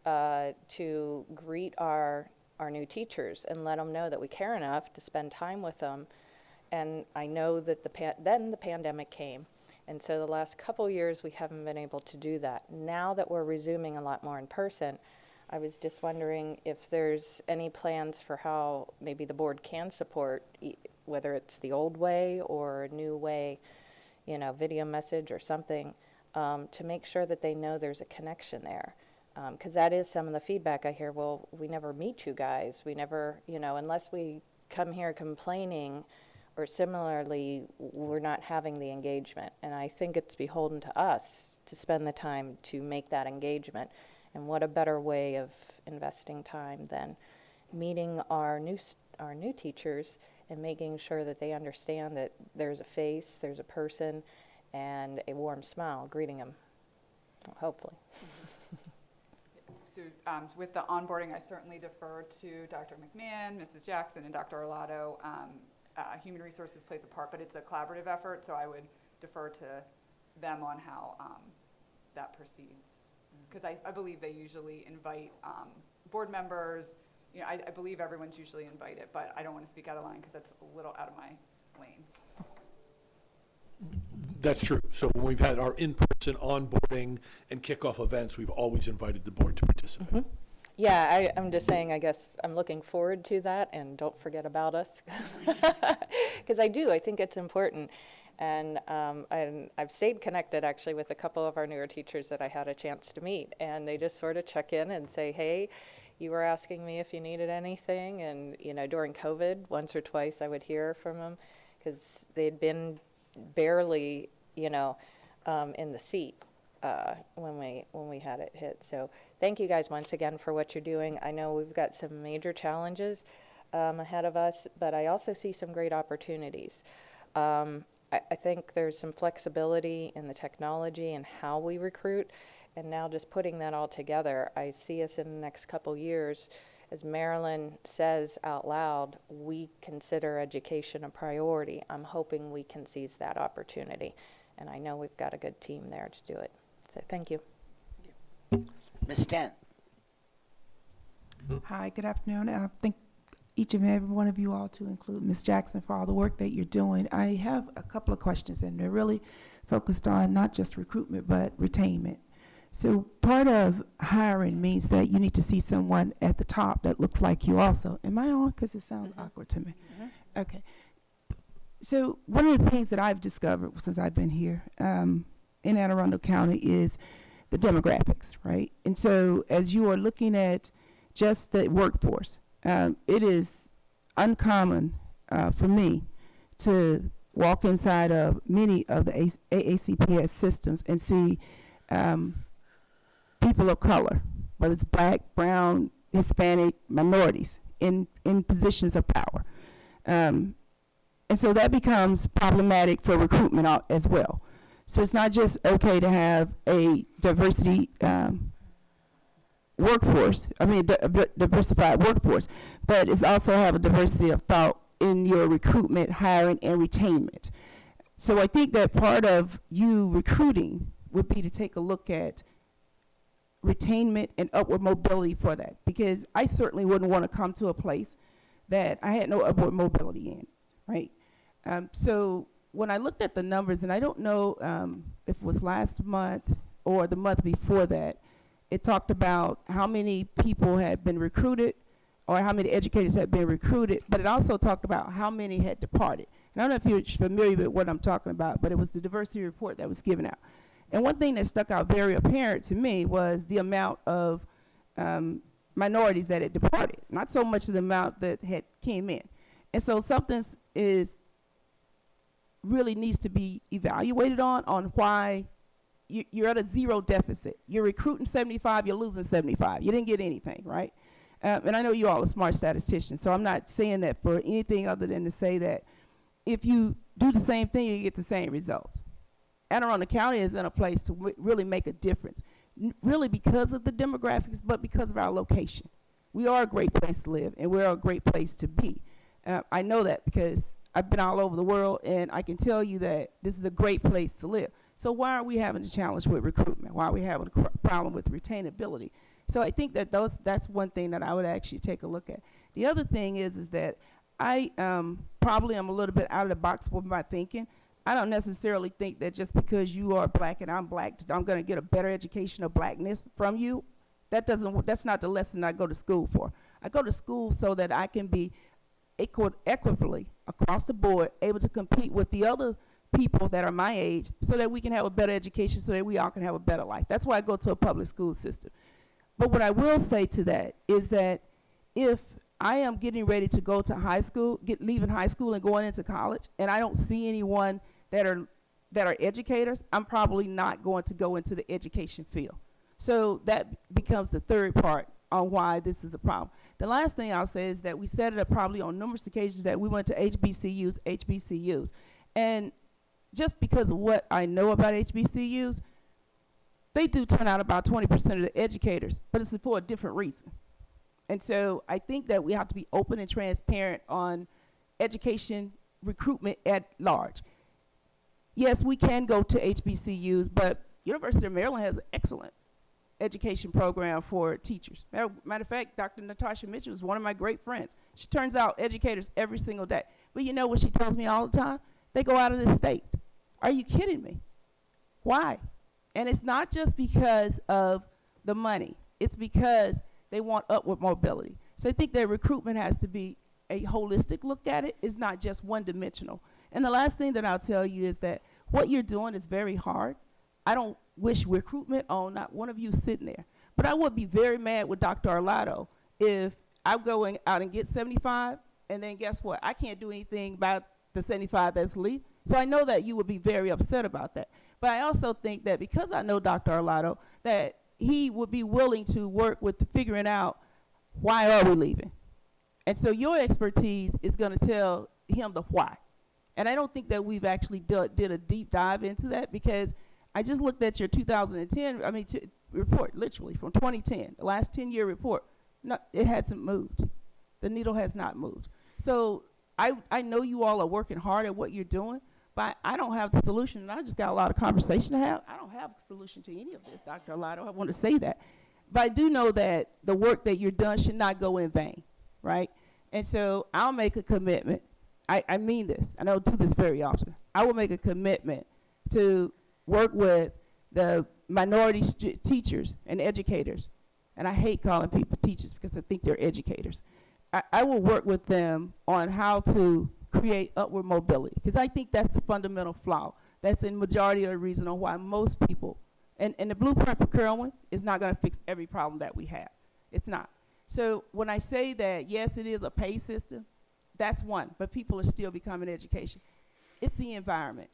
to greet our new teachers and let them know that we care enough to spend time with them. And I know that then the pandemic came. And so the last couple years, we haven't been able to do that. Now that we're resuming a lot more in person, I was just wondering if there's any plans for how maybe the board can support, whether it's the old way or a new way, you know, video message or something, to make sure that they know there's a connection there. Because that is some of the feedback I hear. Well, we never meet you guys. We never, you know, unless we come here complaining, or similarly, we're not having the engagement. And I think it's beholden to us to spend the time to make that engagement. And what a better way of investing time than meeting our new teachers and making sure that they understand that there's a face, there's a person, and a warm smile greeting them, hopefully. So with the onboarding, I certainly defer to Dr. McMahon, Mrs. Jackson, and Dr. Arlato. Human Resources plays a part, but it's a collaborative effort, so I would defer to them on how that proceeds. Because I believe they usually invite board members. You know, I believe everyone's usually invited, but I don't want to speak out of line because that's a little out of my lane. That's true. So when we've had our in-person onboarding and kickoff events, we've always invited the board to participate. Mm-hmm. Yeah, I'm just saying, I guess I'm looking forward to that, and don't forget about us, because I think it's important. And I've stayed connected, actually, with a couple of our newer teachers that I had a chance to meet, and they just sort of check in and say, hey, you were asking me if you needed anything, and, you know, during COVID, once or twice I would hear from them, because they'd been barely, you know, in the seat when we had it hit. So thank you guys once again for what you're doing. I know we've got some major challenges ahead of us, but I also see some great opportunities. I think there's some flexibility in the technology and how we recruit, and now just putting that all together, I see us in the next couple years, as Marilyn says out loud, we consider education a priority. I'm hoping we can seize that opportunity, and I know we've got a good team there to do it. So thank you. Ms. Dent. Hi, good afternoon. I thank each and every one of you all, to include Ms. Jackson, for all the work that you're doing. I have a couple of questions, and they're really focused on not just recruitment, but retainment. So part of hiring means that you need to see someone at the top that looks like you also. Am I on? Because it sounds awkward to me. Okay. So one of the things that I've discovered since I've been here in Anne Arundel County is the demographics, right? And so as you are looking at just the workforce, it is uncommon for me to walk inside of many of the AACPS systems and see people of color, whether it's black, brown, Hispanic, minorities in positions of power. And so that becomes problematic for recruitment as well. So it's not just okay to have a diversity workforce, diversified workforce, but it's also have a diversity of thought in your recruitment, hiring, and retainment. So I think that part of you recruiting would be to take a look at retainment and upward mobility for that, because I certainly wouldn't want to come to a place that I had no upward mobility in, right? So when I looked at the numbers, and I don't know if it was last month or the month before that, it talked about how many people had been recruited or how many educators had been recruited, but it also talked about how many had departed. And I don't know if you're familiar with what I'm talking about, but it was the diversity report that was given out. And one thing that stuck out very apparent to me was the amount of minorities that had departed, not so much the amount that had came in. And so something really needs to be evaluated on why you're at a zero deficit. You're recruiting 75, you're losing 75. You didn't get anything, right? And I know you all are smart statisticians, so I'm not saying that for anything other than to say that if you do the same thing, you get the same results. Anne Arundel County is in a place to really make a difference, really because of the demographics, but because of our location. We are a great place to live, and we're a great place to be. I know that because I've been all over the world, and I can tell you that this is a great place to live. So why are we having a challenge with recruitment? Why are we having a problem with retainability? So I think that that's one thing that I would actually take a look at. The other thing is that I probably am a little bit out of the box with my thinking. I don't necessarily think that just because you are black and I'm black, I'm going to get a better education of blackness from you. That's not the lesson I go to school for. I go to school so that I can be equitably across the board able to compete with the other people that are my age so that we can have a better education, so that we all can have a better life. That's why I go to a public school system. But what I will say to that is that if I am getting ready to go to high school, leaving high school and going into college, and I don't see anyone that are educators, I'm probably not going to go into the education field. So that becomes the third part on why this is a problem. The last thing I'll say is that we said it probably on numerous occasions that we went to HBCUs. And just because of what I know about HBCUs, they do turn out about 20% of the educators, but it's for a different reason. And so I think that we have to be open and transparent on education recruitment at large. Yes, we can go to HBCUs, but University of Maryland has an excellent education program for teachers. Matter of fact, Dr. Natasha Mitchell is one of my great friends. She turns out educators every single day. But you know what she tells me all the time? They go out of the state. Are you kidding me? Why? And it's not just because of the money. It's because they want upward mobility. So I think that recruitment has to be a holistic look at it. It's not just one-dimensional. And the last thing that I'll tell you is that what you're doing is very hard. I don't wish recruitment on not one of you sitting there. But I would be very mad with Dr. Arlotto if I'm going out and get 75, and then guess what? I can't do anything about the 75 that's left. So I know that you would be very upset about that. But I also think that because I know Dr. Arlotto, that he would be willing to work with figuring out why are we leaving. And so your expertise is going to tell him the why. And I don't think that we've actually did a deep dive into that, because I just looked at your 2010, report, literally from 2010, the last 10-year report. No, it hasn't moved. The needle has not moved. So I know you all are working hard at what you're doing, but I don't have the solution, and I just got a lot of conversation to have. I don't have a solution to any of this, Dr. Arlotto. I want to say that. But I do know that the work that you're done should not go in vain, right? And so I'll make a commitment. I mean this. I don't do this very often. I will make a commitment to work with the minority teachers and educators. And I hate calling people teachers because I think they're educators. I will work with them on how to create upward mobility, because I think that's the fundamental flaw. That's in majority of the reason on why most people, and the blueprint for Kerwin is not going to fix every problem that we have. It's not. So when I say that, yes, it is a pay system, that's one, but people are still becoming education. It's the environment.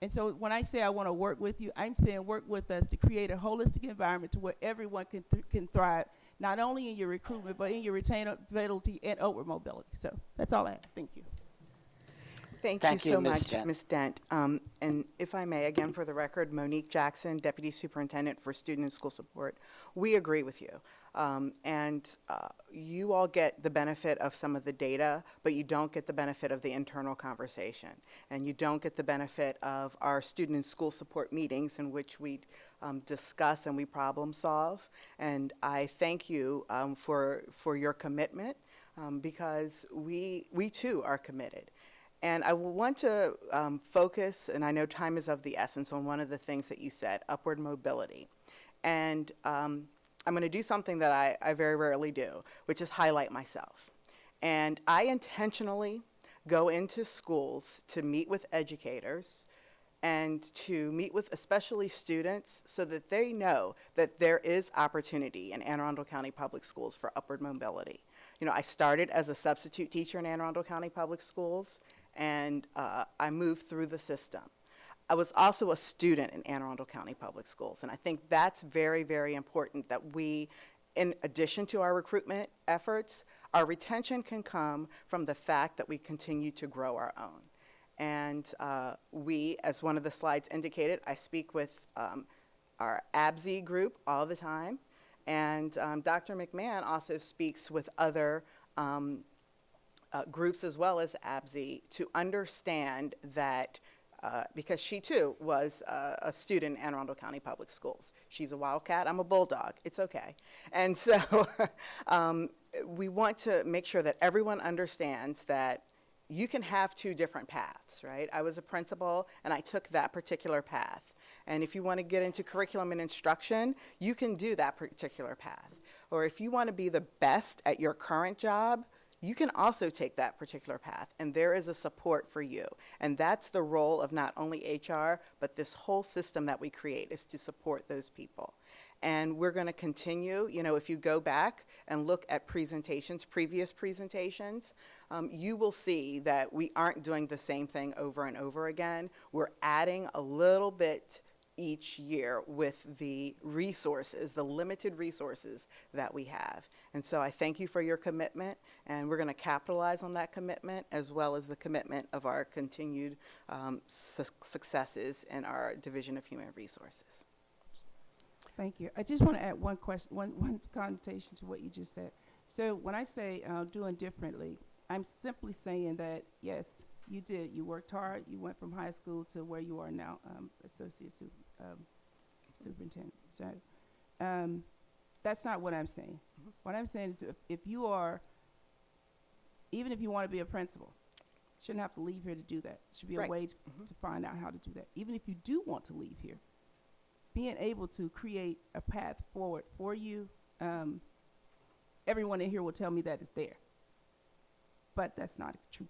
And so when I say I want to work with you, I'm saying work with us to create a holistic environment to where everyone can thrive, not only in your recruitment, but in your retainability and upward mobility. So that's all I have. Thank you. Thank you so Ms. much, Dent. Ms. Dent. And if I may, again, for the record, Monique Jackson, Deputy Superintendent for Student and School Support. We agree with you. You all get the benefit of some of the data, but you don't get the benefit of the internal conversation. And you don't get the benefit of our student and school support meetings in which we discuss and we problem solve. And I thank you for your commitment, because we too are committed. And I want to focus, and I know time is of the essence, on one of the things that you said, upward mobility. And I'm going to do something that I very rarely do, which is highlight myself. And I intentionally go into schools to meet with educators and to meet with especially students so that they know that there is opportunity in Anne Arundel County Public Schools for upward mobility. You know, I started as a substitute teacher in Anne Arundel County Public Schools, and I moved through the system. I was also a student in Anne Arundel County Public Schools, and I think that's very, very important that we, in addition to our recruitment efforts, our retention can come from the fact that we continue to grow our own. And we, as one of the slides indicated, I speak with our ABSE group all the time, and Dr. McMahon also speaks with other groups as well as ABSE to understand that because she too was a student in Anne Arundel County Public Schools. She's a wildcat, I'm a bulldog, it's okay. And so we want to make sure that everyone understands that you can have two different paths, right? I was a principal and I took that particular path. And if you want to get into curriculum and instruction, you can do that particular path. Or if you want to be the best at your current job, you can also take that particular path, and there is a support for you. And that's the role of not only HR, but this whole system that we create is to support those people. And we're going to continue, you know, if you go back and look at presentations, previous presentations, you will see that we aren't doing the same thing over and over again. We're adding a little bit each year with the resources, the limited resources that we have. And so I thank you for your commitment, and we're going to capitalize on that commitment as well as the commitment of our continued successes in our Division of Human Resources. Thank you. I just want to add one question, one connotation to what you just said. So when I say doing differently, I'm simply saying that, yes, you did. You worked hard. You went from high school to where you are now, associate superintendent. So that's not what I'm saying. Mm-hmm. What I'm saying is if you are, even if you want to be a principal, shouldn't have to leave here to do that. Should be a way to find out how to do that. Even if you do want to leave here, being able to create a path forward for you, everyone in here will tell me that it's there. But that's not true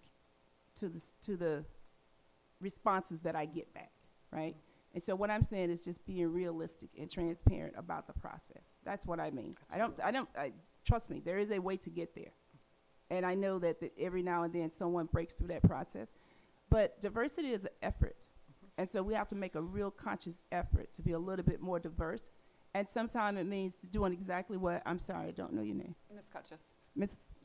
to the responses that I get back, right? And so what I'm saying is just being realistic and transparent about the process. That's what I mean. I trust me, there is a way to get there. And I know that every now and then someone breaks through that process. But diversity is an effort. And so we have to make a real conscious effort to be a little bit more diverse. And sometimes it means doing exactly what, I'm sorry, I don't know your name. Ms. Cutchess.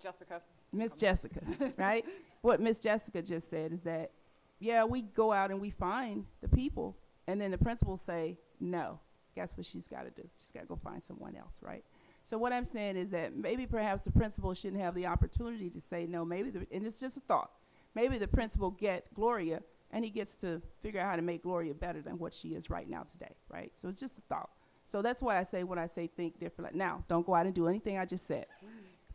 Jessica, right? What Miss Jessica just said is that, yeah, we go out and we find the people, and then the principals say, no, guess what she's got to do? She's got to go find someone else, right? So what I'm saying is that maybe perhaps the principal shouldn't have the opportunity to say no, and it's just a thought. Maybe the principal get Gloria, and he gets to figure out how to make Gloria better than what she is right now today, right? So it's just a thought. So that's why I say when I say think differently. Now, don't go out and do anything I just said.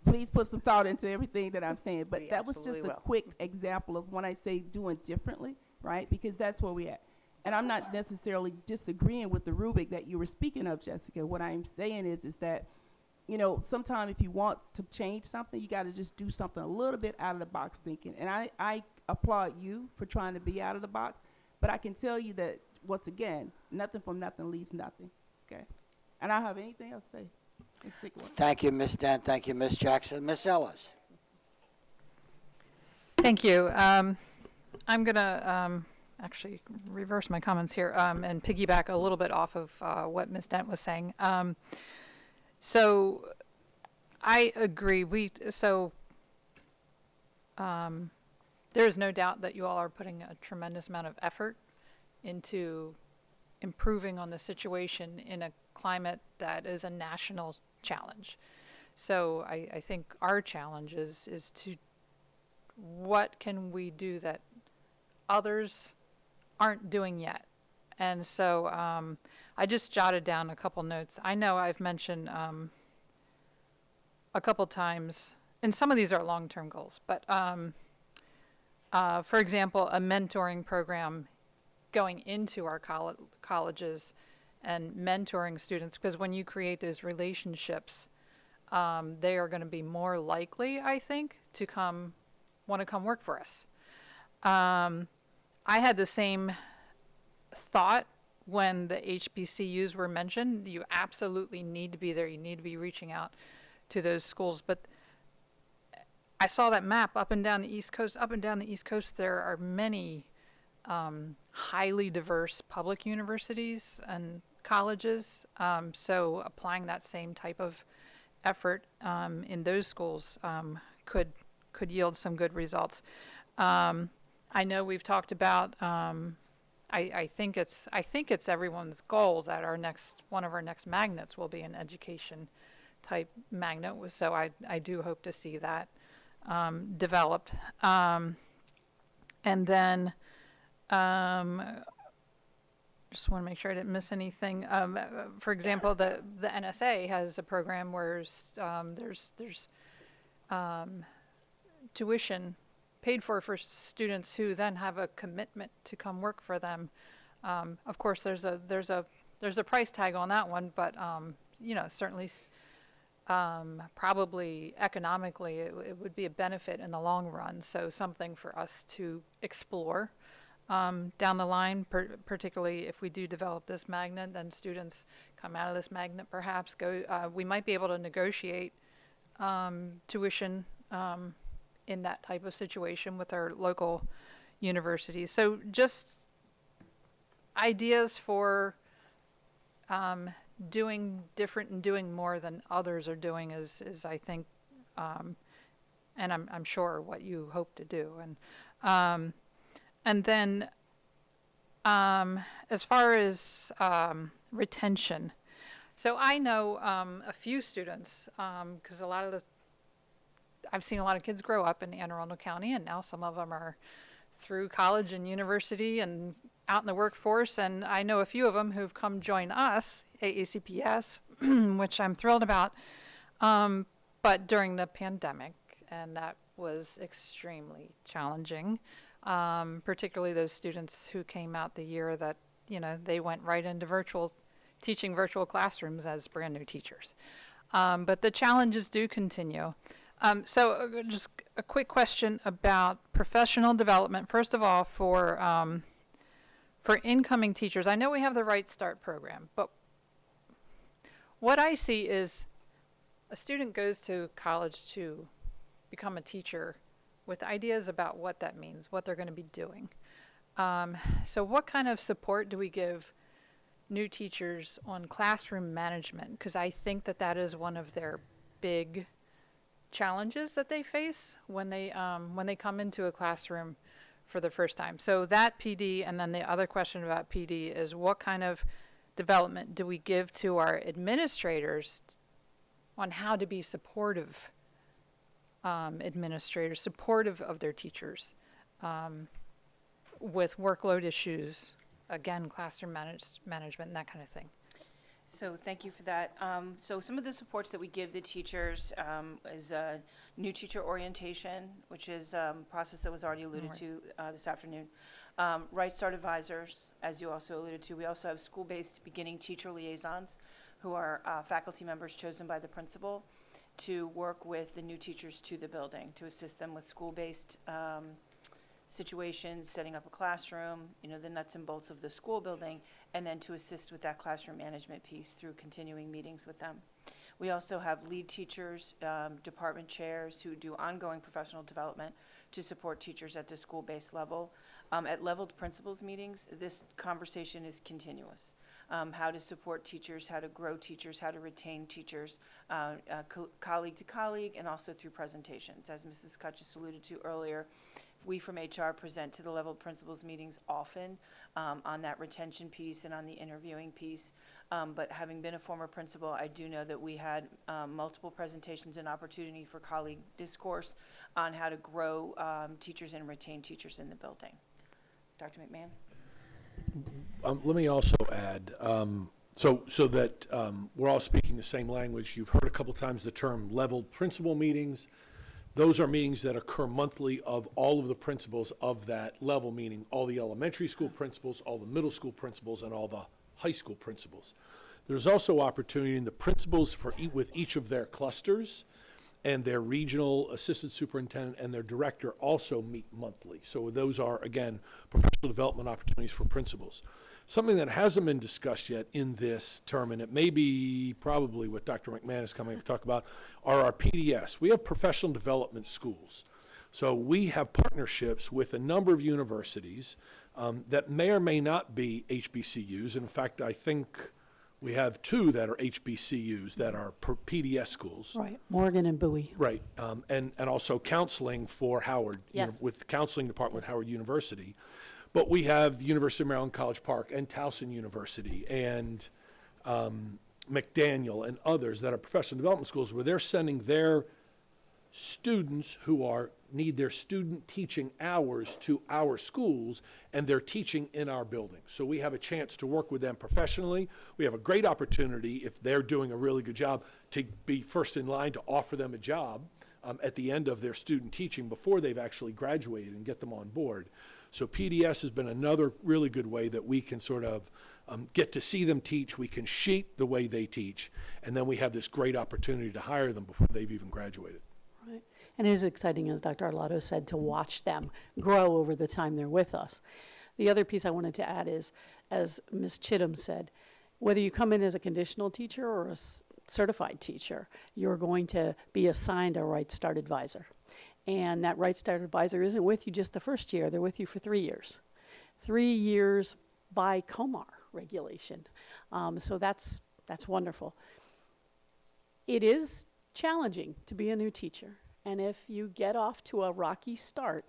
Please put some thought into everything that I'm saying. But that was just a quick example of when I say doing differently, right? Because that's where we're at. And I'm not necessarily disagreeing with the rubric that you were speaking of, Jessica. What I'm saying is that, you know, sometimes if you want to change something, you got to just do something a little bit out of the box thinking. And I applaud you for trying to be out of the box. But I can tell you that, once again, nothing from nothing leaves nothing, okay? And I don't have anything else to say. Thank you, Ms. Dent. Thank you, Ms. Jackson. Ms. Ellis. Thank you. I'm going to actually reverse my comments here and piggyback a little bit off of what Ms. Dent was saying. So I agree. There is no doubt that you all are putting a tremendous amount of effort into improving on the situation in a climate that is a national challenge. So I think our challenge is to what can we do that others aren't doing yet. And so I just jotted down a couple notes. I know I've mentioned a couple times, and some of these are long-term goals, but for example, a mentoring program going into our colleges and mentoring students, because when you create those relationships, they are going to be more likely, I think, to want to come work for us. I had the same thought when the HBCUs were mentioned. You absolutely need to be there. You need to be reaching out to those schools. But I saw that map up and down the East Coast. Up and down the East Coast, there are many highly diverse public universities and colleges. So applying that same type of effort in those schools could yield some good results. I know we've talked about. I think it's everyone's goal that one of our next magnets will be an education type magnet. So I do hope to see that developed. And then, just want to make sure I didn't miss anything. For example, the NSA has a program where there's tuition paid for students who then have a commitment to come work for them. Of course, there's a price tag on that one, but you know, certainly probably economically it would be a benefit in the long run. So something for us to explore down the line, particularly if we do develop this magnet, then students come out of this magnet perhaps we might be able to negotiate tuition in that type of situation with our local universities. So just ideas for doing different and doing more than others are doing is I think, and I'm sure what you hope to do. And then as far as retention, so I know a few students, because I've seen a lot of kids grow up in Anne Arundel County, and now some of them are through college and university and out in the workforce, and I know a few of them who've come join us, AACPS, which I'm thrilled about, but during the pandemic, and that was extremely challenging, particularly those students who came out the year that, you know, they went right into teaching virtual classrooms as brand new teachers. But the challenges do continue. So just a quick question about professional development. First of all, for incoming teachers, I know we have the Right Start program, but what I see is a student goes to college to become a teacher with ideas about what that means, what they're going to be doing. So what kind of support do we give new teachers on classroom management? Because I think that is one of their big challenges that they face when they come into a classroom for the first time. So that PD, and then the other question about PD is what kind of development do we give to our administrators on how to be supportive administrators, supportive of their teachers with workload issues, again, classroom management and that kind of thing. So thank you for that. So some of the supports that we give the teachers is new teacher orientation, which is a process that was already alluded to this afternoon. Right Start advisors, as you also alluded to. We also have school-based beginning teacher liaisons, who are faculty members chosen by the principal to work with the new teachers to the building, to assist them with school-based situations, setting up a classroom, you know, the nuts and bolts of the school building, and then to assist with that classroom management piece through continuing meetings with them. We also have lead teachers, department chairs who do ongoing professional development to support teachers at the school-based level. At leveled principals meetings, this conversation is continuous. How to support teachers, how to grow teachers, how to retain teachers, colleague to colleague, and also through presentations. As Mrs. Kutchis alluded to earlier, we from HR present to the level principals meetings often on that retention piece and on the interviewing piece. But having been a former principal, I do know that we had multiple presentations and opportunity for colleague discourse on how to grow teachers and retain teachers in the building. Dr. McMahon? Let me also add, so that we're all speaking the same language. You've heard a couple times the term leveled principal meetings. Those are meetings that occur monthly of all of the principals of that level, meaning all the elementary school principals, all the middle school principals, and all the high school principals. There's also opportunity in the principals with each of their clusters, and their regional assistant superintendent and their director also meet monthly. So those are, again, professional development opportunities for principals. Something that hasn't been discussed yet in this term, and it may be probably what Dr. McMahon is coming to talk about, are our PDS. We have professional development schools. So we have partnerships with a number of universities that may or may not be HBCUs. In fact, I think we have two that are HBCUs that are PDS schools. Right, Morgan and Bowie. Right, and also counseling for Howard, Yes. with the counseling department at Howard University. But we have the University of Maryland College Park and Towson University and McDaniel and others that are professional development schools where they're sending their students who need their student teaching hours to our schools, and they're teaching in our buildings. So we have a chance to work with them professionally. We have a great opportunity, if they're doing a really good job, to be first in line to offer them a job at the end of their student teaching before they've actually graduated and get them on board. So PDS has been another really good way that we can sort of get to see them teach. We can shape the way they teach, and then we have this great opportunity to hire them before they've even graduated. Right. And it is exciting, as Dr. Arlotto said, to watch them grow over the time they're with us. The other piece I wanted to add is, as Ms. Chittum said, whether you come in as a conditional teacher or a certified teacher, you're going to be assigned a Right Start advisor. And that Right Start advisor isn't with you just the first year, they're with you for 3 years. 3 years by COMAR regulation. So that's wonderful. It is challenging to be a new teacher. And if you get off to a rocky start,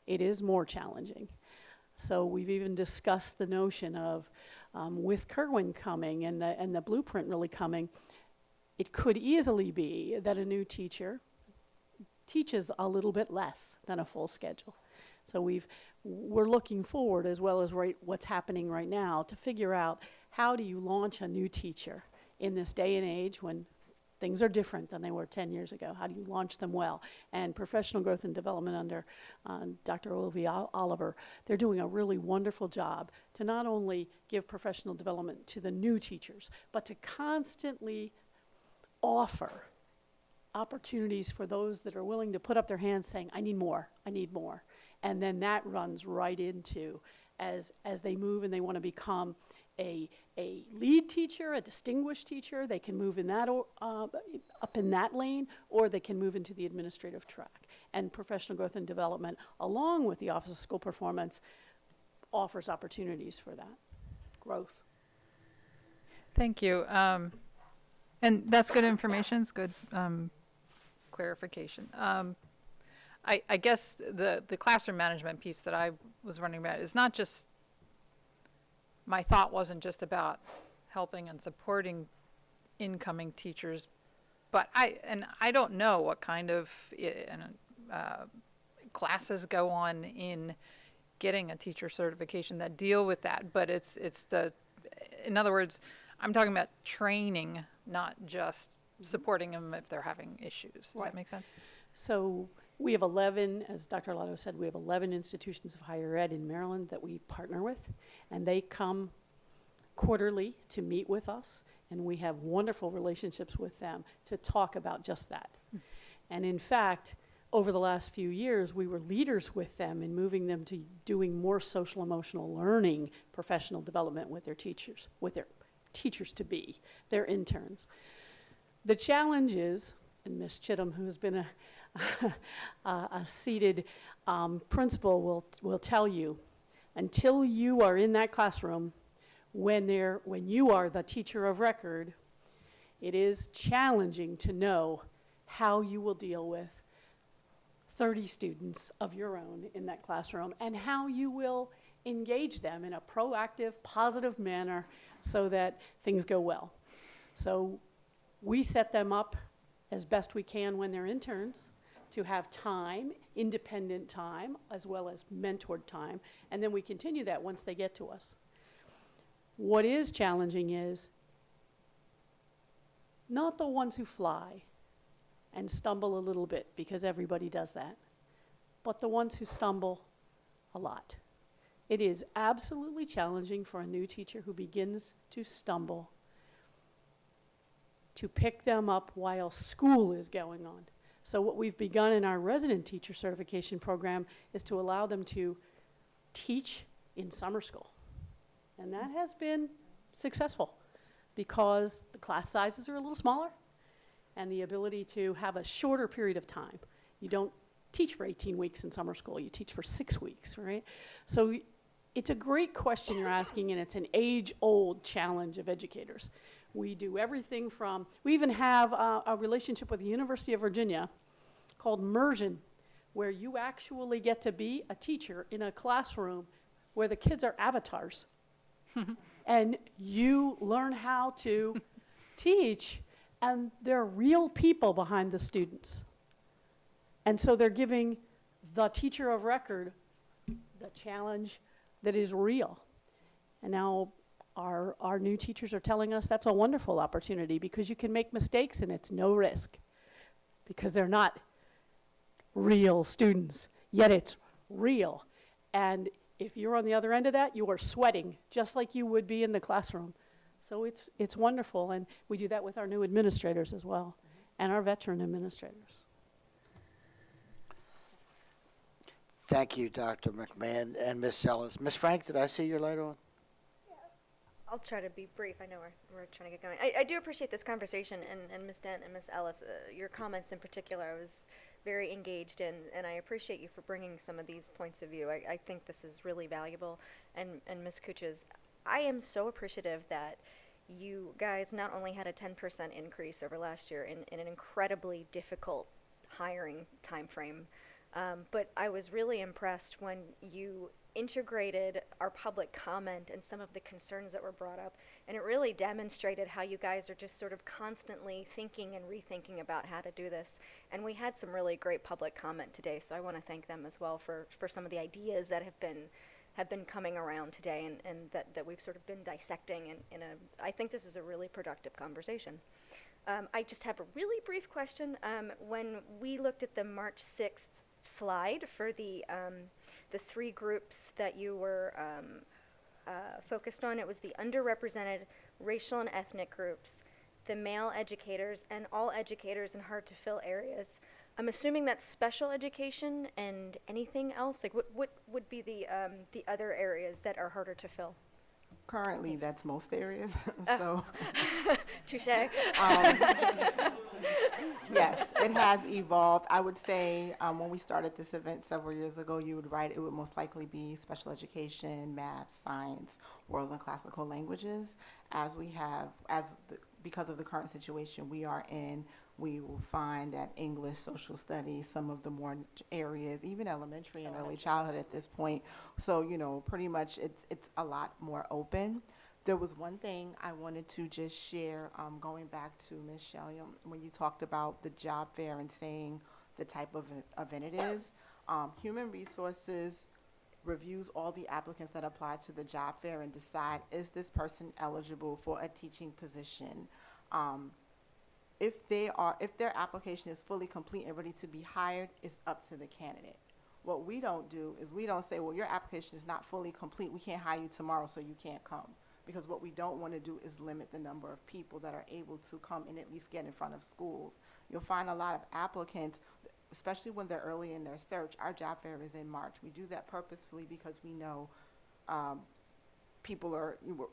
it is more challenging. So we've even discussed the notion of, with Kerwin coming and the blueprint really coming, it could easily be that a new teacher teaches a little bit less than a full schedule. So we're looking forward, as well as what's happening right now, to figure out how do you launch a new teacher in this day and age when things are different than they were 10 years ago. How do you launch them well? And professional growth and development under Dr. Olivia Oliver, they're doing a really wonderful job to not only give professional development to the new teachers, but to constantly offer opportunities for those that are willing to put up their hands saying, I need more, I need more. And then that runs right into, as they move and they want to become a lead teacher, a distinguished teacher, they can move in that up in that lane, or they can move into the administrative track. And professional growth and development, along with the Office of School Performance, offers opportunities for that growth. Thank you. And that's good information. It's good clarification. I guess the classroom management piece that I was wondering about is not just, my thought wasn't just about helping and supporting incoming teachers, but I don't know what kind of classes go on in getting a teacher certification that deal with that, but it's in other words, I'm talking about training, not just supporting them if they're having issues. Does that make sense? So we have 11, as Dr. Arlotto said, we have 11 institutions of higher ed in Maryland that we partner with, and they come quarterly to meet with us, and we have wonderful relationships with them to talk about just that. And in fact, over the last few years, we were leaders with them in moving them to doing more social emotional learning professional development with their teachers to be, their interns. The challenge is, and Ms. Chittum, who has been a seated principal, will tell you, until you are in that classroom, when you are the teacher of record, it is challenging to know how you will deal with 30 students of your own in that classroom and how you will engage them in a proactive, positive manner so that things go well. So we set them up as best we can when they're interns to have time, independent time, as well as mentored time, and then we continue that once they get to us. What is challenging is not the ones who fly and stumble a little bit, because everybody does that, but the ones who stumble a lot. It is absolutely challenging for a new teacher who begins to stumble to pick them up while school is going on. So what we've begun in our resident teacher certification program is to allow them to teach in summer school. And that has been successful because the class sizes are a little smaller and the ability to have a shorter period of time. You don't teach for 18 weeks in summer school, you teach for 6 weeks, right? So it's a great question you're asking, and it's an age-old challenge of educators. We do everything from, we even have a relationship with the University of Virginia called Immersion, where you actually get to be a teacher in a classroom where the kids are avatars. And you learn how to teach, and there are real people behind the students. And so they're giving the teacher of record the challenge that is real. And now our new teachers are telling us that's a wonderful opportunity because you can make mistakes and it's no risk because they're not real students, yet it's real. And if you're on the other end of that, you are sweating just like you would be in the classroom. So it's wonderful, and we do that with our new administrators as well, and our veteran administrators. Thank you, Dr. McMahon and Ms. Ellis. Ms. Frank, did I see your light on? I'll try to be brief. I know we're trying to get going. I do appreciate this conversation, and Ms. Dent and Ms. Ellis, your comments in particular, I was very engaged in, and I appreciate you for bringing some of these points of view. I think this is really valuable. And Ms. Kuchas, I am so appreciative that you guys not only had a 10% increase over last year in an incredibly difficult hiring time frame, but I was really impressed when you integrated our public comment and some of the concerns that were brought up, and it really demonstrated how you guys are just sort of constantly thinking and rethinking about how to do this. And we had some really great public comment today, so I want to thank them as well for some of the ideas that have been coming around today, and that we've sort of been dissecting I think this is a really productive conversation. I just have a really brief question. When we looked at the March 6th slide for the 3 groups that you were focused on, it was the underrepresented racial and ethnic groups, the male educators, and all educators in hard-to-fill areas. I'm assuming that's special education and anything else? Like, what would be the other areas that are harder to fill? Currently, that's most areas, so. Touche. Yes, it has evolved. I would say when we started this event several years ago, you would write it would most likely be special education, math, science, worlds and classical languages. Because of the current situation we are in, we will find that English, social studies, some of the more areas, even elementary and early childhood at this point. So, pretty much it's a lot more open. There was one thing I wanted to just share, going back to Ms. Shelley, when you talked about the job fair and saying the type of event it is. Human Resources reviews all the applicants that apply to the job fair and decide, is this person eligible for a teaching position? If their application is fully complete and ready to be hired, it's up to the candidate. What we don't do is we don't say, well, your application is not fully complete, we can't hire you tomorrow, so you can't come. Because what we don't want to do is limit the number of people that are able to come and at least get in front of schools. You'll find a lot of applicants, especially when they're early in their search. Our job fair is in March. We do that purposefully because we know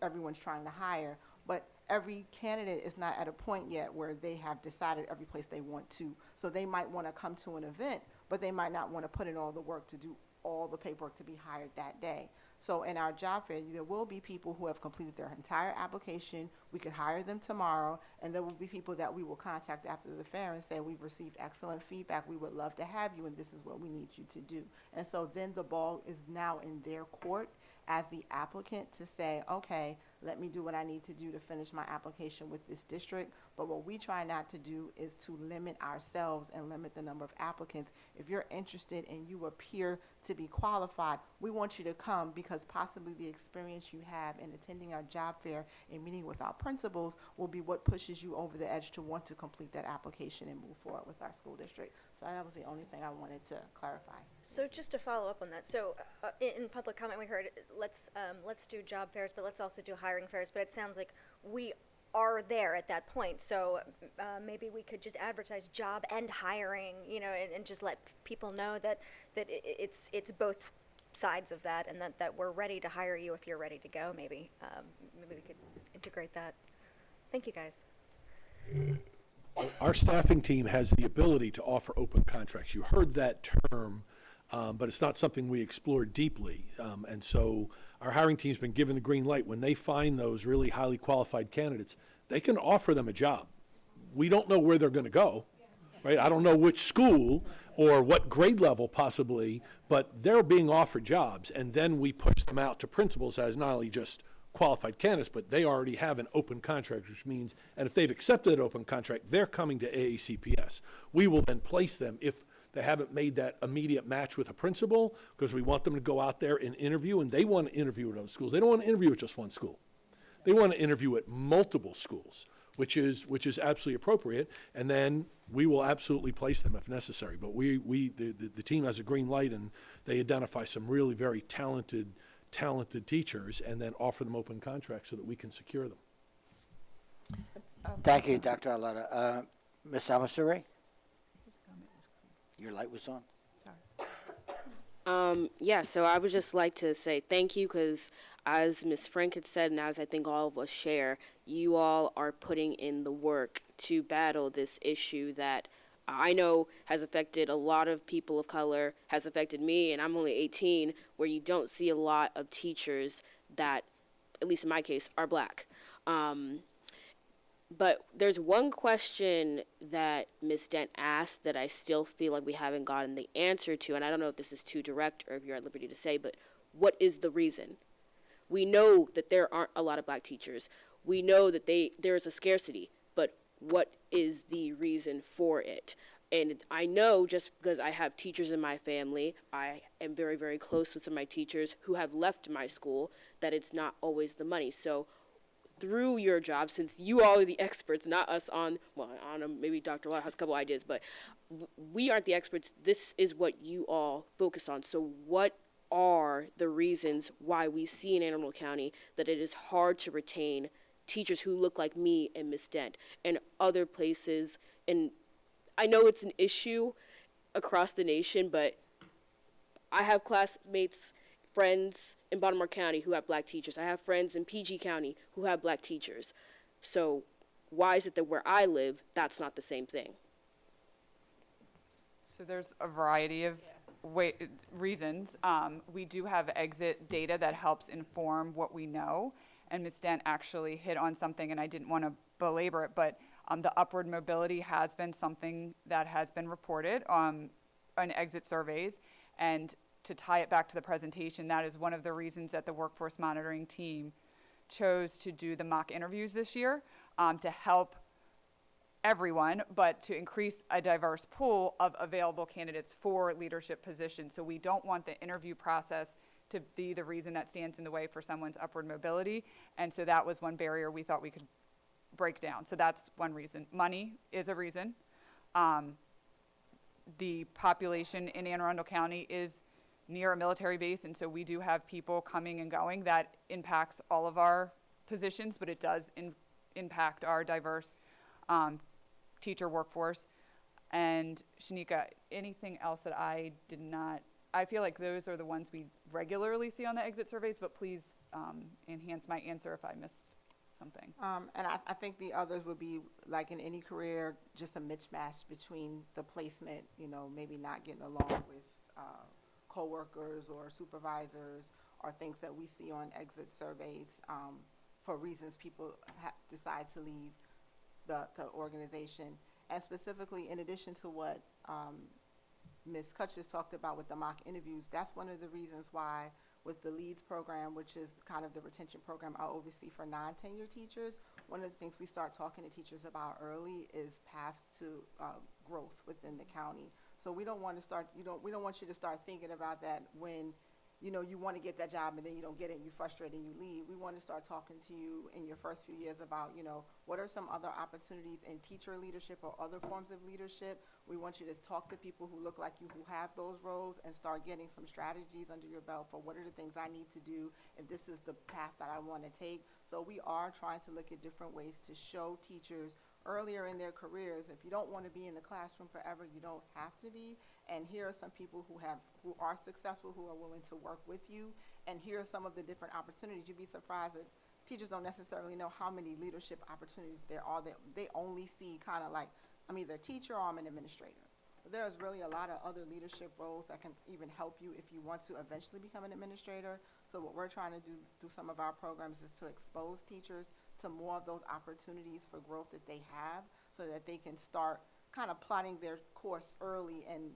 everyone's trying to hire, but every candidate is not at a point yet where they have decided every place they want to. So they might want to come to an event, but they might not want to put in all the work to do all the paperwork to be hired that day. So in our job fair, there will be people who have completed their entire application. We could hire them tomorrow, and there will be people that we will contact after the fair and say, we've received excellent feedback. We would love to have you, and this is what we need you to do. And so then the ball is now in their court as the applicant to say, okay, let me do what I need to do to finish my application with this district. But what we try not to do is to limit ourselves and limit the number of applicants. If you're interested and you appear to be qualified, we want you to come because possibly the experience you have in attending our job fair and meeting with our principals will be what pushes you over the edge to want to complete that application and move forward with our school district. So that was the only thing I wanted to clarify. So just to follow up on that, so in public comment we heard, let's do job fairs, but let's also do hiring fairs. But it sounds like we are there at that point. So maybe we could just advertise job and hiring, and just let people know that it's both sides of that, and that we're ready to hire you if you're ready to go. Maybe we could integrate that. Thank you, guys. Our staffing team has the ability to offer open contracts. You heard that term, but it's not something we explored deeply. And so our hiring team's been given the green light. When they find those really highly qualified candidates, they can offer them a job. We don't know where they're going to go, right? I don't know which school or what grade level possibly, but they're being offered jobs. And then we push them out to principals as not only just qualified candidates, but they already have an open contract, which means, and if they've accepted an open contract, they're coming to AACPS. We will then place them if They haven't made that immediate match with a principal because we want them to go out there and interview, and they want to interview at other schools. They don't want to interview at just one school. They want to interview at multiple schools, which is absolutely appropriate, and then we will absolutely place them if necessary. But the team has a green light, and they identify some really very talented teachers and then offer them open contracts so that we can secure them. Thank you, Dr. Arletta. Ms. Almasuri? Your light was on. Yeah, so I would just like to say thank you because as Ms. Frank had said, and as I think all of us share, you all are putting in the work to battle this issue that I know has affected a lot of people of color, has affected me, and I'm only 18, where you don't see a lot of teachers that, at least in my case, are black. But there's one question that Ms. Dent asked that I still feel like we haven't gotten the answer to, and I don't know if this is too direct or if you're at liberty to say, but what is the reason? We know that there aren't a lot of black teachers. We know that there is a scarcity, but what is the reason for it? And I know just because I have teachers in my family, I am very, very close with some of my teachers who have left my school, that it's not always the money. So through your job, since you all are the experts, not us on, well, I don't know, maybe Dr. Lott has a couple ideas, but we aren't the experts. This is what you all focus on. So what are the reasons why we see in Anne Arundel County that it is hard to retain teachers who look like me and Ms. Dent and other places? And I know it's an issue across the nation, but I have classmates, friends in Baltimore County who have black teachers. I have friends in PG County who have black teachers. So why is it that where I live, that's not the same thing? So there's a variety of reasons. We do have exit data that helps inform what we know. And Ms. Dent actually hit on something, and I didn't want to belabor it, but the upward mobility has been something that has been reported on exit surveys. And to tie it back to the presentation, that is one of the reasons that the workforce monitoring team chose to do the mock interviews this year, to help everyone, but to increase a diverse pool of available candidates for leadership positions. So we don't want the interview process to be the reason that stands in the way for someone's upward mobility. And so that was one barrier we thought we could break down. So that's one reason. Money is a reason. The population in Anne Arundel County is near a military base, and so we do have people coming and going. That impacts all of our positions, but it does impact our diverse teacher workforce. And Shanika, anything else that I did not, I feel like those are the ones we regularly see on the exit surveys, but please enhance my answer if I missed something. And I think the others would be, like in any career, just a mismatch between the placement, maybe not getting along with coworkers or supervisors, or things that we see on exit surveys for reasons people decide to leave the organization. And specifically, in addition to what Ms. Kutch just talked about with the mock interviews, that's one of the reasons why with the LEADS program, which is kind of the retention program I oversee for non-tenure teachers, one of the things we start talking to teachers about early is paths to growth within the county. So we don't want to start, we don't want you to start thinking about that when, you want to get that job and then you don't get it and you're frustrated and you leave. We want to start talking to you in your first few years about, what are some other opportunities in teacher leadership or other forms of leadership. We want you to talk to people who look like you, who have those roles, and start getting some strategies under your belt for what are the things I need to do if this is the path that I want to take. So we are trying to look at different ways to show teachers earlier in their careers, if you don't want to be in the classroom forever, you don't have to be. And here are some people who are successful, who are willing to work with you. And here are some of the different opportunities. You'd be surprised that teachers don't necessarily know how many leadership opportunities there are. They only see kind of like, I'm either a teacher or I'm an administrator. But there's really a lot of other leadership roles that can even help you if you want to eventually become an administrator. So what we're trying to do through some of our programs is to expose teachers to more of those opportunities for growth that they have, so that they can start kind of plotting their course early and,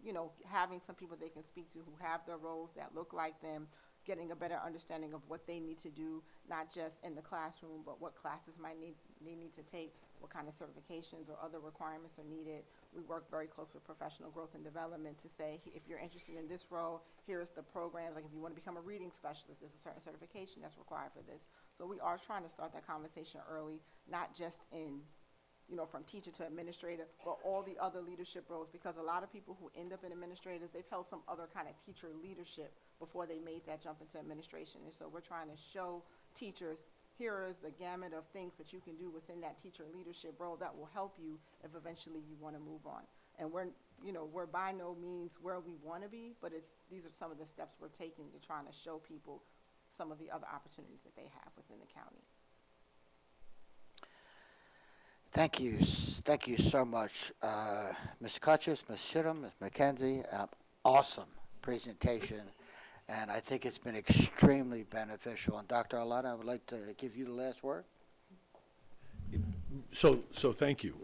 having some people they can speak to who have their roles that look like them, getting a better understanding of what they need to do, not just in the classroom, but what classes they need to take, what kind of certifications or other requirements are needed. We work very close with professional growth and development to say, if you're interested in this role, here's the programs. Like if you want to become a reading specialist, there's a certain certification that's required for this. So we are trying to start that conversation early, not just in, from teacher to administrator, but all the other leadership roles, because a lot of people who end up in administrators, they've held some other kind of teacher leadership before they made that jump into administration. And so we're trying to show teachers, here is the gamut of things that you can do within that teacher leadership role that will help you if eventually you want to move on. And we're by no means where we want to be, but these are some of the steps we're taking to trying to show people some of the other opportunities that they have within the county. Thank you. Thank you so much, Ms. Kutchis, Ms. Chittum, Ms. McKenzie. Awesome presentation, and I think it's been extremely beneficial. And Dr. Arlotto, I would like to give you the last word. So thank you,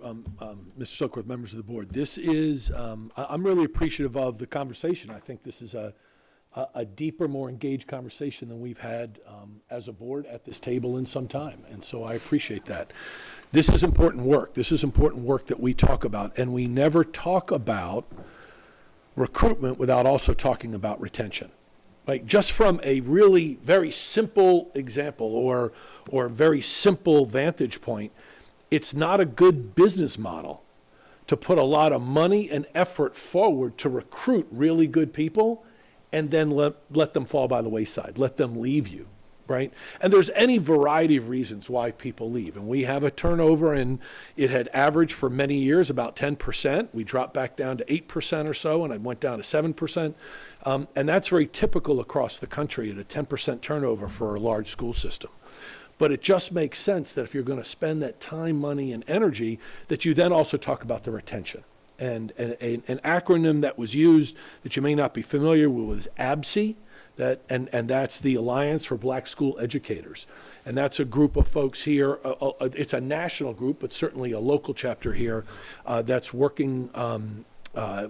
Mr. Silkworth, members of the board. This is, I'm really appreciative of the conversation. I think this is a deeper, more engaged conversation than we've had as a board at this table in some time, and so I appreciate that. This is important work. This is important work that we talk about, and we never talk about recruitment without also talking about retention. Like just from a really very simple example or very simple vantage point, it's not a good business model to put a lot of money and effort forward to recruit really good people and then let them fall by the wayside, let them leave you, right? And there's any variety of reasons why people leave. And we have a turnover, and it had averaged for many years about 10%. We dropped back down to 8% or so, and I went down to 7%. And that's very typical across the country at a 10% turnover for a large school system. But it just makes sense that if you're going to spend that time, money, and energy, that you then also talk about the retention. And an acronym that was used that you may not be familiar with was ABSE, and that's the Alliance for Black School Educators. And that's a group of folks here. It's a national group, but certainly a local chapter here that's working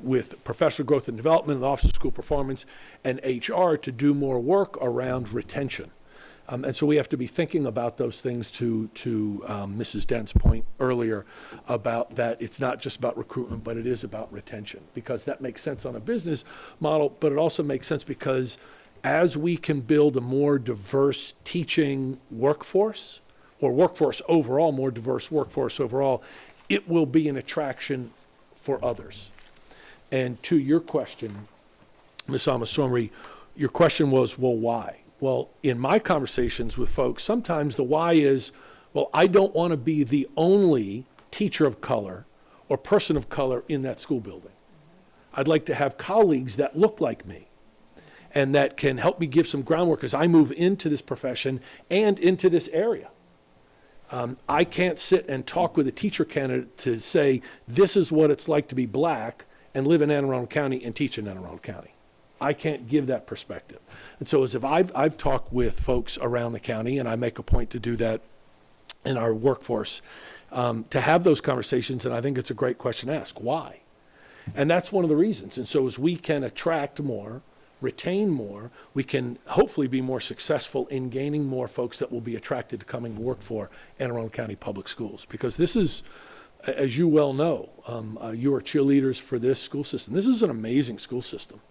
with professional growth and development, the Office of School Performance, and HR to do more work around retention. And so we have to be thinking about those things to Mrs. Dent's point earlier about that it's not just about recruitment, but it is about retention, because that makes sense on a business model, but it also makes sense because as we can build a more diverse teaching workforce, or workforce overall, more diverse workforce overall, it will be an attraction for others. And to your question, Ms. Amasomri, your question was, well, why? Well, in my conversations with folks, sometimes the why is, well, I don't want to be the only teacher of color or person of color in that school building. I'd like to have colleagues that look like me and that can help me give some groundwork as I move into this profession and into this area. I can't sit and talk with a teacher candidate to say, this is what it's like to be black and live in Anne Arundel County and teach in Anne Arundel County. I can't give that perspective. And so as if I've talked with folks around the county, and I make a point to do that in our workforce, to have those conversations, and I think it's a great question to ask, why? And that's one of the reasons. And so as we can attract more, retain more, we can hopefully be more successful in gaining more folks that will be attracted to coming to work for Anne Arundel County Public Schools. Because this is, as you well know, you are cheerleaders for this school system. This is an amazing school system.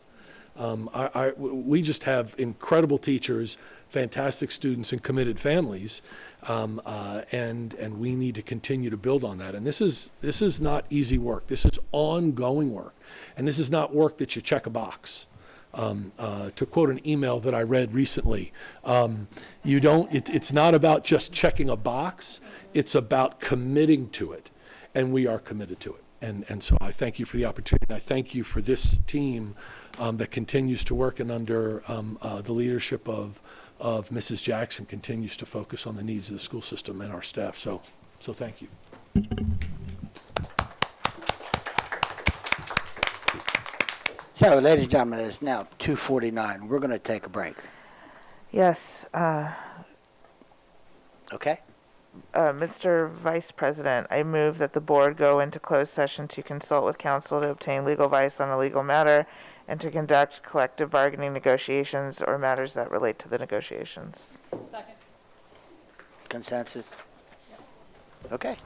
We just have incredible teachers, fantastic students, and committed families, and we need to continue to build on that. And this is not easy work. This is ongoing work, and this is not work that you check a box. To quote an email that I read recently, it's not about just checking a box. It's about committing to it, and we are committed to it. And so I thank you for the opportunity. I thank you for this team that continues to work and under the leadership of Mrs. Jackson continues to focus on the needs of the school system and our staff. So thank you. So, ladies and gentlemen, it's now 2:49. We're going to take a break. Yes. Okay. Mr. Vice President, I move that the board go into closed session to consult with counsel to obtain legal advice on a legal matter and to conduct collective bargaining negotiations or matters that relate to the negotiations. Second. Consensus? Yes. Okay.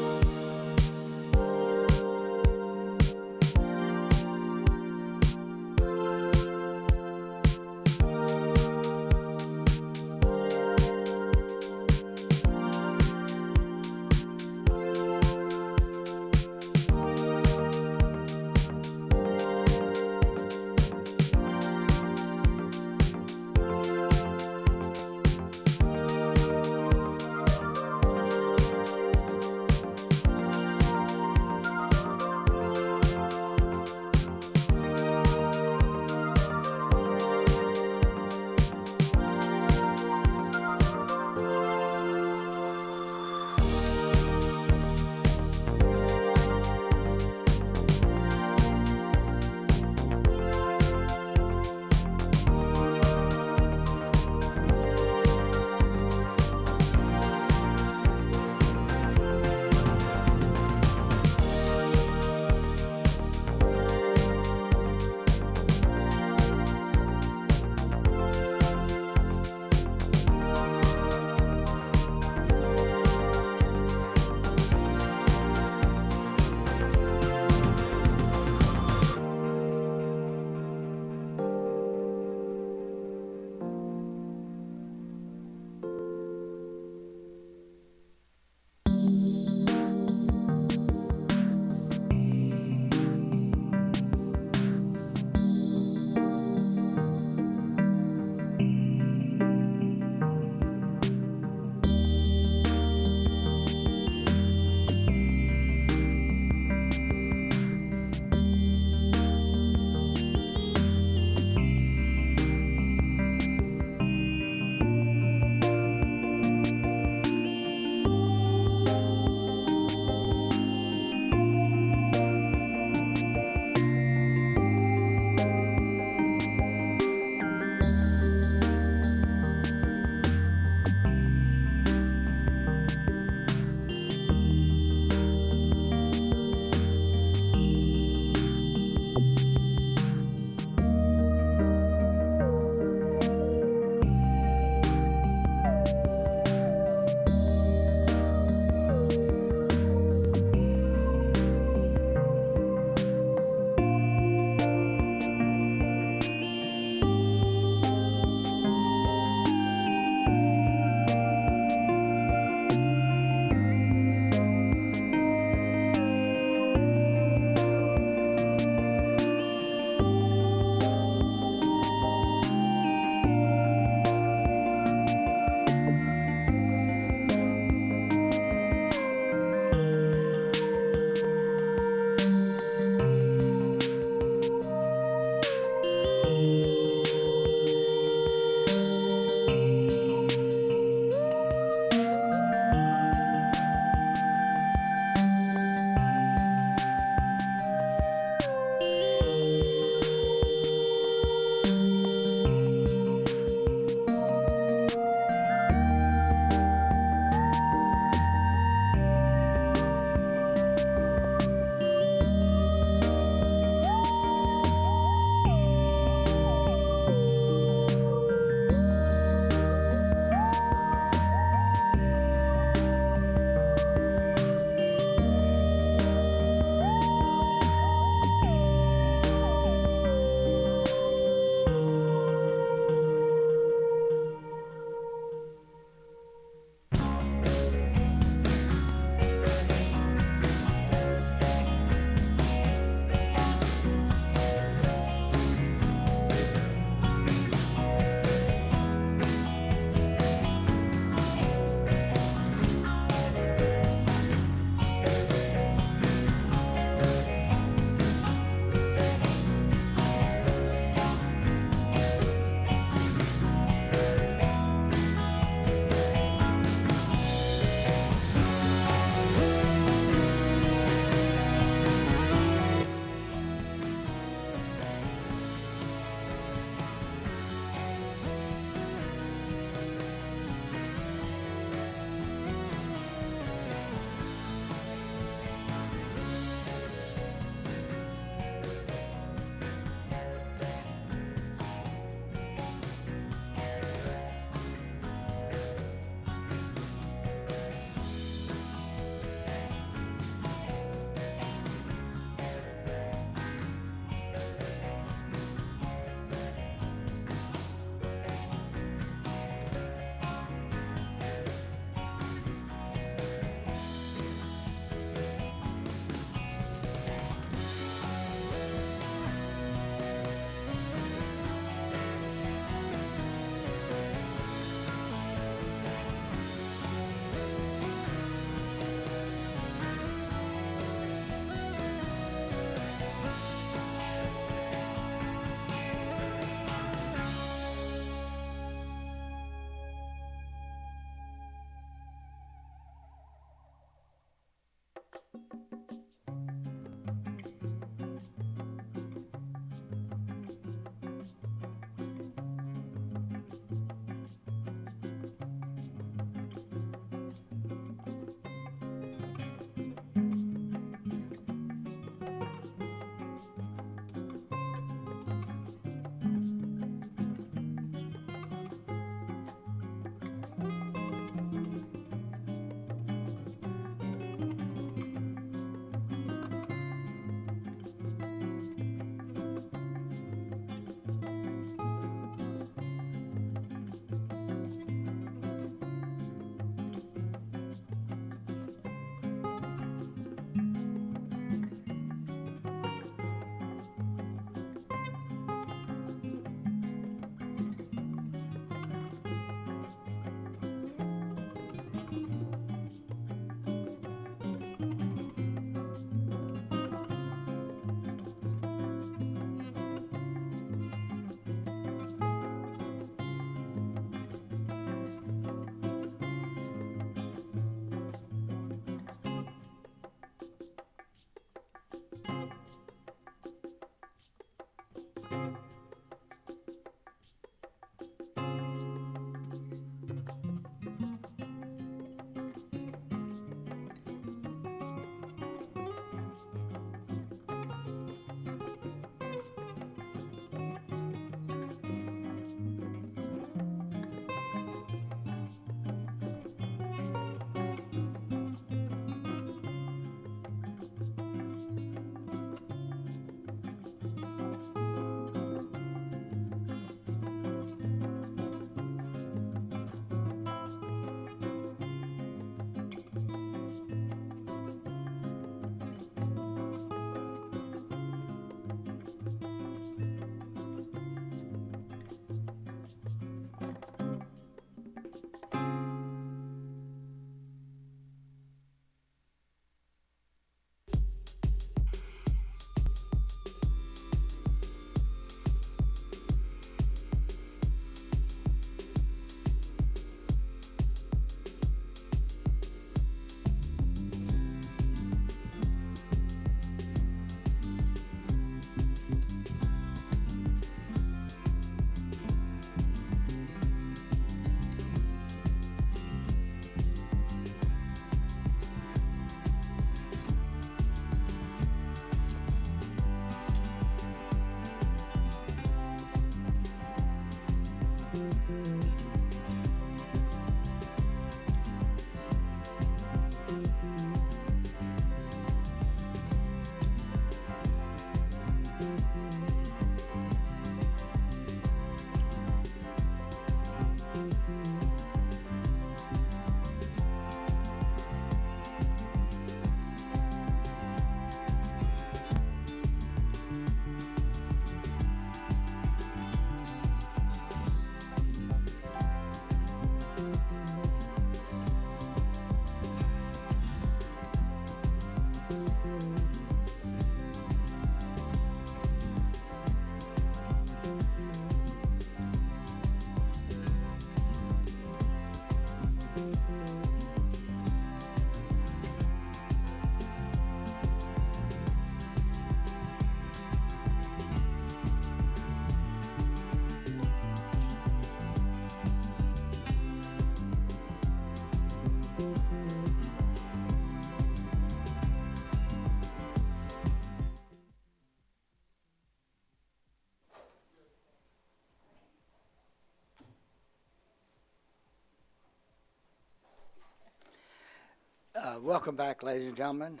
Welcome back, ladies and gentlemen.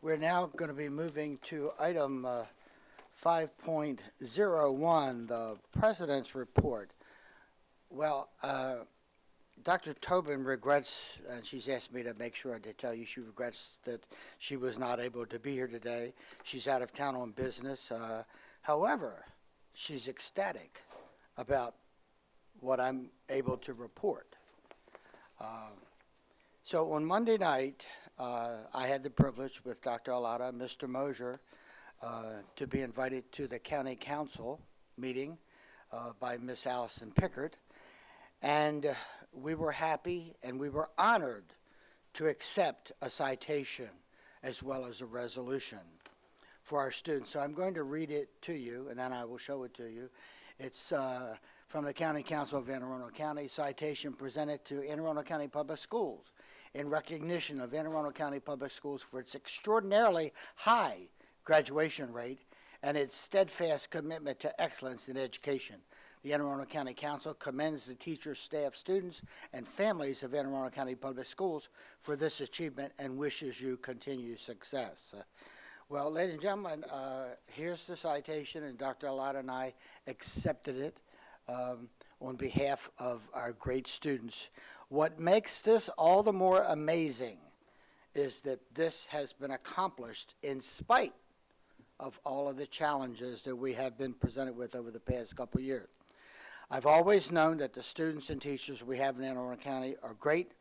We're now going to be moving to item 5.01, the President's Report. Well, Dr. Tobin regrets, and she's asked me to make sure to tell you she regrets that she was not able to be here today. She's out of town on business. However, she's ecstatic about what I'm able to report. So on Monday night, I had the privilege with Dr. Alada, Mr. Mosier, to be invited to the County Council meeting by Miss Allison Pickard. And we were happy and we were honored to accept a citation as well as a resolution for our students. So I'm going to read it to you, and then I will show it to you. It's from the County Council of Anne Arundel County, citation presented to Anne Arundel County Public Schools in recognition of Anne Arundel County Public Schools for its extraordinarily high graduation rate and its steadfast commitment to excellence in education. The Anne Arundel County Council commends the teachers, staff, students, and families of Anne Arundel County Public Schools for this achievement and wishes you continued success. Well, ladies and gentlemen, here's the citation, and Dr. Alada and I accepted it on behalf of our great students. What makes this all the more amazing is that this has been accomplished in spite of all of the challenges that we have been presented with over the past couple of years. I've always known that the students and teachers we have in Anne Arundel County are great,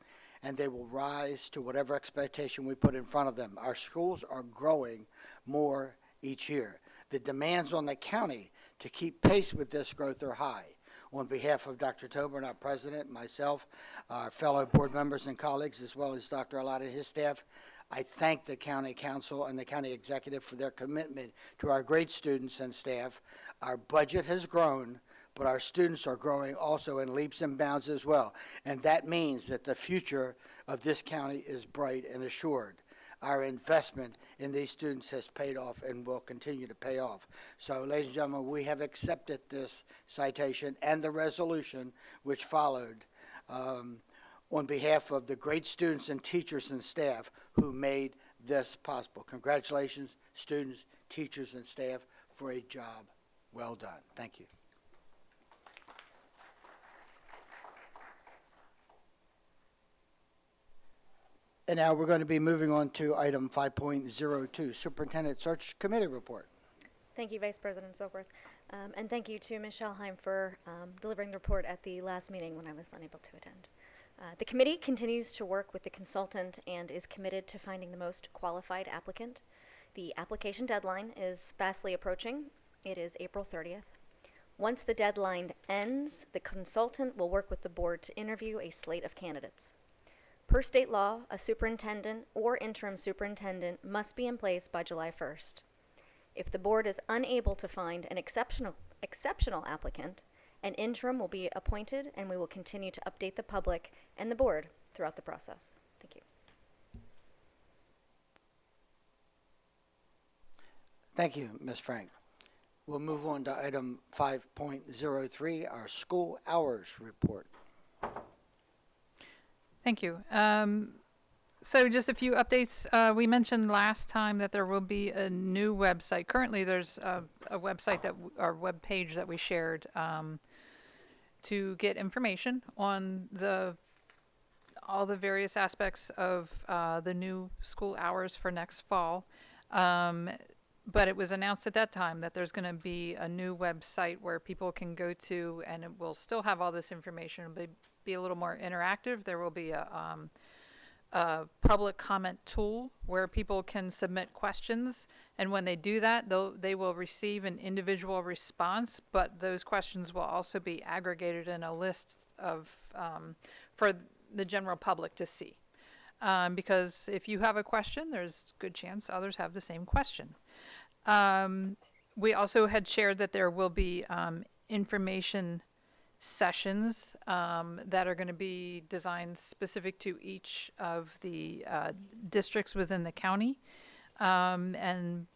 and they will rise to whatever expectation we put in front of them. Our schools are growing more each year. The demands on the county to keep pace with this growth are high. On behalf of Dr. Tobin, our president, myself, our fellow board members and colleagues, as well as Dr. Alada and his staff, I thank the county council and the county executive for their commitment to our great students and staff. Our budget has grown, but our students are growing also in leaps and bounds as well. And that means that the future of this county is bright and assured. Our investment in these students has paid off and will continue to pay off. So, ladies and gentlemen, we have accepted this citation and the resolution which followed on behalf of the great students and teachers and staff who made this possible. Congratulations, students, teachers, and staff, for a job well done. Thank you. And now we're going to be moving on to item 5.02, Superintendent Search Committee Report. Thank you, Vice President Silkworth. And thank you to Ms. Schalheim for delivering the report at the last meeting when I was unable to attend. The committee continues to work with the consultant and is committed to finding the most qualified applicant. The application deadline is fastly approaching. It is April 30th. Once the deadline ends, the consultant will work with the board to interview a slate of candidates. Per state law, a superintendent or interim superintendent must be in place by July 1st. If the board is unable to find an exceptional applicant, an interim will be appointed, and we will continue to update the public and the board throughout the process. Thank you. Thank you, Ms. Frank. We'll move on to item 5.03, our school hours report. Thank you. So just a few updates. We mentioned last time that there will be a new website. Currently, there's a website our web page that we shared to get information on all the various aspects of the new school hours for next fall. But it was announced at that time that there's going to be a new website where people can go to, and it will still have all this information, but be a little more interactive. There will be a public comment tool where people can submit questions, and when they do that, they will receive an individual response, but those questions will also be aggregated in a list of for the general public to see. Because if you have a question, there's a good chance others have the same question. We also had shared that there will be information sessions that are going to be designed specific to each of the districts within the county. And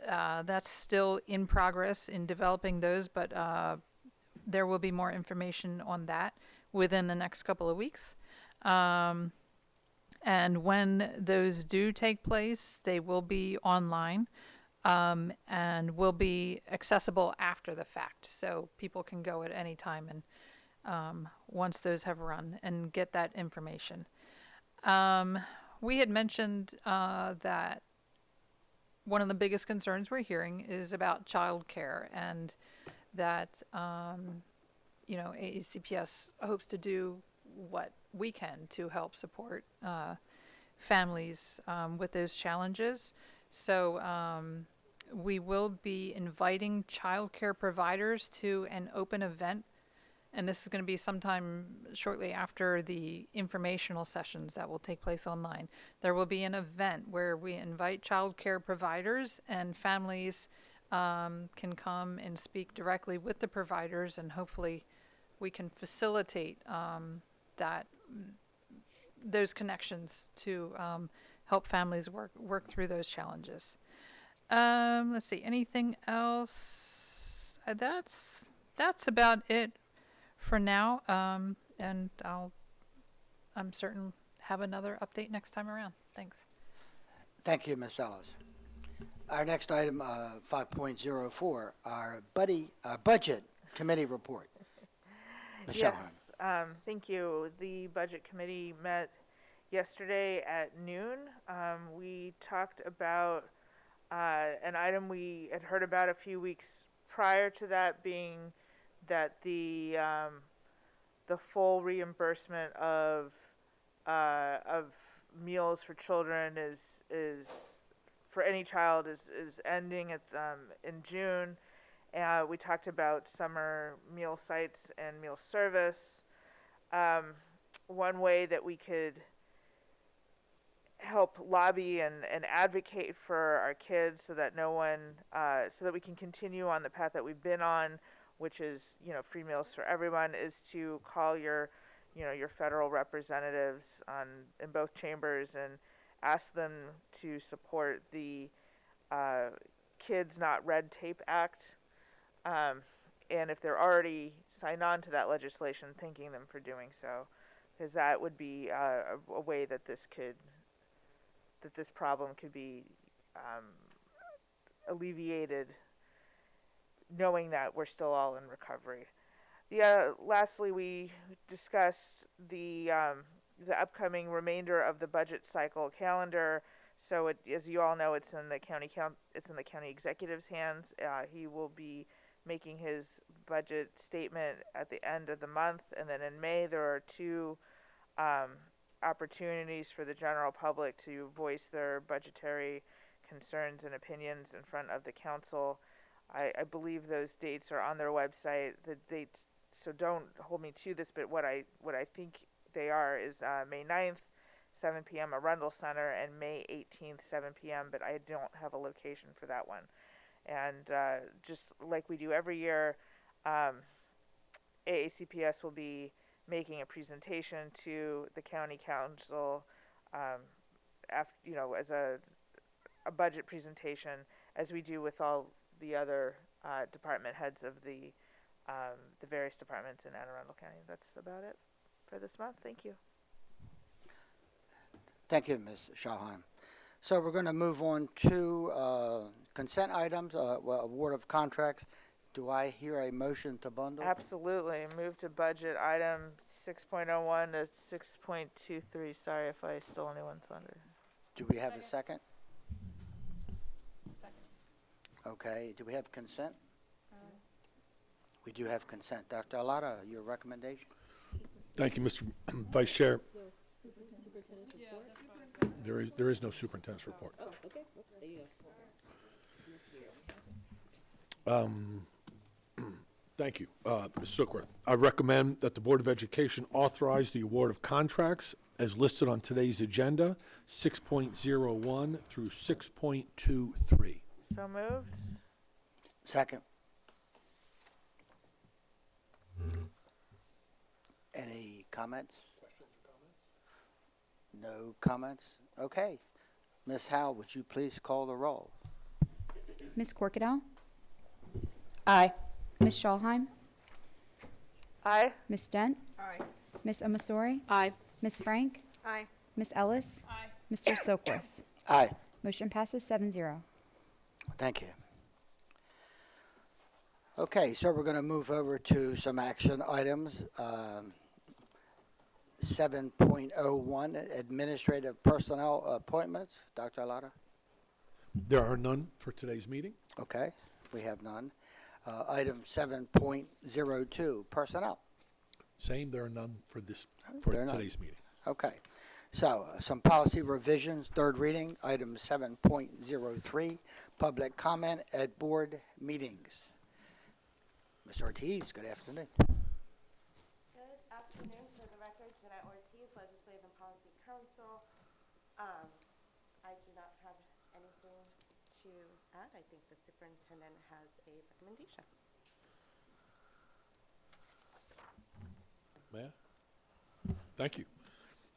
that's still in progress in developing those, but there will be more information on that within the next couple of weeks. And when those do take place, they will be online and will be accessible after the fact. So people can go at any time and once those have run and get that information. We had mentioned that one of the biggest concerns we're hearing is about childcare, and that AECPS hopes to do what we can to help support families with those challenges. So we will be inviting childcare providers to an open event, and this is going to be sometime shortly after the informational sessions that will take place online. There will be an event where we invite childcare providers, and families can come and speak directly with the providers, and hopefully we can facilitate those connections to help families work through those challenges. Let's see, anything else? That's about it for now, and I'm certain have another update next time around. Thanks. Thank you, Ms. Ellis. Our next item, 5.04, our budget committee report. Ms. Yes, thank you. The budget committee met yesterday at noon. We talked about an item we had heard about a few weeks prior to that, being that the full reimbursement of meals for children is for any child is ending at in June. We talked about summer meal sites and meal service. One way that we could help lobby and advocate for our kids so that so that we can continue on the path that we've been on, which is, free meals for everyone, is to call your federal representatives in both chambers and ask them to support the Kids Not Red Tape Act. And if they're already signed on to that legislation, thanking them for doing so, because that would be a way that this problem could be alleviated, knowing that we're still all in recovery. Lastly, we discussed the upcoming remainder of the budget cycle calendar. So, as you all know, it's in the county executive's hands. He will be making his budget statement at the end of the month, and then in May there are two opportunities for the general public to voice their budgetary concerns and opinions in front of the council. I believe those dates are on their website. The dates, so don't hold me to this, but what I think they are is May 9th, 7 p.m. at Rundle Center, and May 18th, 7 p.m., but I don't have a location for that one. And just like we do every year, AACPS will be making a presentation to the county council, as a budget presentation, as we do with all the other department heads of the various departments in Anne Arundel County. That's about it for this month. Thank you. Thank you, Ms. Schalheim. So we're going to move on to consent items, award of contracts. Do I hear a motion to bundle? Absolutely. Move to budget item 6.01 to 6.23. Sorry if I stole anyone's thunder. Do we have a second? Second. Okay. Do we have consent? We do have consent. Dr. Alada, your recommendation? Thank you, Mr. Vice Chair. There is no superintendent's report. Oh, okay. There you go. Thank you, Ms. Sookworth. I recommend that the Board of Education authorize the award of contracts as listed on today's agenda, 6.01 through 6.23. So moved. Second. Any comments? No comments? Okay. Ms. Howe, would you please call the roll? Ms. Corkadell? Aye. Ms. Schalheim? Aye. Ms. Dent? Aye. Ms. Omasori? Aye. Ms. Frank? Aye. Miss Ellis? Aye. Mr. Silkworth? Aye. Motion passes 7-0. Thank you. Okay, so we're going to move over to some action items. 7.01, administrative personnel appointments. Dr. Alada? There are none for today's meeting. Okay, we have none. Item 7.02, personnel. Same, there are none for There are none. today's meeting. Okay, so some policy revisions, third reading, item 7.03, public comment at board meetings. Ms. Ortiz, good afternoon. Good afternoon. For the record, Jeanette Ortiz, Legislative and Policy Council. I do not have anything to add. I think the superintendent has a recommendation. May I? Thank you.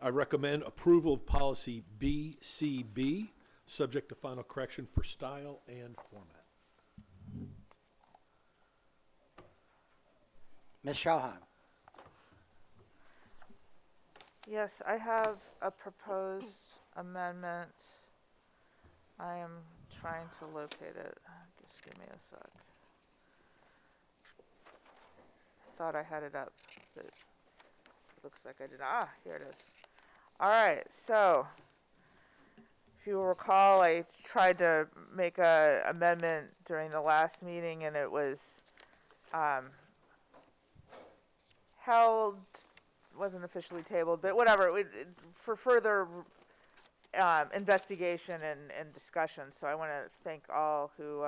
I recommend approval of policy BCB, subject to final correction for style and format. Ms. Schauheim. Yes, I have a proposed amendment. I am trying to locate it. Just give me a sec. Thought I had it up, but it looks like I did. Ah, here it is. All right, so if you will recall, I tried to make an amendment during the last meeting, and it was held, wasn't officially tabled, but whatever, for further investigation and discussion. So I want to thank all who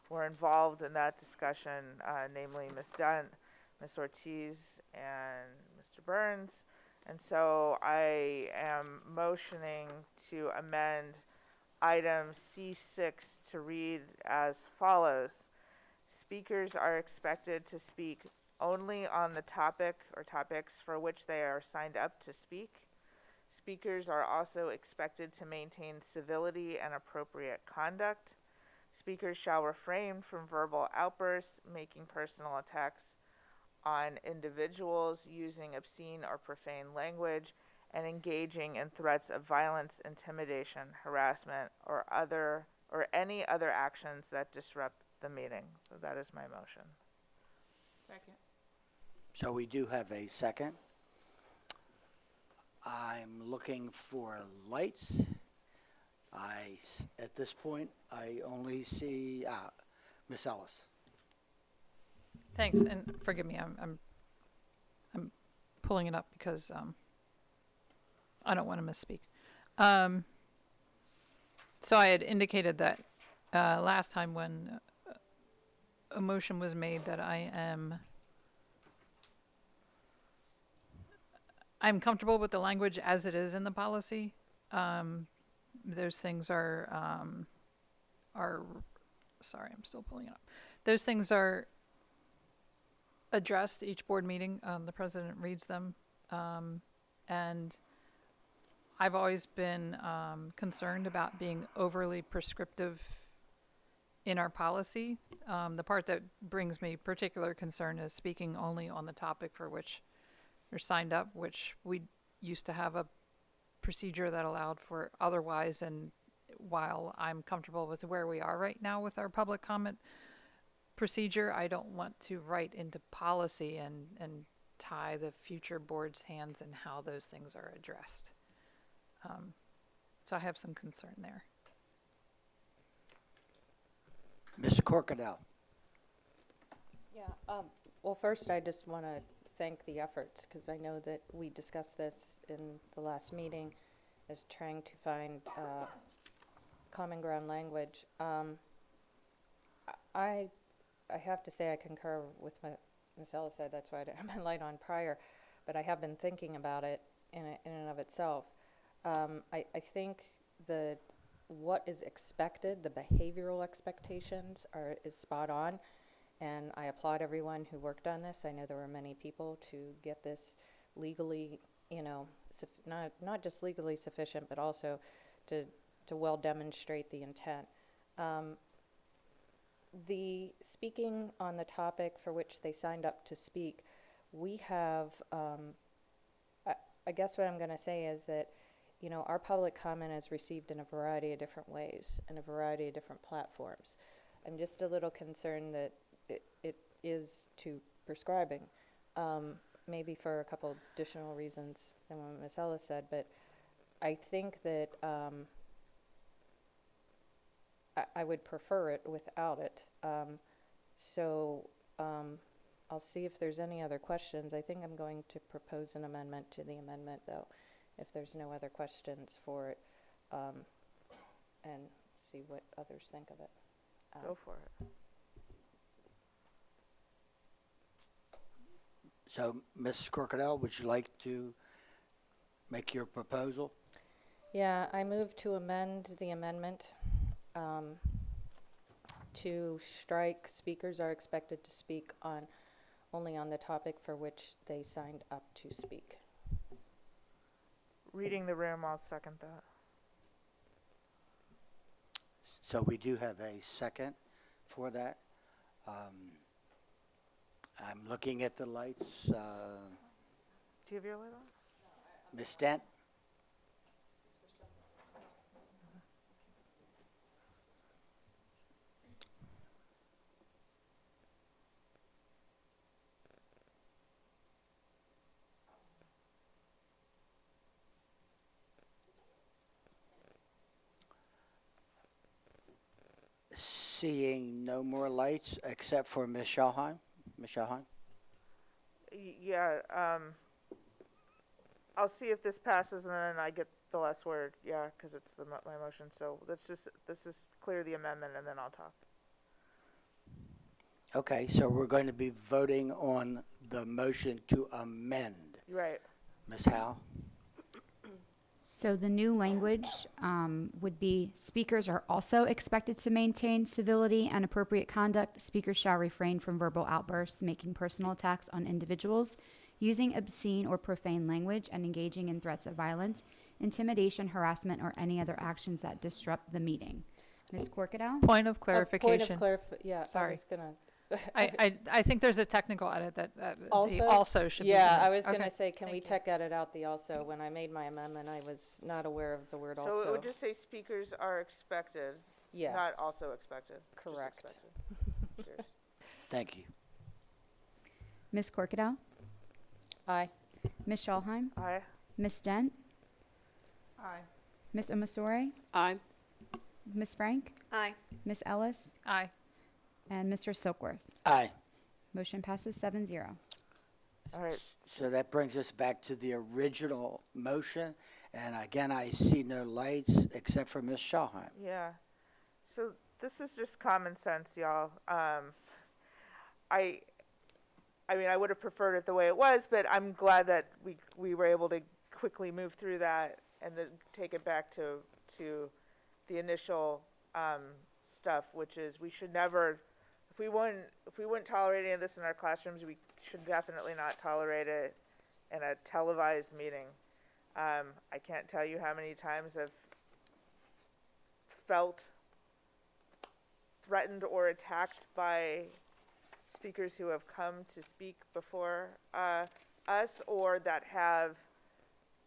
were involved in that discussion, namely Ms. Dent, Ms. Ortiz, and Mr. Burns. And so I am motioning to amend item C6 to read as follows. Speakers are expected to speak only on the topic or topics for which they are signed up to speak. Speakers are also expected to maintain civility and appropriate conduct. Speakers shall refrain from verbal outbursts, making personal attacks on individuals, using obscene or profane language, and engaging in threats of violence, intimidation, harassment, or any other actions that disrupt the meeting. So that is my motion. Second. So we do have a second. I'm looking for lights. At this point, I only see Ms. Ellis. Thanks, and forgive me, I'm pulling it up because I don't want to misspeak. So I had indicated that last time when a motion was made that I'm comfortable with the language as it is in the policy. Those things are sorry, I'm still pulling it up. Those things are addressed each board meeting. The president reads them, and I've always been concerned about being overly prescriptive in our policy. The part that brings me particular concern is speaking only on the topic for which you're signed up, which we used to have a procedure that allowed for otherwise. And while I'm comfortable with where we are right now with our public comment procedure, I don't want to write into policy and tie the future board's hands in how those things are addressed. So I have some concern there. Ms. Corkadell. Yeah, well, first I just want to thank the efforts, because I know that we discussed this in the last meeting, as trying to find common ground language. I have to say I concur with what Ms. Ellis said. That's why I had my light on prior, but I have been thinking about it in and of itself. I think what is expected, the behavioral expectations is spot on. And I applaud everyone who worked on this. I know there were many people to get this legally, not just legally sufficient, but also to well demonstrate the intent. The speaking on the topic for which they signed up to speak, we have, I guess what I'm going to say is that our public comment is received in a variety of different ways, in a variety of different platforms. I'm just a little concerned that it is to prescribing, maybe for a couple additional reasons than what Ms. Ellis said, but I think that I would prefer it without it. I'll see if there's any other questions. I think I'm going to propose an amendment to the amendment, though, if there's no other questions for it, and see what others think of it. Go for it. So, Ms. Crocodile, would you like to make your proposal? Yeah, I move to amend the amendment to strike speakers are expected to speak only on the topic for which they signed up to speak. Reading the room, I'll second that. So we do have a second for that. I'm looking at the lights. Do you have your light on? Ms. Dent? Seeing no more lights except for Ms. Schalheim. Ms. Schalheim? Yeah, I'll see if this passes and then I get the last word. Yeah, because it's my motion. So let's just clear the amendment and then I'll talk. Okay, so we're going to be voting on the motion to amend. Right. Ms. Howe? So the new language would be, speakers are also expected to maintain civility and appropriate conduct. Speakers shall refrain from verbal outbursts, making personal attacks on individuals, using obscene or profane language, and engaging in threats of violence, intimidation, harassment, or any other actions that disrupt the meeting. Ms. Corkadell? Point of clarification. Yeah, Sorry. I was gonna. I think there's a technical edit that the Also? also should be. Yeah, in. I was Okay. gonna say, can we Thank you. tech edit out the also? When I made my amendment, I was not aware of the word also. So it would just say speakers are expected, Yeah. not also expected. just Correct. expected. Cheers. Thank you. Ms. Corkadell? Aye. Ms. Schalheim? Aye. Ms. Dent? Aye. Ms. Omasore? Aye. Ms. Frank? Aye. Ms. Ellis? Aye. And Mr. Silkworth? Aye. Motion passes 7-0. All right. So that brings us back to the original motion. And again, I see no lights except for Ms. Schalheim. Yeah. So this is just common sense, y'all. I mean, I would have preferred it the way it was, but I'm glad that we were able to quickly move through that and then take it back to the initial stuff, which is we should never, if we wouldn't tolerate any of this in our classrooms, we should definitely not tolerate it in a televised meeting. I can't tell you how many times I've felt threatened or attacked by speakers who have come to speak before us or that have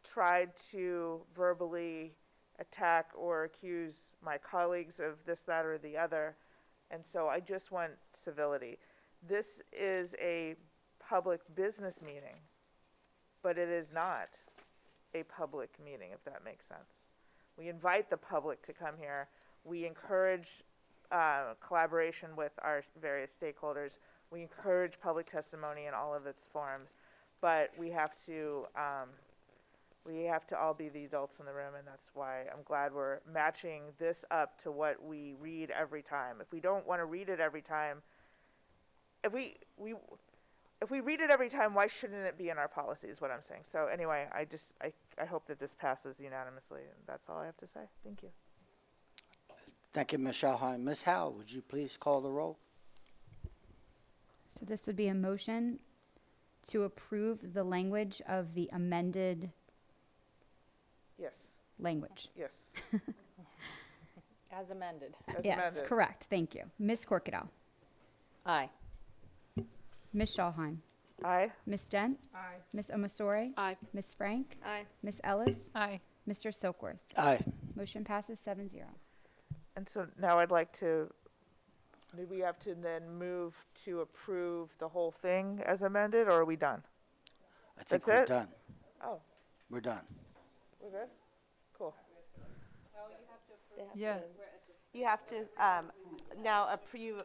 tried to verbally attack or accuse my colleagues of this, that, or the other. And so I just want civility. This is a public business meeting, but it is not a public meeting, if that makes sense. We invite the public to come here. We encourage collaboration with our various stakeholders. We encourage public testimony in all of its forms, but we have to all be the adults in the room, and that's why I'm glad we're matching this up to what we read every time. If we don't want to read it every time, if we read it every time, why shouldn't it be in our policy is what I'm saying. So anyway, I hope that this passes unanimously, and that's all I have to say. Thank you. Thank you, Ms. Schalheim. Ms. Howe, would you please call the roll? So this would be a motion to approve the language of the amended Yes. language. Yes. As amended. As Yes, amended. correct. Thank you. Ms. Corkadell? Aye. Ms. Schalheim? Aye. Ms. Dent? Aye. Ms. Omasore? Aye. Ms. Frank? Aye. Ms. Ellis? Aye. Mr. Silkworth. Aye. Motion passes 7-0. And so now I'd like to, do we have to then move to approve the whole thing as amended, or are we done? I think That's we're it? done. Oh, We're done. we're good? Cool. Yeah. You have to, now approve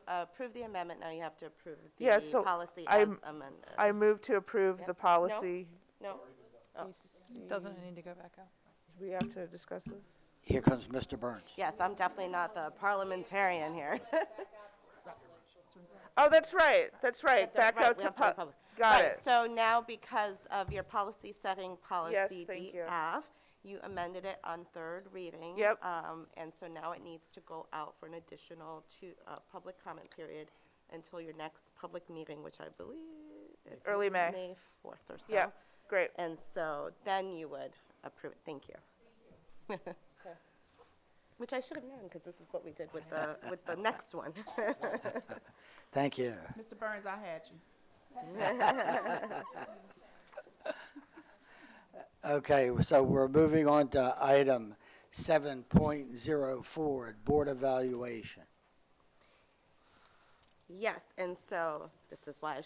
the amendment, now you have to approve Yeah, the so policy as I'm- amended. I move to approve the Yes. policy. No? Oh. Doesn't it need to go back up? We have to discuss this? Here comes Mr. Burns. Yes, I'm definitely not the parliamentarian here. Oh, that's right, back Right, out we to have to pub, got Right, it. so now because of your policy setting policy thank you. BF, you amended it on third reading. Yep. And so now it needs to go out for an additional public comment period until your next public meeting, which I believe is Early May. May 4th or so. Yeah, great. And so then you would approve it. Thank you. Which I should have known, because this is what we did with the next one. Thank you. Mr. Burns, I had you. Okay, so we're moving on to item 7.04, board evaluation. Yes, and so this is why I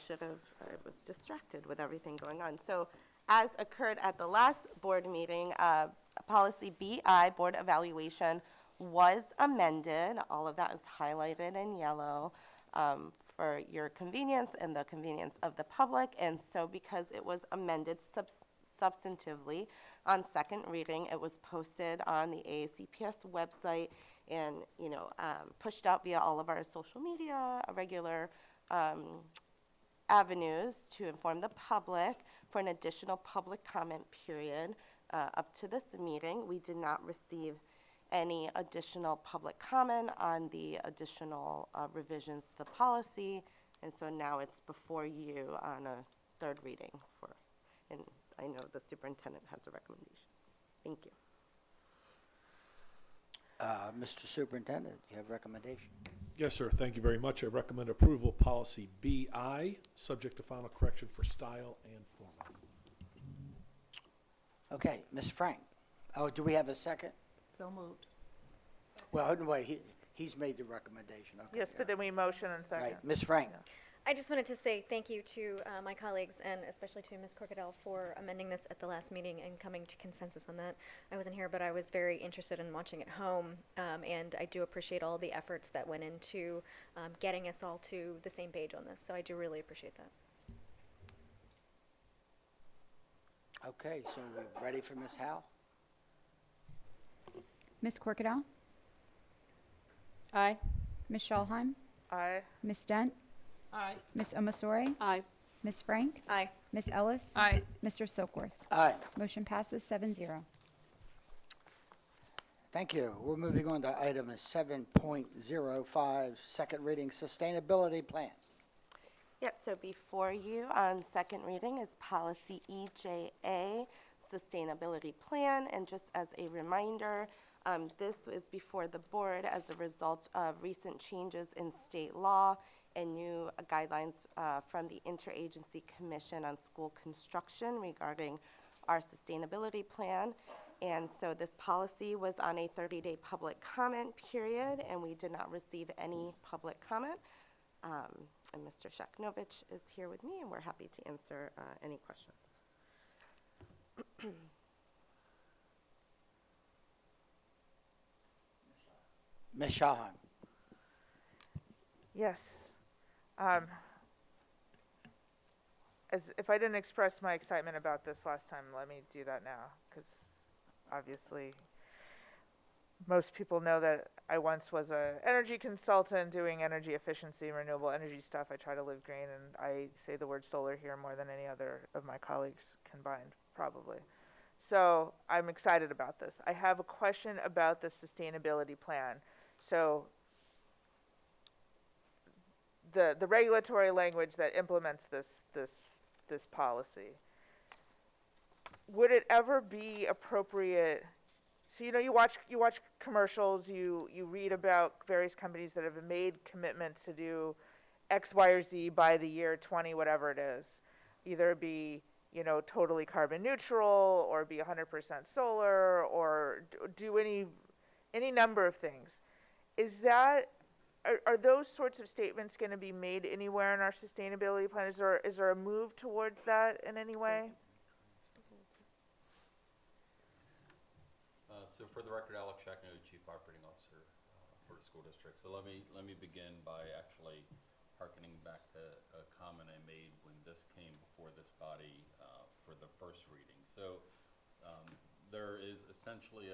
was distracted with everything going on. So as occurred at the last board meeting, policy BI, board evaluation, was amended. All of that is highlighted in yellow for your convenience and the convenience of the public. And so because it was amended substantively on second reading, it was posted on the AACPS website and, pushed out via all of our social media, regular avenues to inform the public for an additional public comment period up to this meeting. We did not receive any additional public comment on the additional revisions to the policy, and so now it's before you on a third reading and I know the superintendent has a recommendation. Thank you. Mr. Superintendent, you have a recommendation? Yes, sir. Thank you very much. I recommend approval of policy BI, subject to final correction for style and format. Okay, Ms. Frank. Oh, do we have a second? So moved. Well, wait, he's made the recommendation. Okay. Yes, but then we motion and second. Right, Ms. Frank. I just wanted to say thank you to my colleagues and especially to Ms. Corcadell for amending this at the last meeting and coming to consensus on that. I wasn't here, but I was very interested in watching at home, and I do appreciate all the efforts that went into getting us all to the same page on this. So I do really appreciate that. Okay, so we're ready for Ms. Howe? Ms. Corcadell? Aye. Ms. Schalheim? Aye. Ms. Dent? Aye. Ms. Omasori? Aye. Ms. Frank? Aye. Ms. Ellis? Aye. Mr. Silkworth? Aye. Motion passes 7-0. Thank you. We're moving on to item 7.05, second reading sustainability plan. Yes, so before you on second reading is policy EJA, sustainability plan. And just as a reminder, this is before the board as a result of recent changes in state law and new guidelines from the Interagency Commission on School Construction regarding our sustainability plan. And so this policy was on a 30-day public comment period, and we did not receive any public comment. And Mr. Shaknovich is here with me, and we're happy to answer any questions. Ms. Schalheim. Yes. If I didn't express my excitement about this last time, let me do that now, because obviously most people know that I once was an energy consultant doing energy efficiency and renewable energy stuff. I try to live green, and I say the word solar here more than any other of my colleagues combined, probably. So I'm excited about this. I have a question about the sustainability plan. So the regulatory language that implements this policy, would it ever be appropriate? So you watch commercials, you read about various companies that have made commitments to do X, Y, or Z by the year 20, whatever it is. Either it be you know, totally carbon neutral or be 100% solar or do any number of things. Is that, are those sorts of statements going to be made anywhere in our sustainability plan? Is there a move towards that in any way? So for the record, Alex Shackno, Chief Operating Officer for the school district. So let me begin by actually hearkening back to a comment I made when this came before this body for the first reading. So there is essentially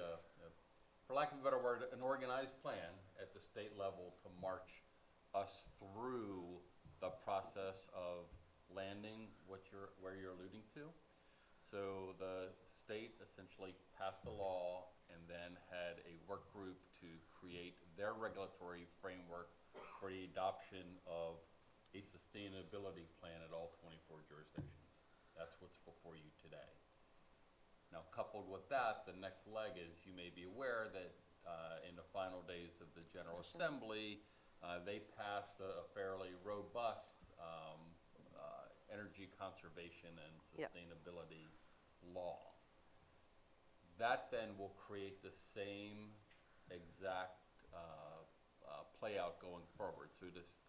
for lack of a better word, an organized plan at the state level to march us through the process of landing where you're alluding to. So the state essentially passed a law and then had a work group to create their regulatory framework for the adoption of a sustainability plan at all 24 jurisdictions. That's what's before you today. Now, coupled with that, the next leg is you may be aware that in the final days of the General Assembly, they passed a fairly robust energy conservation and sustainability law. That then will create the same exact play out going forward. So this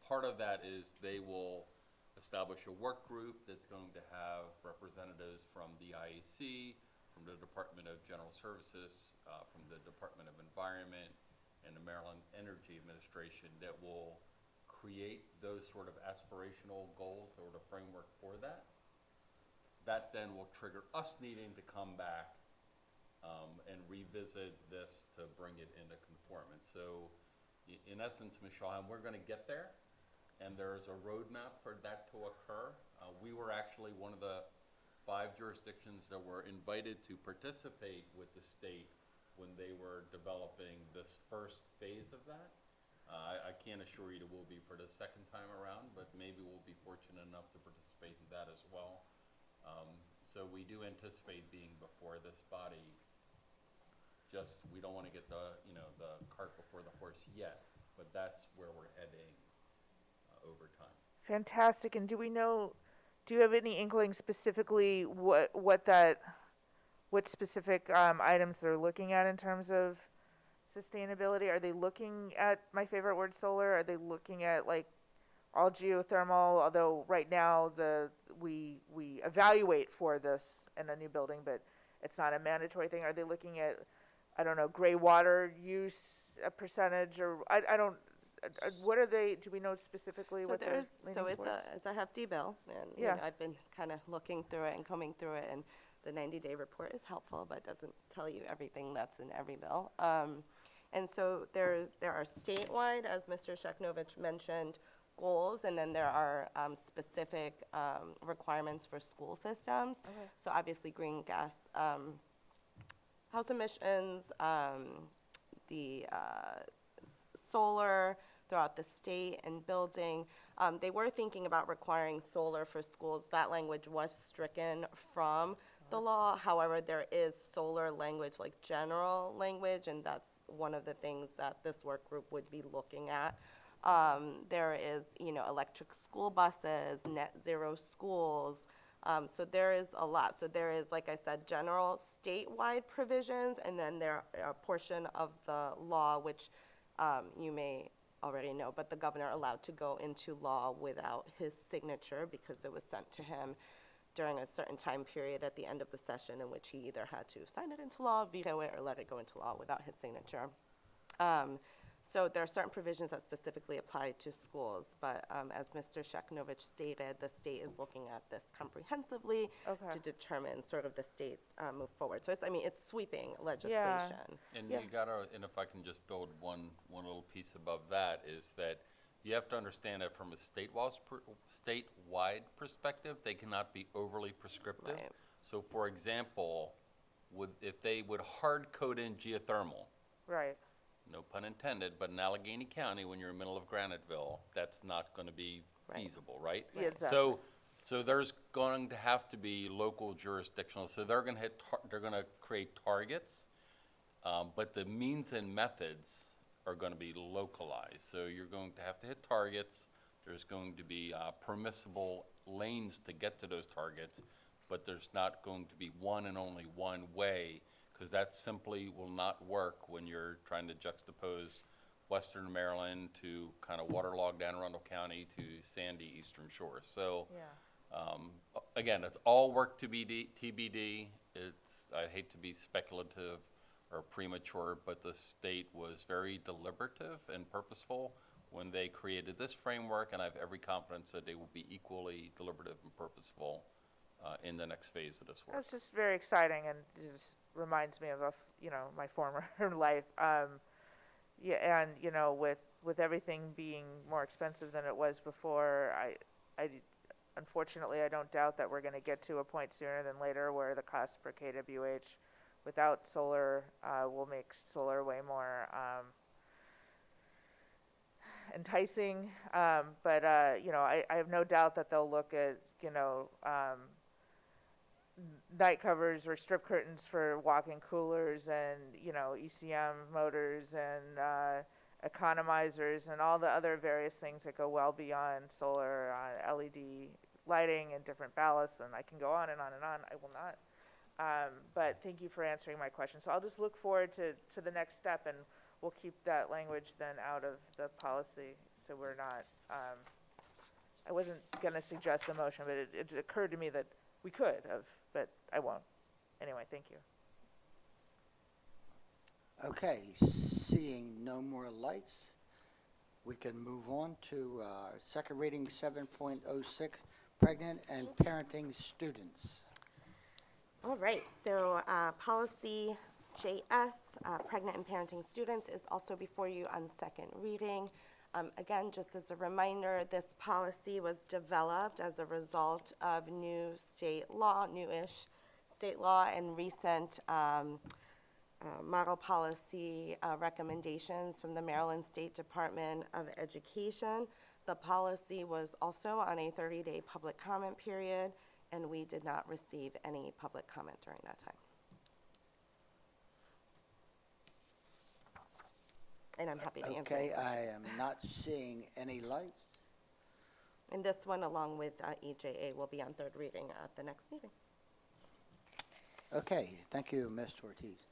part of that is they will establish a work group that's going to have representatives from the IEC, from the Department of General Services, from the Department of Environment, and the Maryland Energy Administration that will create those sort of aspirational goals or the framework for that. That then will trigger us needing to come back and revisit this to bring it into conformance. So in essence, Ms. Shawham, we're going to get there, and there's a roadmap for that to occur. We were actually one of the 5 jurisdictions that were invited to participate with the state when they were developing this first phase of that. I can't assure you that we'll be for the second time around, but maybe we'll be fortunate enough to participate in that as well. So we do anticipate being before this body. Just we don't want to get the cart before the horse yet, but that's where we're heading over time. Fantastic. And do you have any inkling specifically what specific items they're looking at in terms of sustainability? Are they looking at, my favorite word, solar? Are they looking at like all geothermal? Although right now we evaluate for this in a new building, but it's not a mandatory thing. Are they looking at, I don't know, gray water use, a percentage, or I don't. What are they? Do we know specifically what they're leaning towards? It's a hefty bill, and Yeah. I've been kind of looking through it and combing through it, and the 90-day report is helpful, but doesn't tell you everything that's in every bill. And so there are statewide, as Mr. Sheknovich mentioned, goals, and then there are specific requirements for school systems. Okay. So obviously green gas, house emissions, the solar throughout the state and building. They were thinking about requiring solar for schools. That language was stricken from the law. However, there is solar language, like general language, and that's one of the things that this work group would be looking at. There is, electric school buses, net zero schools. So there is a lot. So there is, like I said, general statewide provisions, and then there are a portion of the law, which you may already know, but the governor allowed to go into law without his signature because it was sent to him during a certain time period at the end of the session in which he either had to sign it into law, veto it, or let it go into law without his signature. So there are certain provisions that specifically apply to schools, but as Mr. Sheknovich stated, the state is looking at this comprehensively to determine sort of the state's move forward. So it's sweeping legislation. And you gotta, and if I can just build one little piece above that, is that you have to understand that from a statewide perspective, they cannot be overly prescriptive. Right. So for example, if they would hard code in geothermal, Right. no pun intended, but in Allegheny County, when you're in the middle of Graniteville, that's not going to be feasible, right? Yeah, exactly. So there's going to have to be local jurisdictional. So they're going to create targets, but the means and methods are going to be localized. So you're going to have to hit targets. There's going to be permissible lanes to get to those targets, but there's not going to be one and only one way, because that simply will not work when you're trying to juxtapose Western Maryland to kind of waterlogged Anne Arundel County to sandy Eastern Shore. So, again, it's all work to be TBD. I hate to be speculative or premature, but the state was very deliberative and purposeful when they created this framework, and I have every confidence that they will be equally deliberative and purposeful in the next phase of this work. It's just very exciting, and it just reminds me of my former life. Yeah, and with everything being more expensive than it was before, I unfortunately I don't doubt that we're going to get to a point sooner than later where the cost per kWh without solar will make solar way more enticing. But I have no doubt that they'll look at night covers or strip curtains for walk-in coolers and ECM motors and economizers and all the other various things that go well beyond solar, LED lighting and different ballasts, and I can go on and on and on. I will not. But thank you for answering my question. So I'll just look forward to the next step, and we'll keep that language then out of the policy, so we're not, I wasn't going to suggest a motion, but it occurred to me that we could have, but I won't. Anyway, thank you. Okay, seeing no more lights, we can move on to second reading 7.06, pregnant and parenting students. All right, so policy JS, pregnant and parenting students, is also before you on second reading. Again, just as a reminder, this policy was developed as a result of new state law, newish state law, and recent model policy recommendations from the Maryland State Department of Education. The policy was also on a 30-day public comment period, and we did not receive any public comment during that time. And I'm happy to answer any Okay, questions. I am not seeing any lights. And this one, along with EJA, will be on third reading at the next meeting. Okay, thank you, Ms. Ortiz.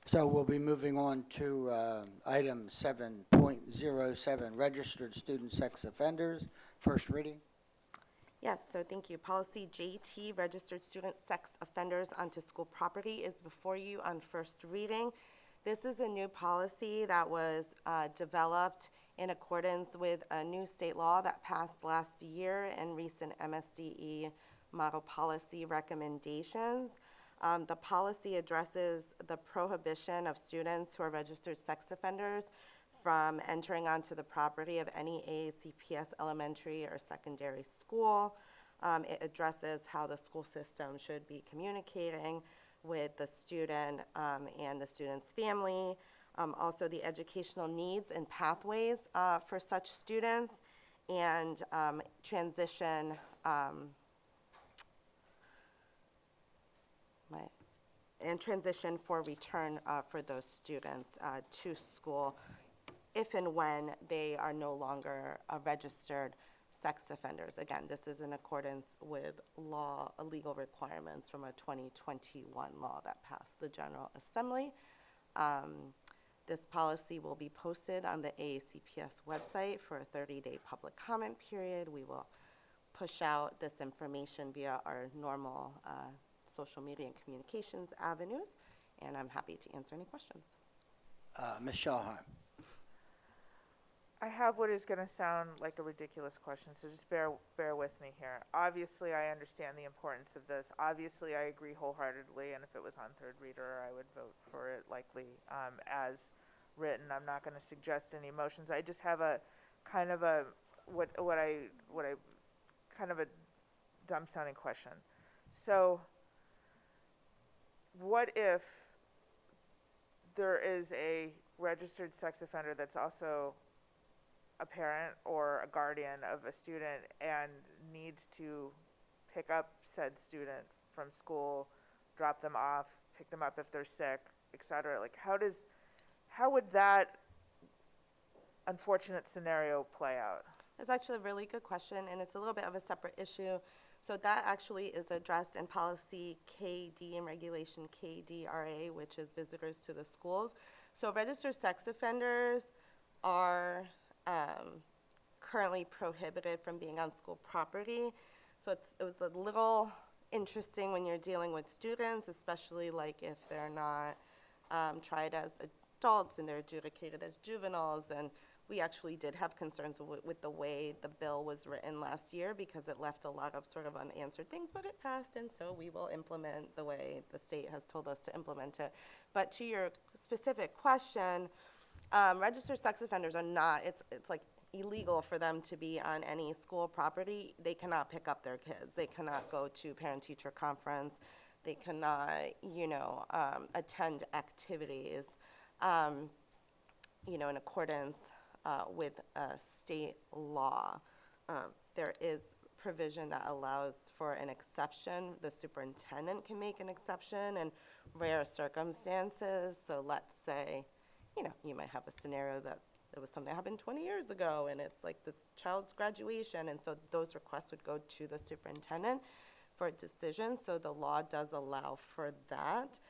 So we'll be moving on to item 7.07, registered student sex offenders, first reading. Yes, so thank you. Policy JT, registered student sex offenders onto school property, is before you on first reading. This is a new policy that was developed in accordance with a new state law that passed last year and recent MSDE model policy recommendations. The policy addresses the prohibition of students who are registered sex offenders from entering onto the property of any AACPS elementary or secondary school. It addresses how the school system should be communicating with the student and the student's family. Also the educational needs and pathways for such students, and transition for return for those students to school if and when they are no longer registered sex offenders. Again, this is in accordance with legal requirements from a 2021 law that passed the General Assembly. This policy will be posted on the AACPS website for a 30-day public comment period. We will push out this information via our normal social media and communications avenues, and I'm happy to answer any questions. Ms. Shahar. I have what is going to sound like a ridiculous question, so just bear with me here. Obviously, I understand the importance of this. Obviously, I agree wholeheartedly, and if it was on third reader, I would vote for it likely as written. I'm not going to suggest any motions. I just have a kind of a kind of a dumb sounding question. So, what if there is a registered sex offender that's also a parent or a guardian of a student and needs to pick up said student from school, drop them off, pick them up if they're sick, etc.? Like, how would that unfortunate scenario play out? It's actually a really good question, and it's a little bit of a separate issue. So that actually is addressed in policy KD and regulation KDRA, which is visitors to the schools. So registered sex offenders are currently prohibited from being on school property. So it was a little interesting when you're dealing with students, especially like if they're not tried as adults and they're adjudicated as juveniles. And we actually did have concerns with the way the bill was written last year because it left a lot of sort of unanswered things, but it passed, and so we will implement the way the state has told us to implement it. But to your specific question, registered sex offenders are not, it's like illegal for them to be on any school property. They cannot pick up their kids. They cannot go to parent-teacher conference. They cannot, attend activities, in accordance with state law. There is provision that allows for an exception. The superintendent can make an exception in rare circumstances. So let's say, you might have a scenario that it was something that happened 20 years ago and it's like the child's graduation, and so those requests would go to the superintendent for a decision. So the law does allow for that,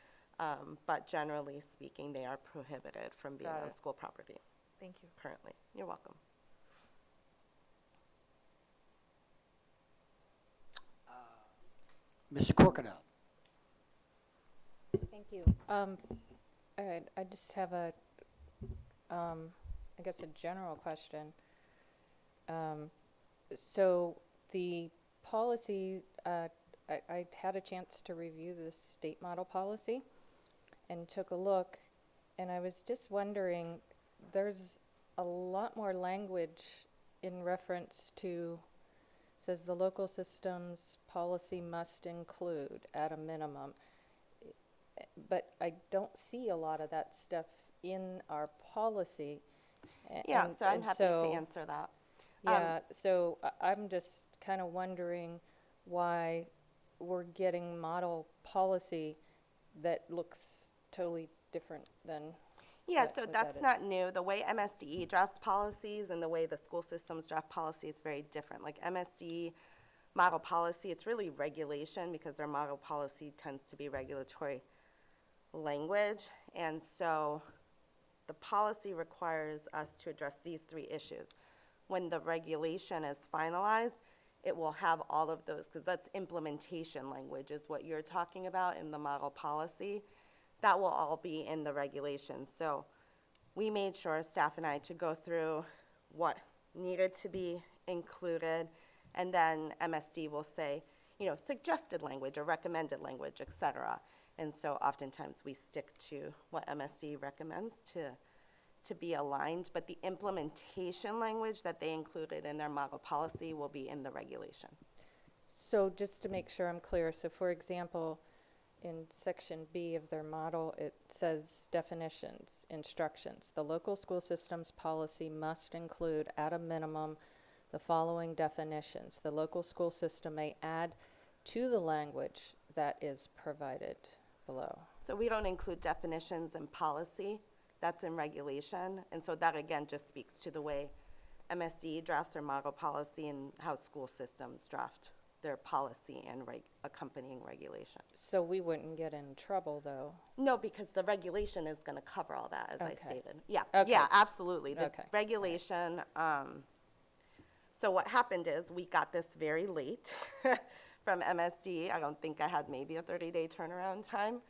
but generally speaking, they are prohibited from being on school property. Thank you. Currently. You're welcome. Ms. Corkadell. Thank you. I just have a, I guess a general question. So the policy, I had a chance to review the state model policy and took a look, and I was just wondering, there's a lot more language in reference to, says the local systems policy must include at a minimum, but I don't see a lot of that stuff in our policy. Yeah, so I'm happy to answer that. Yeah, so I'm just kind of wondering why we're getting model policy that looks totally different than Yeah, what- so what that's that is. not new. The way MSDE drafts policies and the way the school systems draft policy is very different. Like MSDE model policy, it's really regulation because their model policy tends to be regulatory language. And so the policy requires us to address these three issues. When the regulation is finalized, it will have all of those, because that's implementation language is what you're talking about in the model policy. That will all be in the regulation. So we made sure, staff and I, to go through what needed to be included, and then MSD will say, suggested language or recommended language, et cetera. And so oftentimes we stick to what MSD recommends to be aligned, but the implementation language that they included in their model policy will be in the regulation. So just to make sure I'm clear, so for example, in section B of their model, it says definitions, instructions. The local school systems policy must include at a minimum the following definitions. The local school system may add to the language that is provided below. So we don't include definitions in policy. That's in regulation. And so that, again, just speaks to the way MSD drafts their model policy and how school systems draft their policy and accompanying regulation. So we wouldn't get in trouble, though? No, because the regulation is going to cover all that, as I stated. Yeah, Okay. yeah, absolutely. The Okay. regulation, so what happened is we got this very late from MSD. I don't think I had maybe a 30-day turnaround time.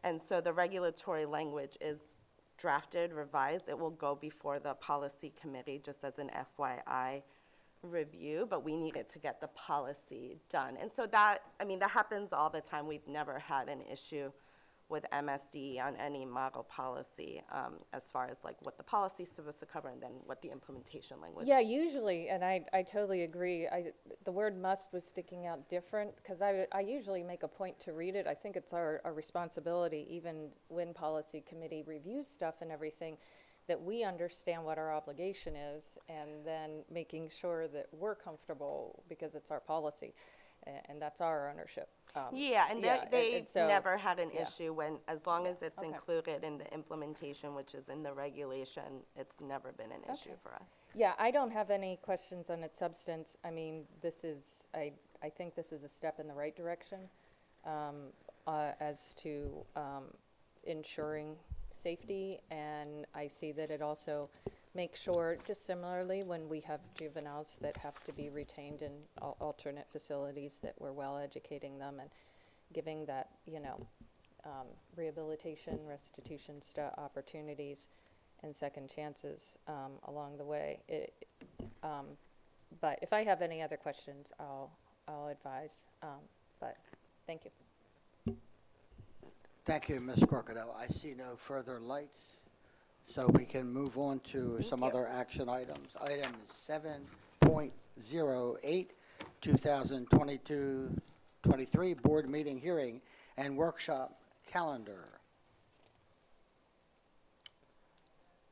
And so the regulatory language is drafted, revised. It will go before the policy committee just as an FYI review, but we needed to get the policy done. And so that happens all the time. We've never had an issue with MSD on any model policy as far as like what the policy is supposed to cover and then what the implementation language. Yeah, usually, and I totally agree. The word must was sticking out different because I usually make a point to read it. I think it's our responsibility, even when policy committee reviews stuff and everything, that we understand what our obligation is and then making sure that we're comfortable because it's our policy. and that's our ownership. Yeah, and yeah, they and so- never had an yeah. issue when, as long as it's Okay. included in the implementation, which is in the regulation, it's never been an issue for us. Yeah, I don't have any questions on its substance. I mean, this is, I think this is a step in the right direction as to ensuring safety, and I see that it also makes sure, just similarly, when we have juveniles that have to be retained in alternate facilities, that we're well educating them and giving that, rehabilitation, restitution opportunities and second chances along the way. But if I have any other questions, I'll advise. But thank you. Thank you, Ms. Crocodile. I see no further lights, so we can move on to some other action items. Item 7.08, 2022-23 Board Meeting Hearing and Workshop Calendar.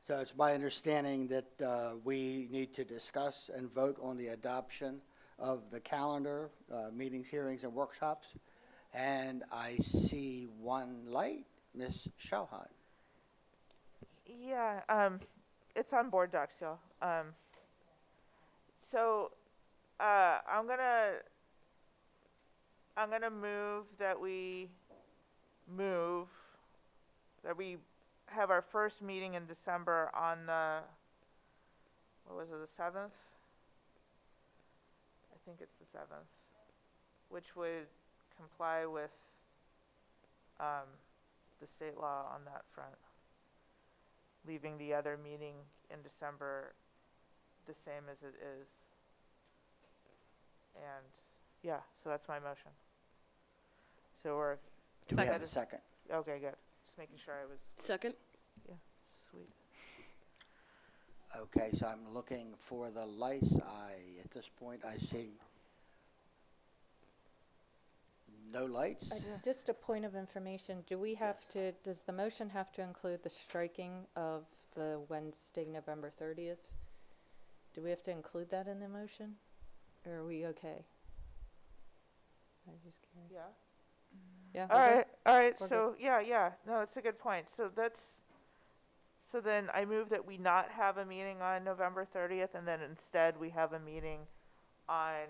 So it's my understanding that we need to discuss and vote on the adoption of the calendar, meetings, hearings, and workshops. And I see one light, Ms. Shauhan. Yeah, it's on board docs, y'all. So, I'm gonna move that we have our first meeting in December on the, what was it, the 7th? I think it's the 7th, which would comply with the state law on that front, leaving the other meeting in December the same as it is. And yeah, so that's my motion. So we're. Do we have a second? Okay, good. Just making sure I was. Second? Yeah, sweet. Okay, so I'm looking for the lights. At this point, I see no lights. Just a point of information, does the motion have to include the striking of the Wednesday, November 30th? Do we have to include that in the motion? Or are we okay? I'm just curious. Yeah. Yeah. All right, We're so, yeah, no, it's a good point. So then I move that we not have a meeting on November 30th, and then instead we have a meeting on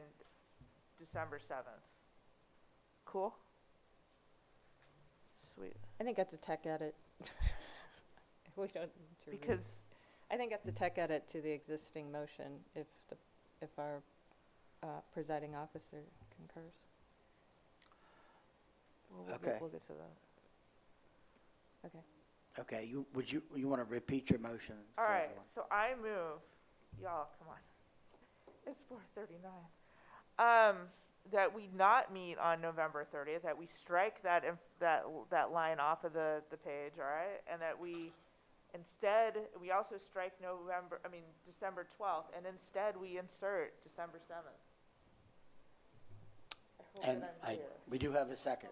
December 7th. Cool? Sweet. I think that's a tech edit. We don't need to Because, I think that's a tech edit to the existing motion if our presiding officer concurs. Okay. We'll get to that. Okay. Okay, you want to repeat your motion? All for right, everyone? so I move, y'all, come on. It's 4:39. That we not meet on November 30th, that we strike that line off of the page, all right? And that we also strike December 12th, and instead we insert December 7th. I hope And that I'm clear. we do have a second.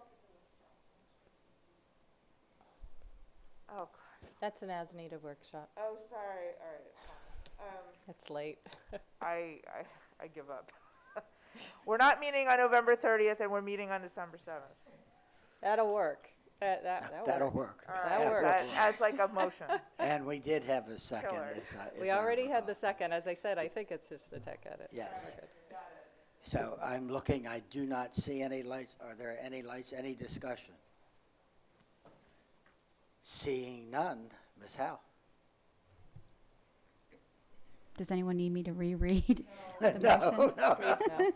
Oh, God. That's an as-needed workshop. Oh, sorry, all right. It's late. I give up. We're not meeting on November 30th, and we're meeting on December 7th. That'll work. That'll work. All That right, works. as like a motion. And we did have a second. Killer. We already had the second. As I said, I think it's just a tech edit. Yes. We're good. So I'm looking, I do not see any lights. Are there any lights, any discussion? Seeing none, Ms. Howe? Does anyone need me to reread No, the motion? no. Please, no.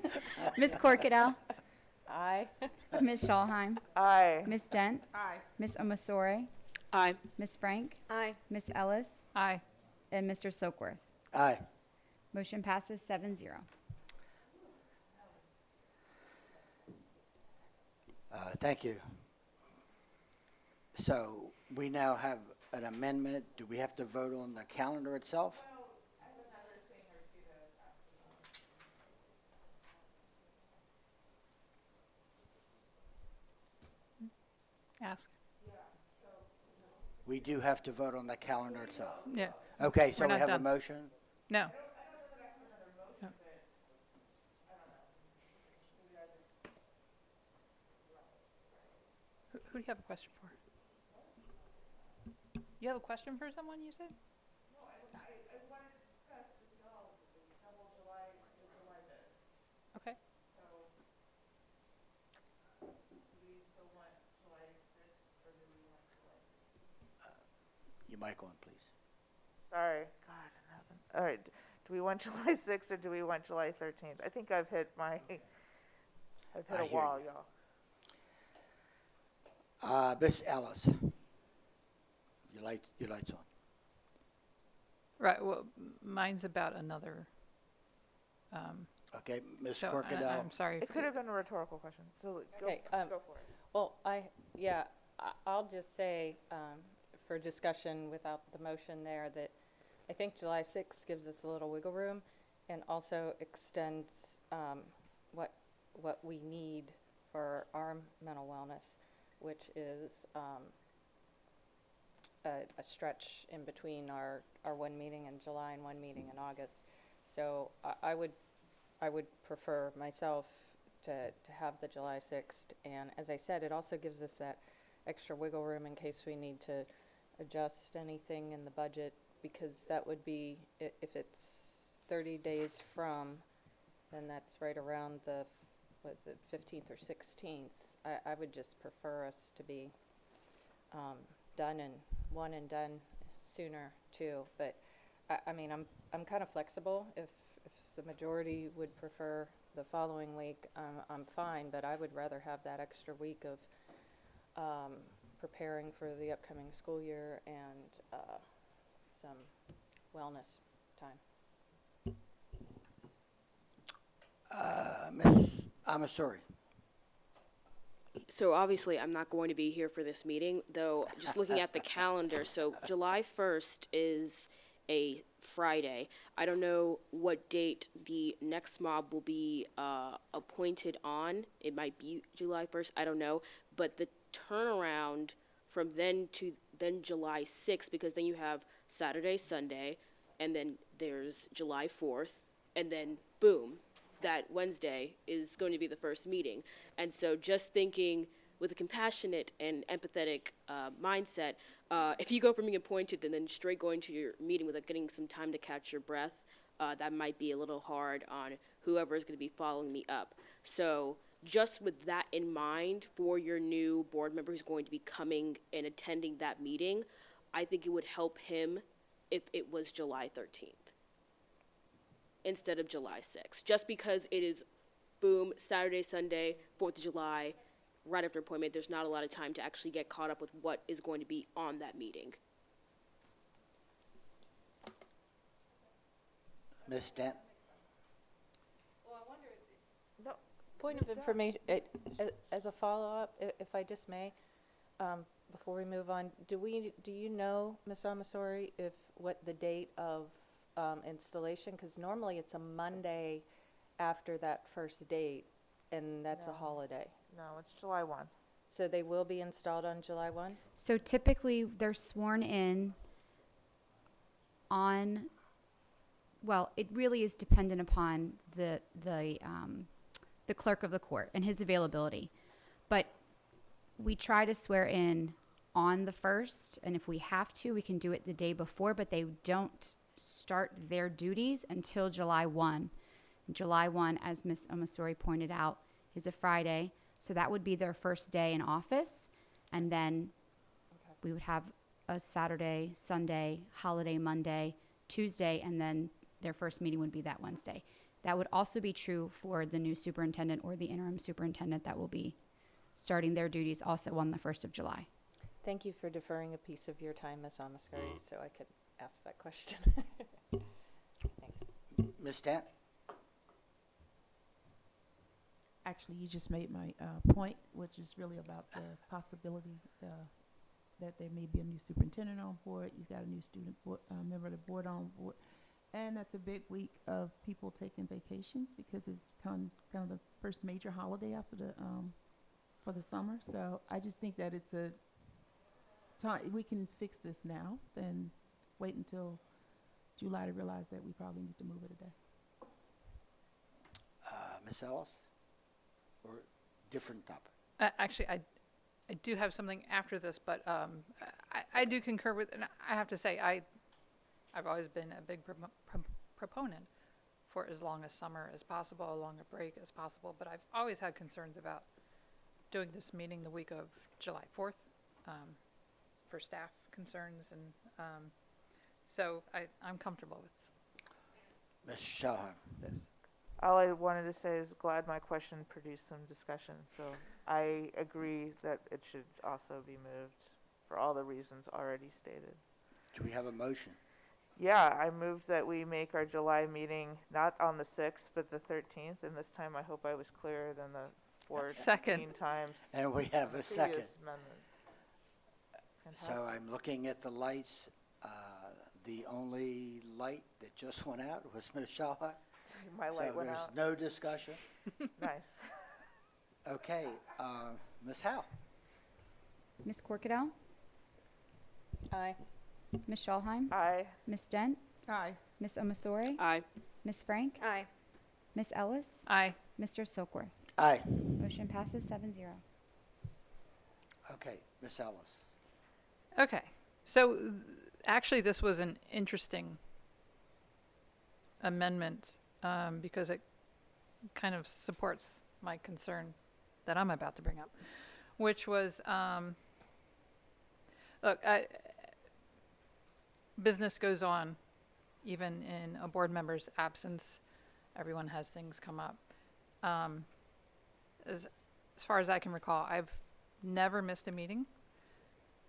Ms. Corkadell, Aye. Ms. Schalheim, Aye. Ms. Dent, Aye. Ms. Omasore, Aye. Ms. Frank, Aye. Ms. Ellis, Aye. and Mr. Silkworth. Aye. Motion passes 7-0. Thank you. So we now have an amendment. Do we have to vote on the calendar itself? Ask. We do have to vote on the calendar itself. Yeah. Okay, so We're we not have a done. motion? No. Who do you have a question for? You have a question for someone, you said? No, I wanted to discuss with y'all the double July day. Okay. So, do we still want July 6th or do we want July 3rd? Your mic on, please. Sorry, God, nothing. All right, do we want July 6th or do we want July 13th? I think I've hit I a hear wall, you. y'all. Miss Ellis, your lights on. Right, well, mine's about another, Okay, Miss so Corkadell. I'm sorry. It could have been a rhetorical question, so Okay, go for it. Well, I'll just say, for discussion without the motion there, that I think July 6th gives us a little wiggle room and also extends what we need for our mental wellness, which is a stretch in between our one meeting in July and one meeting in August. So I would prefer myself to have the July 6th. And as I said, it also gives us that extra wiggle room in case we need to adjust anything in the budget, because that would be, if it's 30 days from, then that's right around the, 15th or 16th. I would just prefer us to be done and one and done sooner too. But I mean, I'm kind of flexible. If the majority would prefer the following week, I'm fine. But I would rather have that extra week of preparing for the upcoming school year and some wellness time. Miss Amasori. So obviously, I'm not going to be here for this meeting, though. Just looking at the calendar, so July 1st is a Friday. I don't know what date the next mob will be appointed on. It might be July 1st. I don't know. But the turnaround from then to July 6th, because then you have Saturday, Sunday, and then there's July 4th, and then boom, that Wednesday is going to be the first meeting. And so just thinking with a compassionate and empathetic mindset, if you go from being appointed and then straight going to your meeting without getting some time to catch your breath, that might be a little hard on whoever is going to be following me up. So just with that in mind for your new board member who's going to be coming and attending that meeting, I think it would help him if it was July 13th. Instead of July 6th, just because it is, boom, Saturday, Sunday, 4th of July, right after appointment, there's not a lot of time to actually get caught up with what is going to be on that meeting. Ms. Dent. Well, I wonder, no, point of information, as a follow-up, if I just may, before we move on, do you know, Ms. Amasori, what the date of installation, because normally it's a Monday after that first date, and that's a holiday. No, it's July 1. So they will be installed on July 1? So typically, they're sworn in on, well, it really is dependent upon the clerk of the court and his availability. But we try to swear in on the 1st, and if we have to, we can do it the day before, but they don't start their duties until July 1. July 1, as Ms. Omasori pointed out, is a Friday, so that would be their first day in office, and then we would have a Saturday, Sunday, holiday Monday, Tuesday, and then their first meeting would be that Wednesday. That would also be true for the new superintendent or the interim superintendent that will be starting their duties also on the 1st of July. Thank you for deferring a piece of your time, Ms. Amasori, so I could ask that question. Thanks. Ms. Dent. Actually, you just made my point, which is really about the possibility that there may be a new superintendent on board. You've got a new student member of the board on board. And that's a big week of people taking vacations because it's kind of the first major holiday after for the summer. So I just think that it's a time, we can fix this now, then wait until July to realize that we probably need to move it a day. Ms. Ellis? Or different topic? Actually, I do have something after this, but I do concur with, and I have to say, I've always been a big proponent for as long a summer as possible, a longer break as possible, but I've always had concerns about doing this meeting the week of July 4th for staff concerns, and so I'm comfortable with Ms. Shellheim. this. All I wanted to say is glad my question produced some discussion, so I agree that it should also be moved for all the reasons already stated. Do we have a motion? Yeah, I moved that we make our July meeting not on the 6th, but the 13th, and this time I hope I was clearer than the 14 Second. times. And we have a previous second. amendment. So Fantastic. I'm looking at the lights. The only light that just went out was Ms. Shellheim. My light went So out. there's no discussion. Nice. Okay, Ms. Howe? Ms. Corkadell, Aye. Ms. Schalheim, Aye. Ms. Dent, Aye. Ms. Omasore, Aye. Ms. Frank, Aye. Ms. Ellis, Aye. Mr. Silkworth. Aye. Motion passes 7-0. Okay, Ms. Ellis. Okay, so actually this was an interesting amendment because it kind of supports my concern that I'm about to bring up, which was, look, business goes on even in a board member's absence. Everyone has things come up. As far as I can recall, I've never missed a meeting,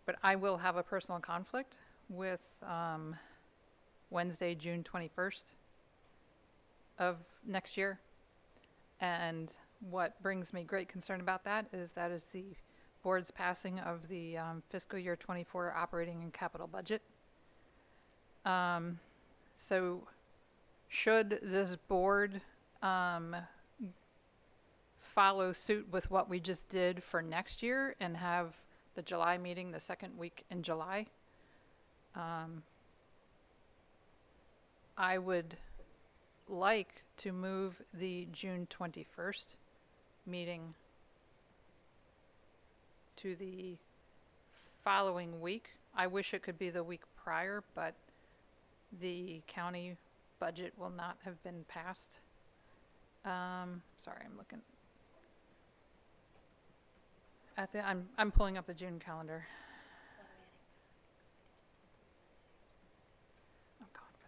but I will have a personal conflict with Wednesday, June 21st of next year. And what brings me great concern about that is the board's passing of the fiscal year 24 operating and capital budget. So should this board follow suit with what we just did for next year and have the July meeting the second week in July, I would like to move the June 21st meeting to the following week. I wish it could be the week prior, but the county budget will not have been passed. Sorry, I'm looking at the, I'm pulling up the June calendar. I'm gone for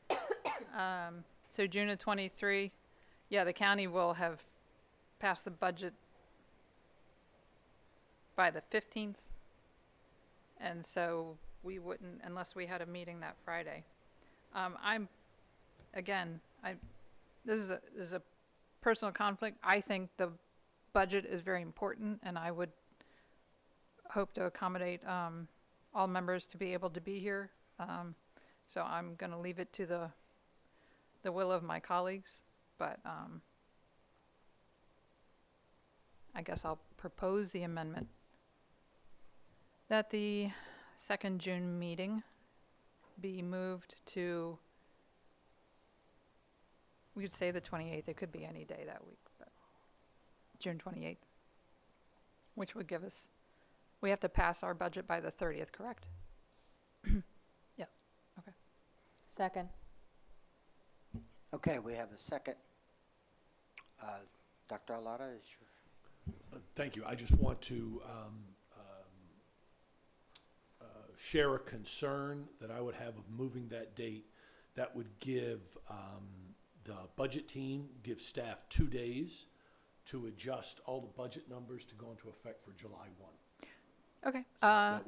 the week. So June of 23, yeah, the county will have passed the budget by the 15th. And so we wouldn't, unless we had a meeting that Friday. This is a personal conflict. I think the budget is very important, and I would hope to accommodate all members to be able to be here. So I'm going to leave it to the will of my colleagues, but I guess I'll propose the amendment that the second June meeting be moved to, we could say the 28th, it could be any day that week, but June 28th, which would give us, we have to pass our budget by the 30th, correct? Yeah, okay. Second. Okay, we have a second. Dr. Alada, is your... Thank you. I just want to share a concern that I would have of moving that date. That would give the budget team, give staff 2 days to adjust all the budget numbers to go into effect for July 1. Okay. So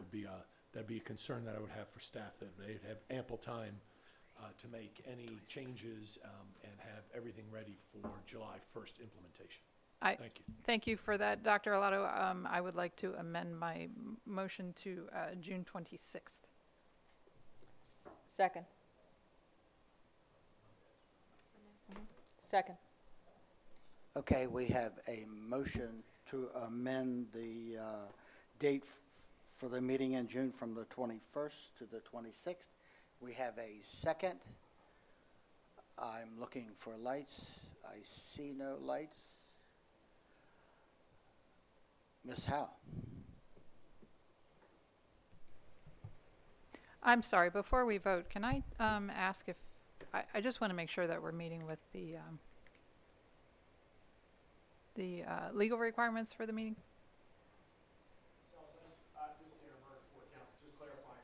that'd be a concern that I would have for staff, that they'd have ample time to make any changes and have everything ready for July 1st implementation. Thank you. Thank you for that, Dr. Alato. I would like to amend my motion to June 26th. Second. Second. Okay, we have a motion to amend the date for the meeting in June from the 21st to the 26th. We have a second. I'm looking for lights. I see no lights. Ms. Howe? I'm sorry, before we vote, can I ask if, I just want to make sure that we're meeting with the legal requirements for the meeting? This is Aaron Burke, Board Counsel, just clarifying,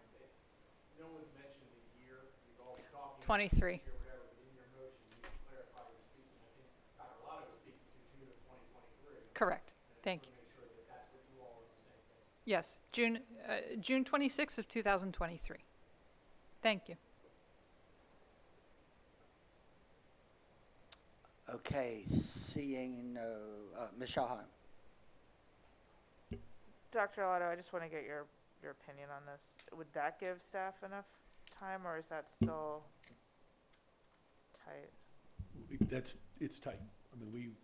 no one's mentioned the year, we've all been talking about 23. the year, whatever, but in your motion, you should clarify you're speaking, I think Dr. Lotto was speaking to June of 2023. Correct. Thank you. Make sure that that's what you all are on the same page. Yes, June 26th of 2023. Thank you. Okay, seeing no, Ms. Shalheim? Dr. Lotto, I just want to get your opinion on this. Would that give staff enough time, or is that still tight? It's tight. I mean,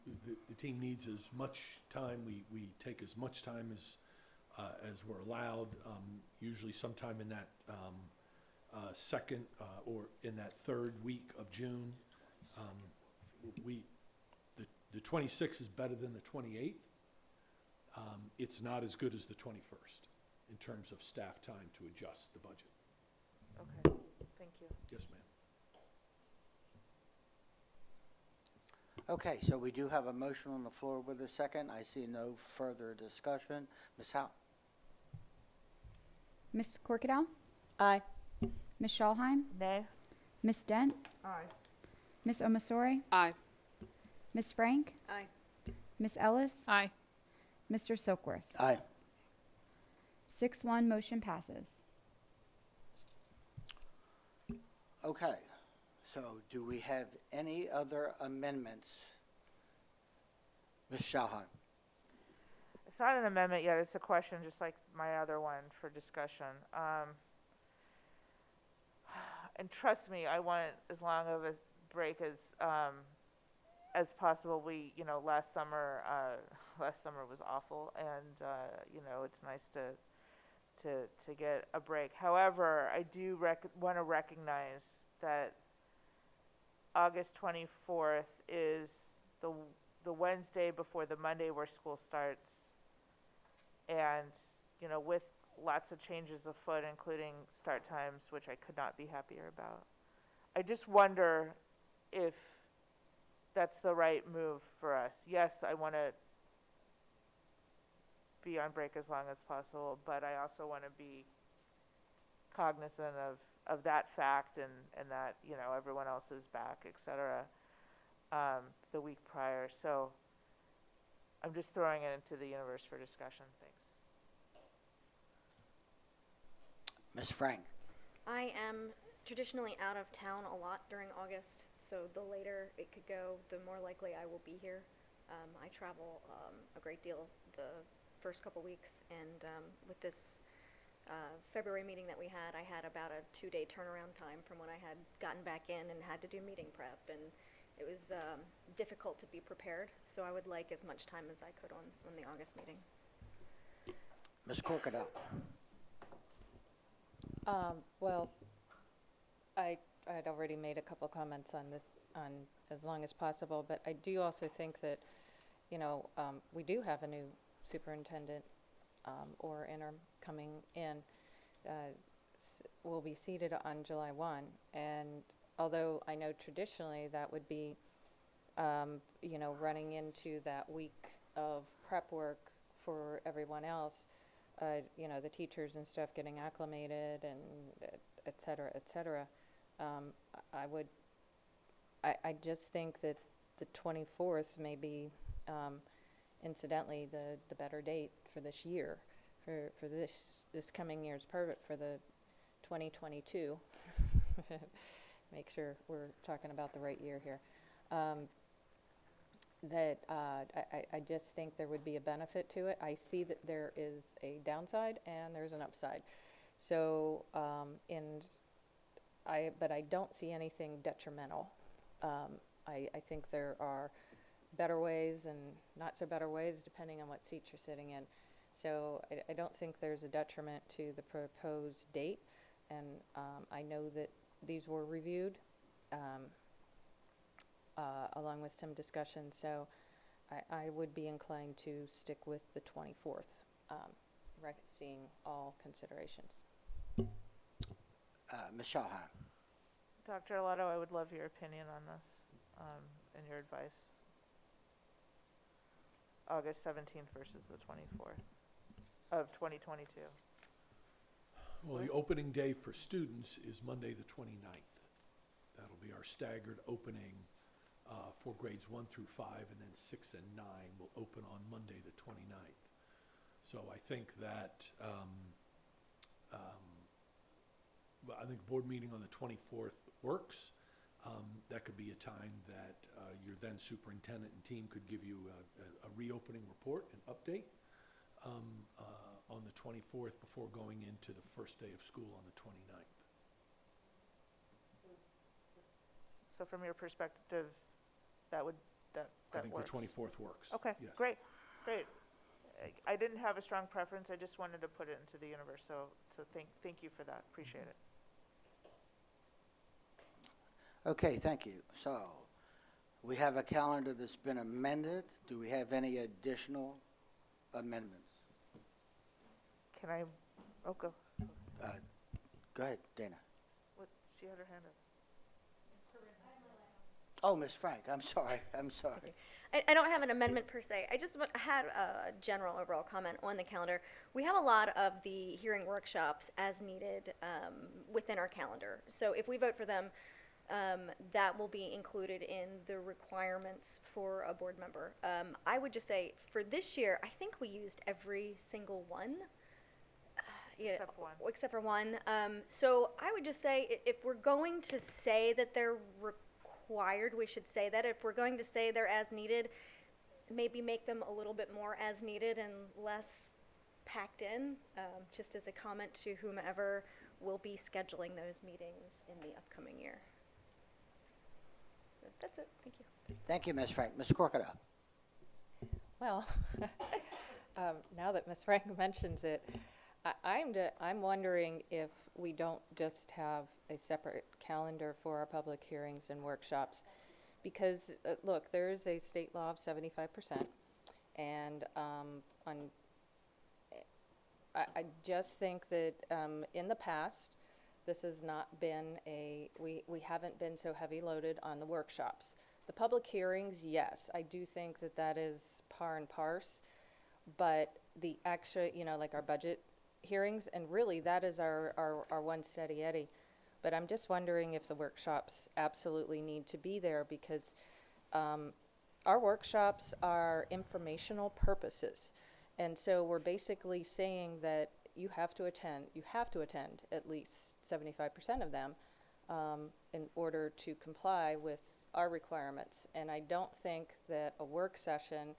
the team needs as much time. We take as much time as we're allowed. Usually sometime in that second or in that third week of June. The 26th is better than the 28th. It's not as good as the 21st in terms of staff time to adjust the budget. Okay, thank you. Yes, ma'am. Okay, so we do have a motion on the floor with a second. I see no further discussion. Ms. Howe? Ms. Corkadow? Aye. Ms. Schalheim? Nay? Ms. Dent? Aye. Ms. Omasori? Aye. Ms. Frank? Aye. Ms. Ellis? Aye. Mr. Silkworth? Aye. 6-1, motion passes. Okay, so do we have any other amendments? Ms. Shalheim? It's not an amendment yet, it's a question, just like my other one for discussion. And trust me, I want as long of a break as possible. We, last summer was awful, and it's nice to get a break. However, I do want to recognize that August 24th is the Wednesday before the Monday where school starts, and with lots of changes afoot, including start times, which I could not be happier about. I just wonder if that's the right move for us. Yes, I want to be on break as long as possible, but I also want to be cognizant of that fact and that, everyone else is back, et cetera, the week prior. So I'm just throwing it into the universe for discussion. Thanks. Ms. Frank? I am traditionally out of town a lot during August, so the later it could go, the more likely I will be here. I travel a great deal the first couple weeks, and with this February meeting that we had, I had about a 2-day turnaround time from when I had gotten back in and had to do meeting prep, and it was difficult to be prepared, so I would like as much time as I could on the August meeting. Ms. Corkadow? Well, I'd already made a couple comments on this, on as long as possible, but I do also think that, we do have a new superintendent or interim coming in. Will be seated on July 1, and although I know traditionally that would be, running into that week of prep work for everyone else, the teachers and stuff getting acclimated and et cetera, I just think that the 24th may be, incidentally, the better date for this year, for this coming year's perfect for the 2022. Make sure we're talking about the right year here. I just think there would be a benefit to it. I see that there is a downside and there's an upside. So, but I don't see anything detrimental. I think there are better ways and not so better ways depending on what seat you're sitting in. So I don't think there's a detriment to the proposed date, and I know that these were reviewed along with some discussion. So I would be inclined to stick with the 24th, seeing all considerations. Ms. Shawhan. Dr. Alato, I would love your opinion on this and your advice. August 17th versus the 24th of 2022. Well, the opening day for students is Monday, the 29th. That'll be our staggered opening for grades 1 through 5, and then 6 and 9 will open on Monday, the 29th. So I think that, I think board meeting on the 24th works. That could be a time that your then superintendent and team could give you a reopening report and update on the 24th before going into the first day of school on the 29th. So from your perspective, that would, I think works? the 24th works. Okay, Yes. great. I didn't have a strong preference. I just wanted to put it into the universe. So thank you for that. Appreciate it. Okay, thank you. So we have a calendar that's been amended. Do we have any additional amendments? Can I, go. Go ahead, Dana. What, she had her hand up. Oh, Ms. Frank, I'm sorry. I don't have an amendment per se. I just had a general overall comment on the calendar. We have a lot of the hearing workshops as needed within our calendar. So if we vote for them, that will be included in the requirements for a board member. I would just say for this year, I think we used every single one. Except for one. So I would just say if we're going to say that they're required, we should say that. If we're going to say they're as needed, maybe make them a little bit more as needed and less packed in, just as a comment to whomever will be scheduling those meetings in the upcoming year. That's it. Thank you. Thank you, Ms. Frank. Ms. Corkada. Well, now that Ms. Frank mentions it, I'm wondering if we don't just have a separate calendar for our public hearings and workshops, because look, there is a state law of 75%, and I just think that in the past, this has not been we haven't been so heavy loaded on the workshops. The public hearings, yes, I do think that is par and parse, but the extra, like our budget hearings, and really that is our one steady Eddie. But I'm just wondering if the workshops absolutely need to be there, because our workshops are informational purposes. And so we're basically saying that you have to attend at least 75% of them in order to comply with our requirements. And I don't think that a work session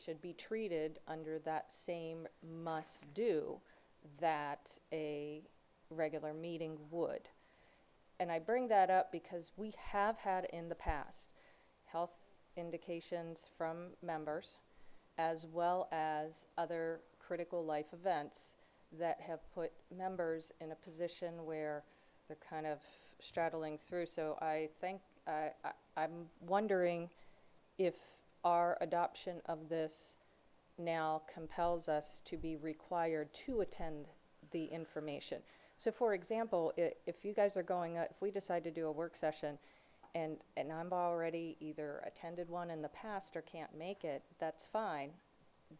should be treated under that same must-do that a regular meeting would. And I bring that up because we have had in the past health indications from members, as well as other critical life events that have put members in a position where they're kind of straddling through. So I think I'm wondering if our adoption of this now compels us to be required to attend the information. So for example, if you guys are if we decide to do a work session and I've already either attended one in the past or can't make it, that's fine.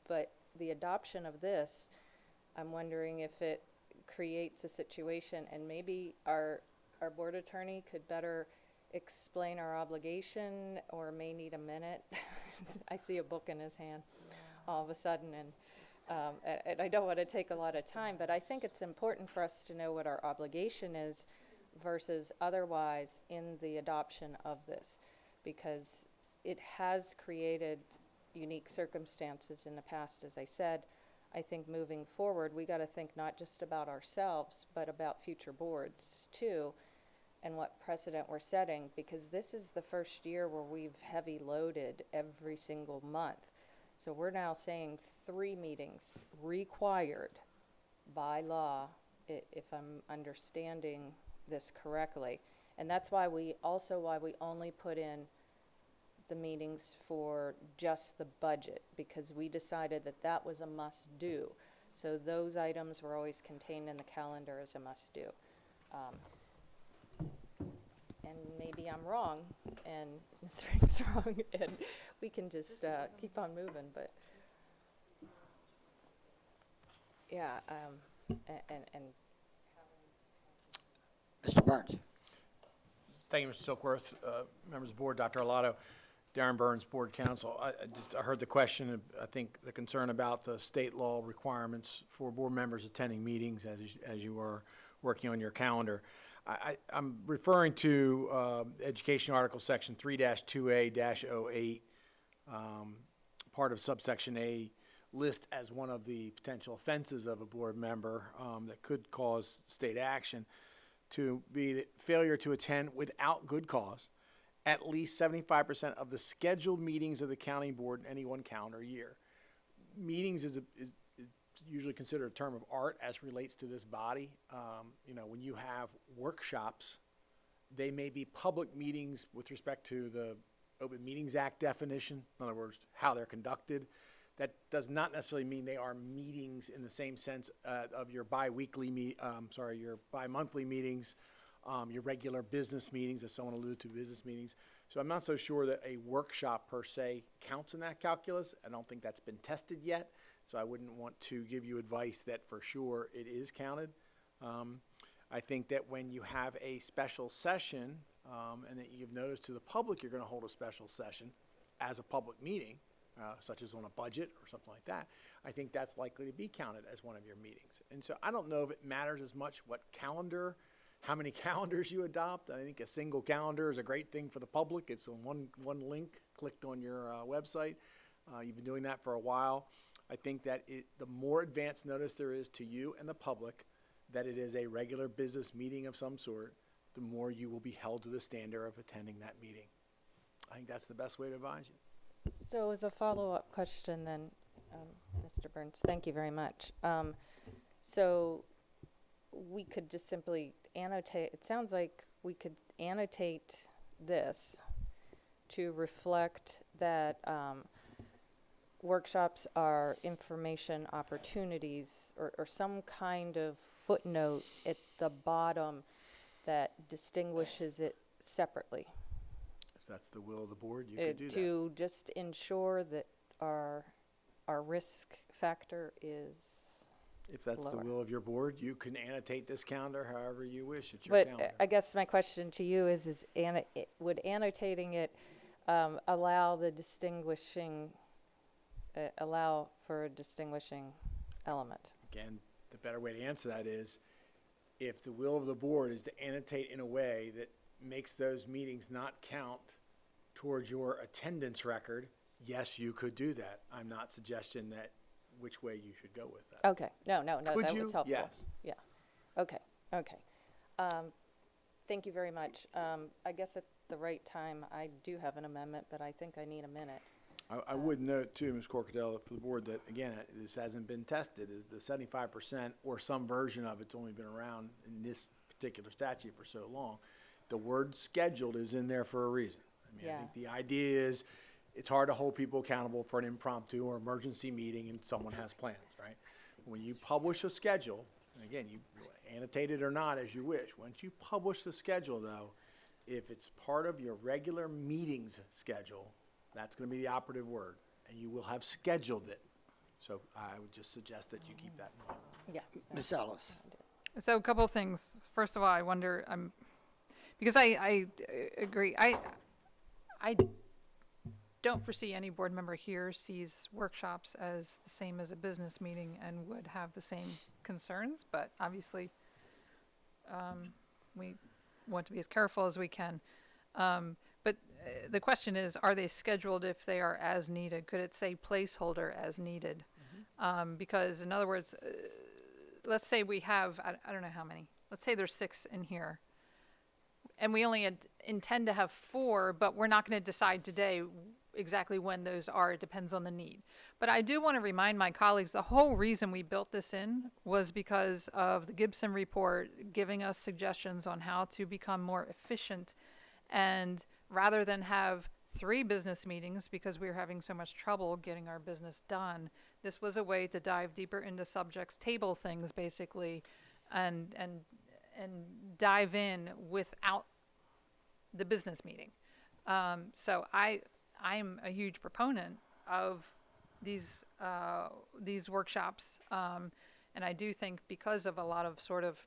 But the adoption of this, I'm wondering if it creates a situation, and maybe our board attorney could better explain our obligation, or may need a minute. I see a book in his hand all of a sudden, and I don't want to take a lot of time, but I think it's important for us to know what our obligation is versus otherwise in the adoption of this, because it has created unique circumstances in the past. As I said, I think moving forward, we got to think not just about ourselves, but about future boards too, and what precedent we're setting, because this is the first year where we've heavy loaded every single month. So we're now saying 3 meetings required by law, if I'm understanding this correctly. And that's why we only put in the meetings for just the budget, because we decided that that was a must-do. So those items were always contained in the calendar as a must-do. And maybe I'm wrong, and Ms. Ring's wrong, and we can just keep on moving, but, yeah, and Mr. Burns. Thank you, Mr. Silkworth, members of the board, Dr. Arlotto, Darren Burns, Board Counsel. I heard the question, I think the concern about the state law requirements for board members attending meetings as you are working on your calendar. I'm referring to Education Article Section 3-2A-08, part of subsection A, list as one of the potential offenses of a board member that could cause state action to be the failure to attend without good cause at least 75% of the scheduled meetings of the county board in any one calendar year. Meetings is usually considered a term of art as relates to this body. You know, when you have workshops, they may be public meetings with respect to the Open Meetings Act definition, in other words, how they're conducted. That does not necessarily mean they are meetings in the same sense of your your bi-monthly meetings, your regular business meetings, as someone alluded to, business meetings. So I'm not so sure that a workshop per se counts in that calculus. I don't think that's been tested yet, so I wouldn't want to give you advice that for sure it is counted. I think that when you have a special session and that you give notice to the public you're going to hold a special session as a public meeting, such as on a budget or something like that, I think that's likely to be counted as one of your meetings. And so I don't know if it matters as much what calendar, how many calendars you adopt. I think a single calendar is a great thing for the public. It's on one link clicked on your website. You've been doing that for a while. I think that the more advance notice there is to you and the public that it is a regular business meeting of some sort, the more you will be held to the standard of attending that meeting. I think that's the best way to advise you. so as a follow-up question then, Mr. Burns, thank you very much. So we could just simply annotate, it sounds like we could annotate this to reflect that workshops are information opportunities, or some kind of footnote at the bottom that distinguishes it separately. If that's the will of the board, you can do that. To just ensure that our risk factor is If that's lower. the will of your board, you can annotate this calendar however you wish. It's your But calendar. I guess my question to you is would annotating it allow the distinguishing, allow for a distinguishing element? Again, the better way to answer that is if the will of the board is to annotate in a way that makes those meetings not count towards your attendance record, yes, you could do that. I'm not suggesting that which way you should go with that. Okay, no, Could that you? was helpful. Yes. Yeah, okay. Thank you very much. I guess at the right time, I do have an amendment, but I think I need a minute. I would note too, Ms. Corcadell, for the board that, again, this hasn't been tested, is the 75% or some version of it's only been around in this particular statute for so long. The word scheduled is in there for a reason. I mean, I think the idea is it's hard to hold people accountable for an impromptu or emergency meeting and someone has plans, right? When you publish a schedule, and again, you annotate it or not as you wish. Once you publish the schedule, though, if it's part of your regular meetings schedule, that's going to be the operative word, and you will have scheduled it. So I would just suggest that you keep that in mind. Yeah. Ms. Ellis. So a couple of things. First of all, I wonder, because I agree, I don't foresee any board member here sees workshops as the same as a business meeting and would have the same concerns, but obviously we want to be as careful as we can. But the question is, are they scheduled if they are as needed? Could it say placeholder as needed? Because in other words, let's say we have, I don't know how many, let's say there's 6 in here. And we only intend to have 4, but we're not going to decide today exactly when those are. It depends on the need. But I do want to remind my colleagues, the whole reason we built this in was because of the Gibson report giving us suggestions on how to become more efficient. And rather than have 3 business meetings because we were having so much trouble getting our business done. This was a way to dive deeper into subjects, table things basically, and dive in without the business meeting. So I'm a huge proponent of these workshops, and I do think because of a lot of sort of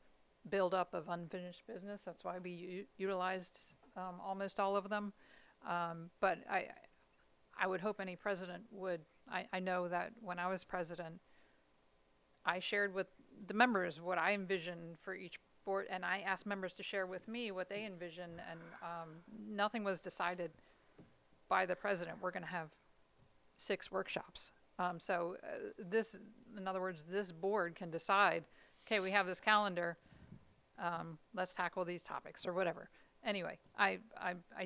build-up of unfinished business, that's why we utilized almost all of them. But I would hope any president would. I know that when I was president, I shared with the members what I envisioned for each board, and I asked members to share with me what they envision, and nothing was decided by the president. We're going to have 6 workshops. So this, in other words, this board can decide, okay, we have this calendar, let's tackle these topics or whatever. Anyway, I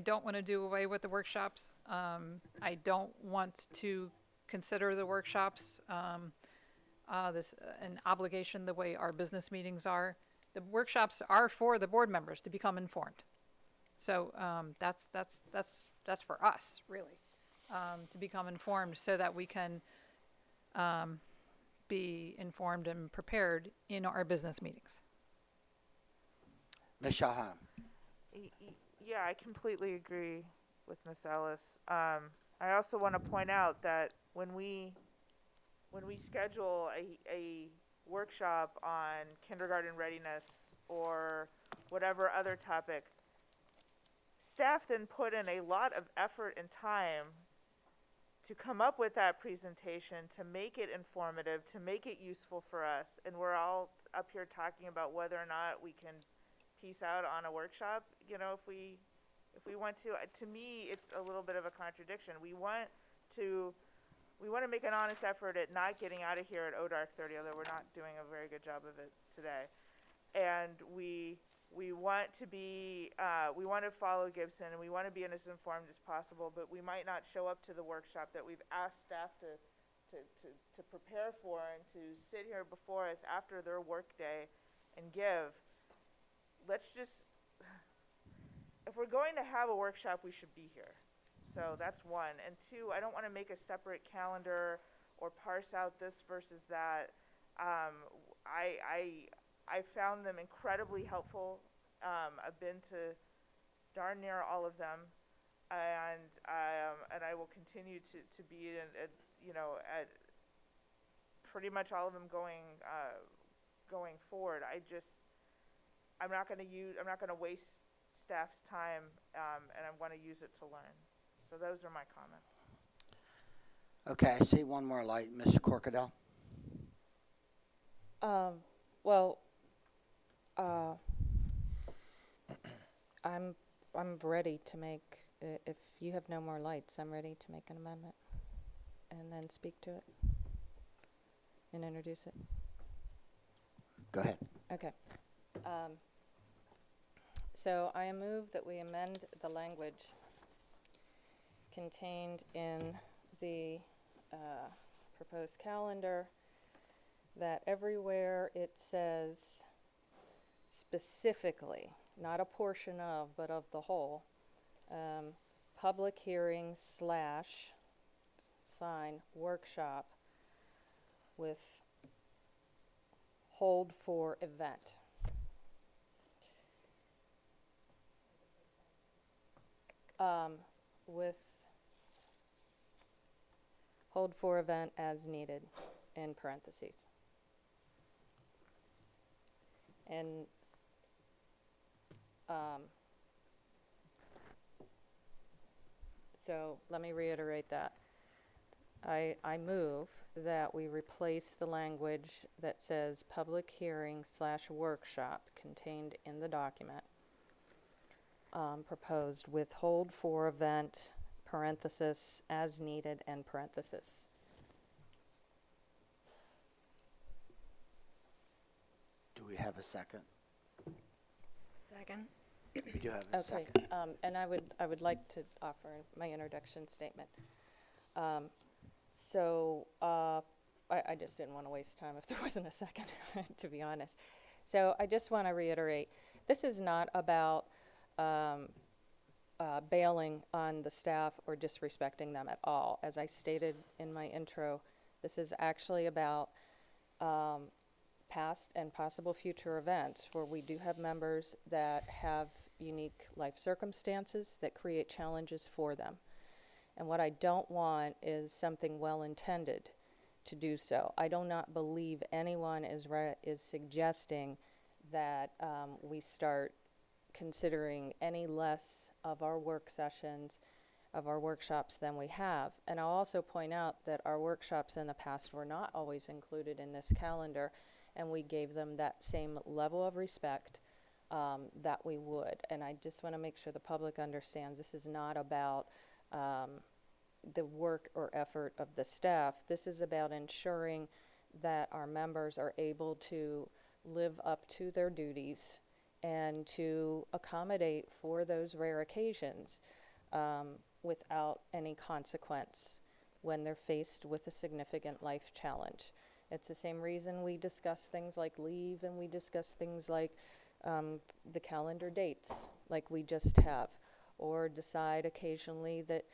don't want to do away with the workshops. I don't want to consider the workshops an obligation the way our business meetings are. The workshops are for the board members to become informed. So that's for us, really, to become informed so that we can be informed and prepared in our business meetings. Ms. Shahan. Yeah, I completely agree with Ms. Ellis. I also want to point out that when we schedule a workshop on kindergarten readiness or whatever other topic, staff then put in a lot of effort and time to come up with that presentation, to make it informative, to make it useful for us, and we're all up here talking about whether or not we can piece out on a workshop, you know, if we want to me, it's a little bit of a contradiction. We want to make an honest effort at not getting out of here at ODARC 30, although we're not doing a very good job of it today. And we want to be, we want to follow Gibson, and we want to be as informed as possible, but we might not show up to the workshop that we've asked staff to prepare for and to sit here before us after their work day and give. Let's just, if we're going to have a workshop, we should be here. So that's 1. And 2, I don't want to make a separate calendar or parse out this versus that. I found them incredibly helpful. I've been to darn near all of them, and I will continue to be at pretty much all of them going forward. I'm not going to waste staff's time, and I want to use it to learn. So those are my comments. Okay, I see one more light. Ms. Corkadell? I'm ready to make, if you have no more lights, I'm ready to make an amendment and then speak to it and introduce it. Go ahead. Okay. So I move that we amend the language contained in the proposed calendar, that everywhere it says specifically, not a portion of, but of the whole, public hearing / sign workshop with hold for event. With hold for event as needed in parentheses. And so let me reiterate that. I move that we replace the language that says public hearing / workshop contained in the document, proposed with hold for event, parenthesis, as needed, and parenthesis. Do we have a second? Second. We do have a Okay, second. and I would like to offer my introduction statement. I just didn't want to waste time if there wasn't a second, to be honest. So I just want to reiterate, this is not about bailing on the staff or disrespecting them at all. As I stated in my intro, this is actually about past and possible future events where we do have members that have unique life circumstances that create challenges for them. And what I don't want is something well-intended to do so. I do not believe anyone is suggesting that we start considering any less of our work sessions, of our workshops than we have. And I'll also point out that our workshops in the past were not always included in this calendar, and we gave them that same level of respect that we would. And I just want to make sure the public understands this is not about the work or effort of the staff. This is about ensuring that our members are able to live up to their duties and to accommodate for those rare occasions without any consequence when they're faced with a significant life challenge. It's the same reason we discuss things like leave, and we discuss things like the calendar dates like we just have, or decide occasionally that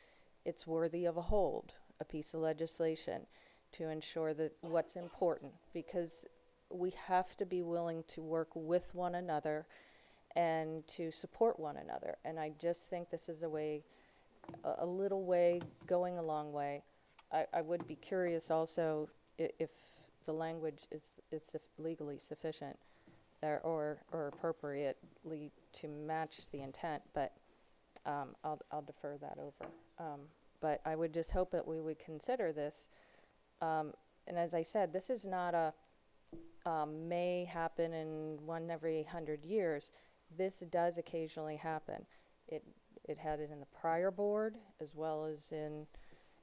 it's worthy of a hold, a piece of legislation, to ensure that what's important, because we have to be willing to work with one another and to support one another. And I just think this is a way, a little way, going a long way. I would be curious also if the language is legally sufficient or appropriately to match the intent, but I'll defer that over. But I would just hope that we would consider this. And as I said, this is not a may happen in one every 100 years. This does occasionally happen. It had it in the prior board as well as in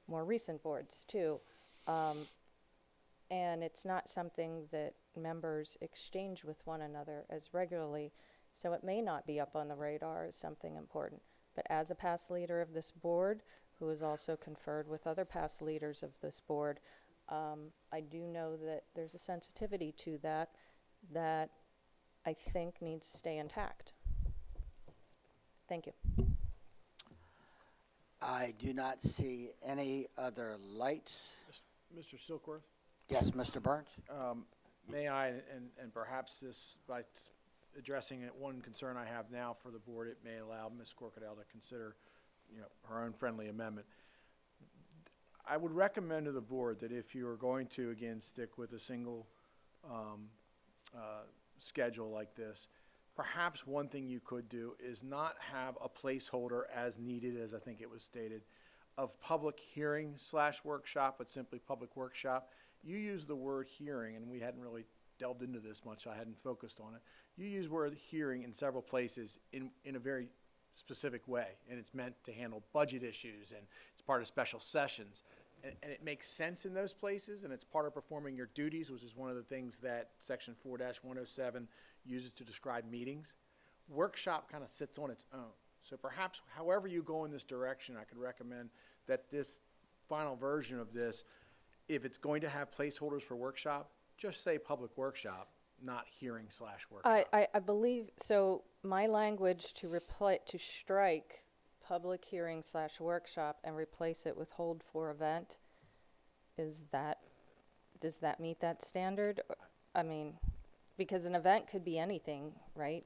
more recent boards too. And it's not something that members exchange with one another as regularly, so it may not be up on the radar as something important. But as a past leader of this board, who has also conferred with other past leaders of this board, I do know that there's a sensitivity to that I think needs to stay intact. Thank you. I do not see any other lights. Mr. Silkworth? Yes, Mr. Burns? May I, and perhaps this, by addressing it, one concern I have now for the board, it may allow Ms. Corkadell to consider, her own friendly amendment. I would recommend to the board that if you are going to, again, stick with a single schedule like this, perhaps one thing you could do is not have a placeholder as needed, as I think it was stated, of public hearing / workshop, but simply public workshop. You use the word hearing, and we hadn't really delved into this much, so I hadn't focused on it. You use word hearing in several places in a very specific way, and it's meant to handle budget issues, and it's part of special sessions. And it makes sense in those places, and it's part of performing your duties, which is one of the things that Section 4-107 uses to describe meetings. Workshop kind of sits on its own. So perhaps, however you go in this direction, I could recommend that this final version of this, if it's going to have placeholders for workshop, just say public workshop, not hearing / workshop. I believe, so my language to strike public hearing / workshop and replace it with hold for event, does that meet that standard? I mean, because an event could be anything, right?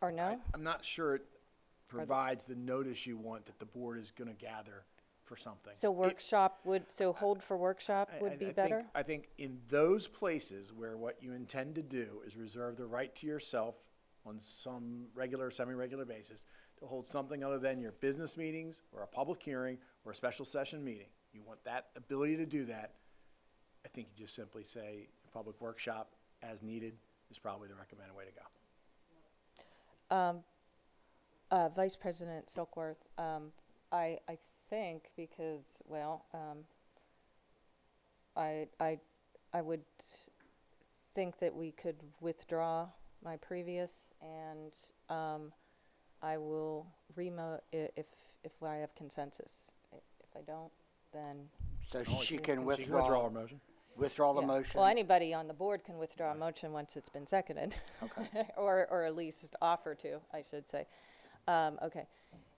Or no? I'm not sure it provides the notice you want that the board is going to gather for something. So hold for workshop would be better? I think in those places where what you intend to do is reserve the right to yourself on some regular, semi-regular basis to hold something other than your business meetings or a public hearing or a special session meeting. You want that ability to do that. I think you just simply say public workshop as needed is probably the recommended way to go. Vice President Silkworth, I think because, well, I would think that we could withdraw my previous, and I will if I have consensus. If I don't, then So she can withdraw her motion. Withdraw the Yeah. motion? Well, anybody on the board can withdraw a motion once it's been seconded. Okay. Or at least offer to, I should say. Okay.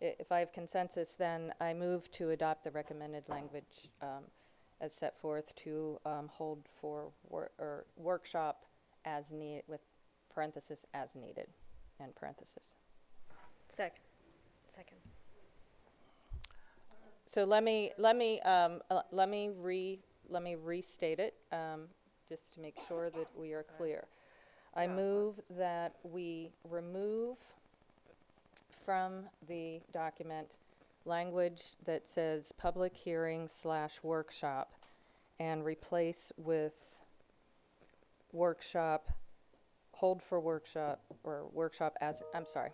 If I have consensus, then I move to adopt the recommended language as set forth to hold for workshop as need, with parenthesis, as needed, and parenthesis. Second. So let me restate it, just to make sure that we are clear. I move that we remove from the document language that says public hearing / workshop and replace with workshop, hold for workshop, or workshop as, I'm sorry.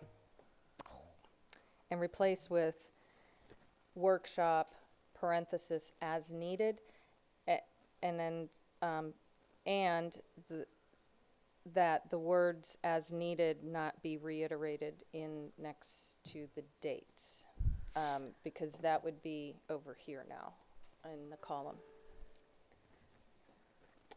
And replace with workshop, parenthesis, as needed, and then, that the words as needed not be reiterated in next to the dates, because that would be over here now in the column.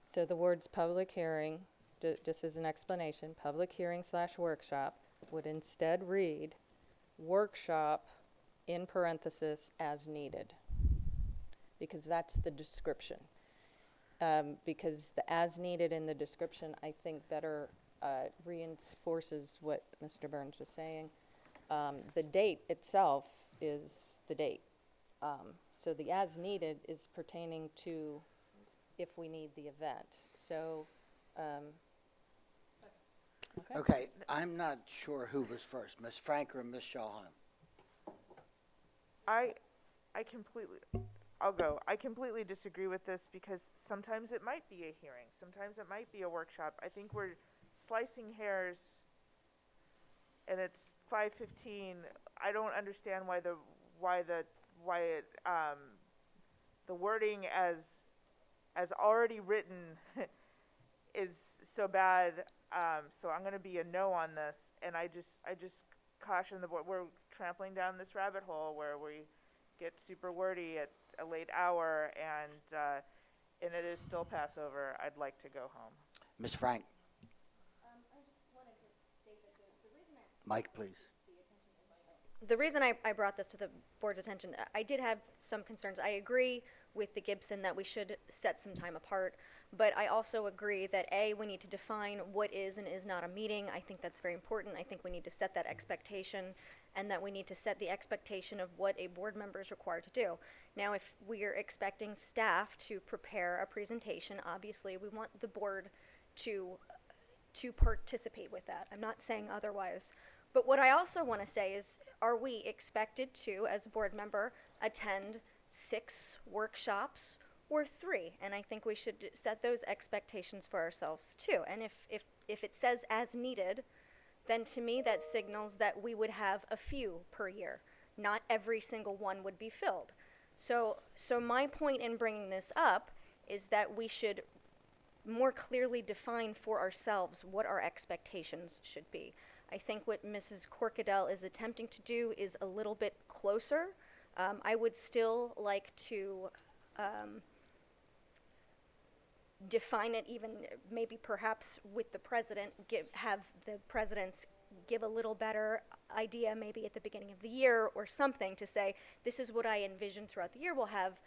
So the words public hearing, just as an explanation, public hearing / workshop would instead read workshop in parenthesis as needed, because that's the description. Because the as needed in the description, I think, better reinforces what Mr. Burns was saying. The date itself is the date. So the as needed is pertaining to if we need the event. So, Okay, I'm not sure who was first, Ms. Frank or Ms. Shawhan. I'll go. I completely disagree with this because sometimes it might be a hearing. Sometimes it might be a workshop. I think we're slicing hairs and it's 5:15. I don't understand why the wording as already written is so bad. So I'm going to be a no on this, and I just caution the board. We're trampling down this rabbit hole where we get super wordy at a late hour, and it is still Passover. I'd like to go home. Ms. Frank, I just wanted to state that the reason Mike, please. The reason I brought this to the board's attention, I did have some concerns. I agree with the Gibson that we should set some time apart, but I also agree that A, we need to define what is and is not a meeting. I think that's very important. I think we need to set that expectation, and that we need to set the expectation of what a board member is required to do. Now, if we are expecting staff to prepare a presentation, obviously we want the board to participate with that. I'm not saying otherwise. But what I also want to say is, are we expected to, as a board member, attend 6 workshops or 3? And I think we should set those expectations for ourselves too. And if it says as needed, then to me that signals that we would have a few per year. Not every single one would be filled. So my point in bringing this up is that we should more clearly define for ourselves what our expectations should be. I think what Mrs. Corkadell is attempting to do is a little bit closer. I would still like to define it even maybe perhaps with the president, have the presidents give a little better idea maybe at the beginning of the year or something to say, this is what I envision throughout the year. We'll have,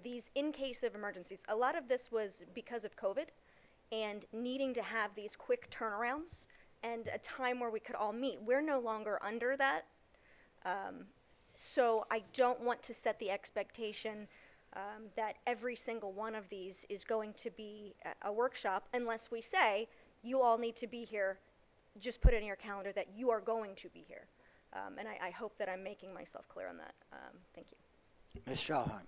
these in case of emergencies. A lot of this was because of COVID and needing to have these quick turnarounds and a time where we could all meet. We're no longer under that. So I don't want to set the expectation that every single one of these is going to be a workshop unless we say, you all need to be here. Just put it in your calendar that you are going to be here. And I hope that I'm making myself clear on that. Thank you. Ms. Shawhan.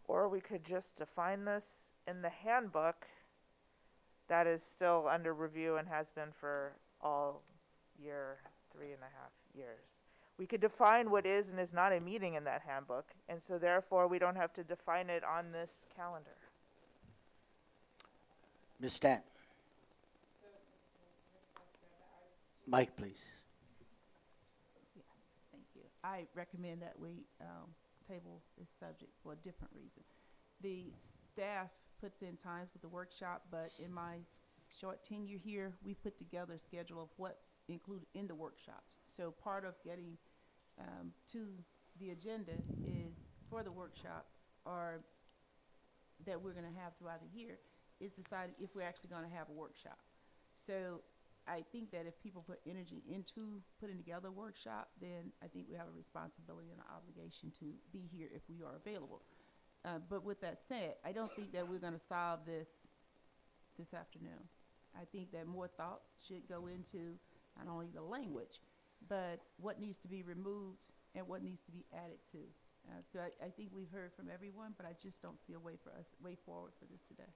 Or we could just define this in the handbook that is still under review and has been for all year, 3.5 years. We could define what is and is not a meeting in that handbook, and so therefore we don't have to define it on this calendar. Ms. Stent. Mike, please. Yes, thank you. I recommend that we table this subject for a different reason. The staff puts in times with the workshop, but in my short tenure here, we put together a schedule of what's included in the workshops. So part of getting to the agenda is for the workshops or that we're going to have throughout the year is deciding if we're actually going to have a workshop. So I think that if people put energy into putting together a workshop, then I think we have a responsibility and an obligation to be here if we are available. But with that said, I don't think that we're going to solve this afternoon. I think that more thought should go into not only the language, but what needs to be removed and what needs to be added to. So I think we've heard from everyone, but I just don't see a way forward for this today.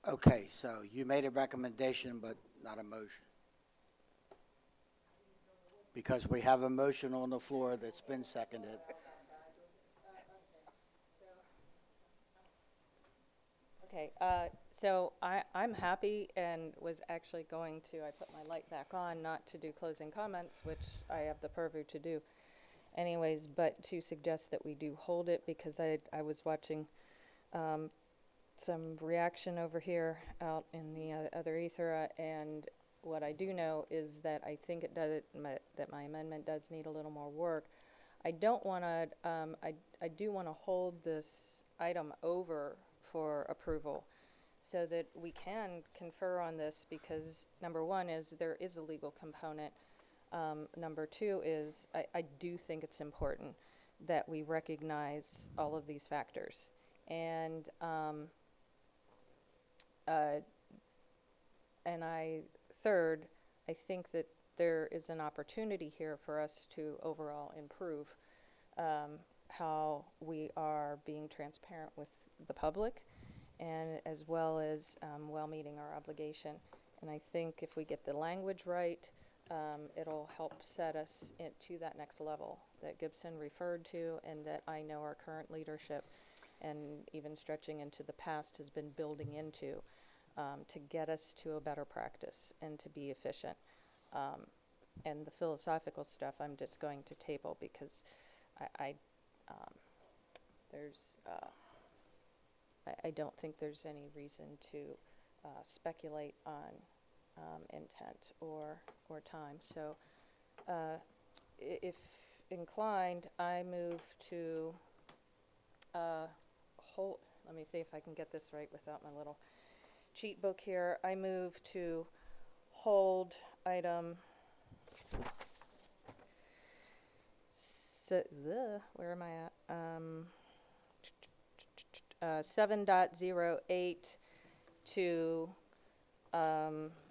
Okay, so you made a recommendation, but not a motion. Because we have a motion on the floor that's been seconded. Okay, so I'm happy and was actually going to, I put my light back on, not to do closing comments, which I have the purview to do anyways, but to suggest that we do hold it because I was watching some reaction over here out in the other ether, and what I do know is that I think it does, that my amendment does need a little more work. I don't want to, I do want to hold this item over for approval so that we can confer on this because number one is there is a legal component. Number two is I do think it's important that we recognize all of these factors. And third, I think that there is an opportunity here for us to overall improve how we are being transparent with the public and as well as well meeting our obligation. And I think if we get the language right, it'll help set us to that next level that Gibson referred to and that I know our current leadership and even stretching into the past has been building into to get us to a better practice and to be efficient. And the philosophical stuff I'm just going to table because I don't think there's any reason to speculate on intent or time. So if inclined, I move to hold, let me see if I can get this right without my little cheat book here. I move to hold item where am I at? 7.08 to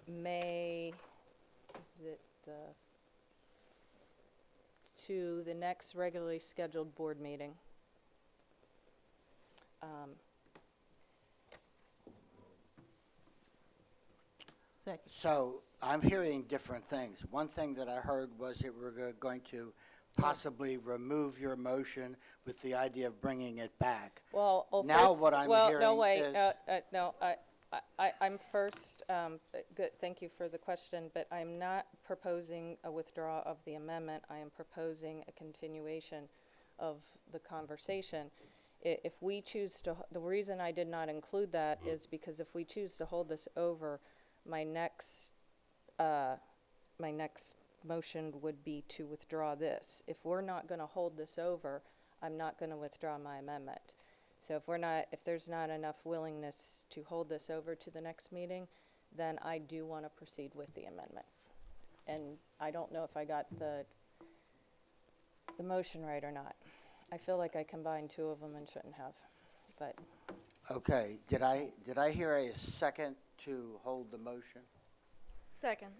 May, is it to the next regularly scheduled board meeting. Second. So I'm hearing different things. One thing that I heard was that we're going to possibly remove your motion with the idea of bringing it back. Well, now first, what I'm well, hearing no, wait, is... no, I'm first, good, thank you for the question, but I'm not proposing a withdrawal of the amendment. I am proposing a continuation of the conversation. If we choose to, the reason I did not include that is because if we choose to hold this over, my next motion would be to withdraw this. If we're not going to hold this over, I'm not going to withdraw my amendment. So if there's not enough willingness to hold this over to the next meeting, then I do want to proceed with the amendment. And I don't know if I got the motion right or not. I feel like I combined two of them and shouldn't have, but. Okay, did I hear a second to hold the motion? Second.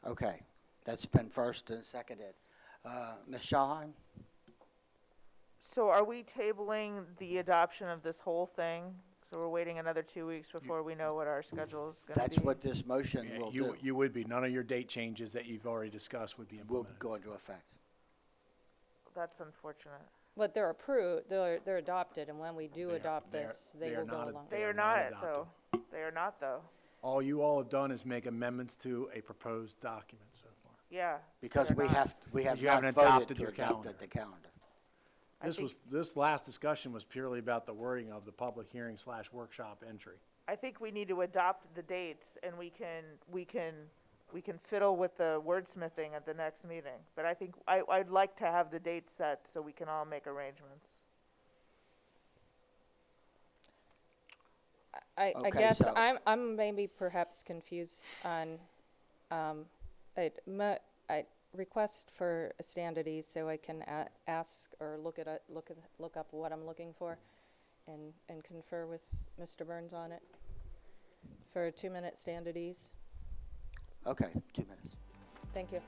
Okay, that's been first and seconded. Ms. Shahheim? So are we tabling the adoption of this whole thing? So we're waiting another 2 weeks before we know what our schedule is going to be? That's what this motion will do. You would be. None of your date changes that you've already discussed would be Will implemented. go into effect. That's unfortunate. But they're approved, they're adopted, and when we do adopt this, they will go along. They are not though. They are not though. All you all have done is make amendments to a proposed document so far. Yeah. Because they're we not. have you not haven't voted adopted to your adopt calendar. the calendar. This last discussion was purely about the wording of the public hearing / workshop entry. I think we need to adopt the dates, and we can fiddle with the wordsmithing at the next meeting. But I think, I'd like to have the dates set so we can all make arrangements. I Okay, guess so- I'm maybe perhaps confused on, I request for standards so I can ask or look up what I'm looking for and confer with Mr. Burns on it for a 2-minute standards. Okay, 2 minutes. Thank you.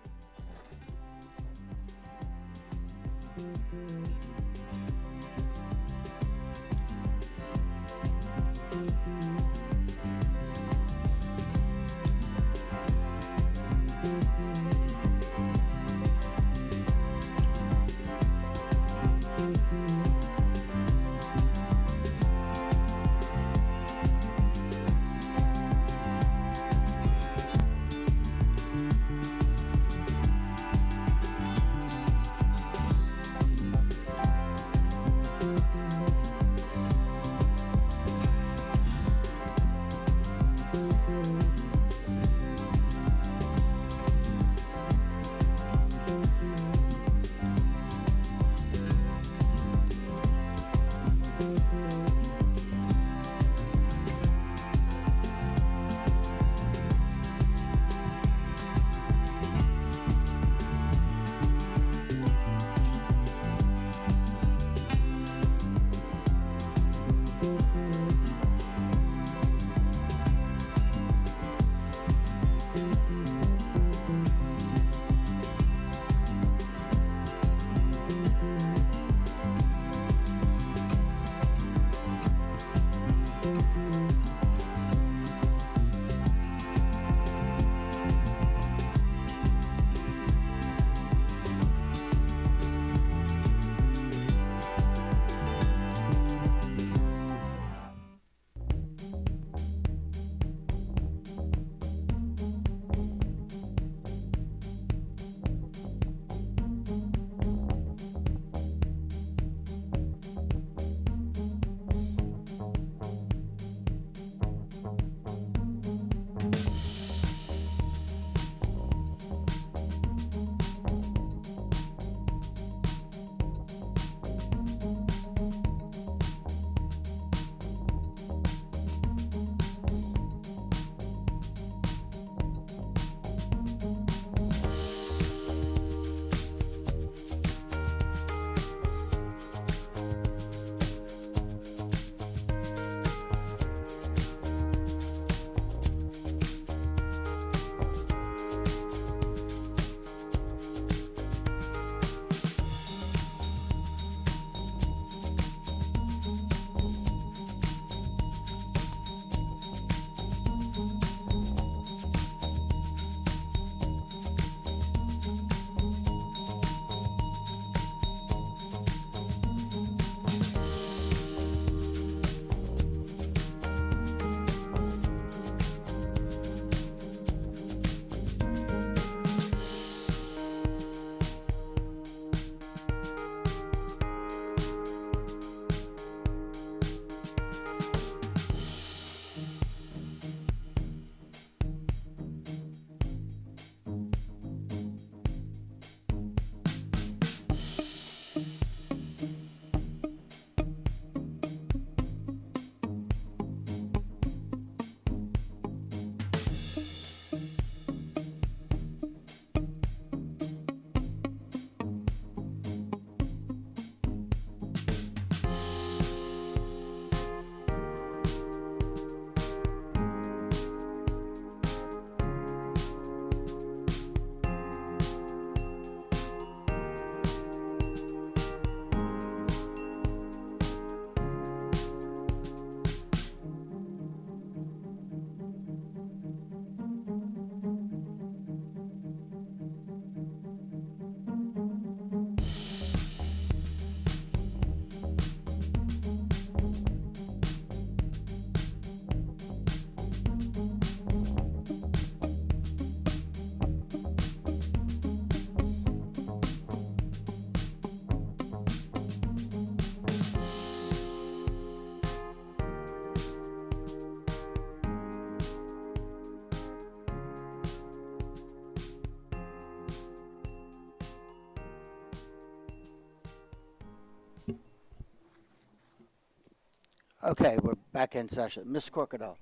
Okay, we're back in session. Ms. Corkadell.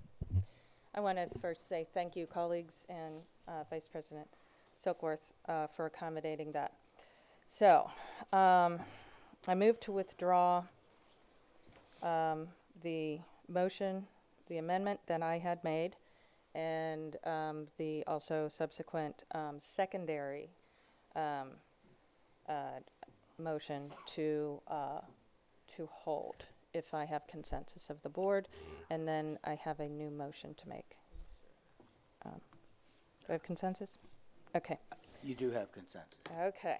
I want to first say thank you, colleagues, and Vice President Silkworth, for accommodating that. So, I move to withdraw the motion, the amendment that I had made, and the also subsequent secondary motion to hold, if I have consensus of the board, and then I have a new motion to make. Do I have consensus? Okay. You do have consensus. Okay.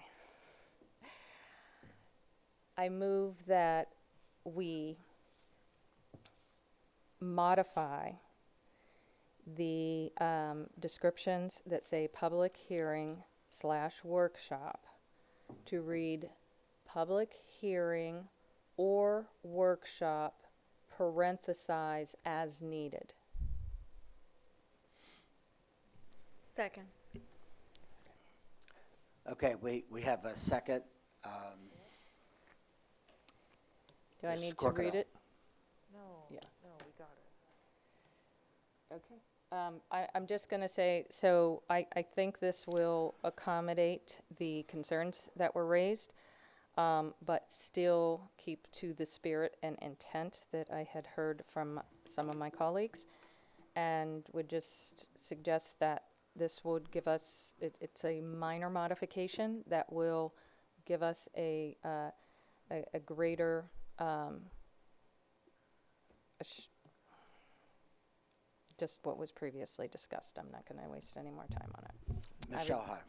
I move that we modify the descriptions that say public hearing / workshop to read public hearing or workshop parenthesize as needed. Second. Okay, we have a second. Do I Ms. need to read Crocodile. it? No, Yeah. no, we got it. Okay. I'm just going to say, so I think this will accommodate the concerns that were raised, but still keep to the spirit and intent that I had heard from some of my colleagues, and would just suggest that this would give us, it's a minor modification that will give us a greater just what was previously discussed. I'm not going to waste any more time on it. Ms. Shalheim.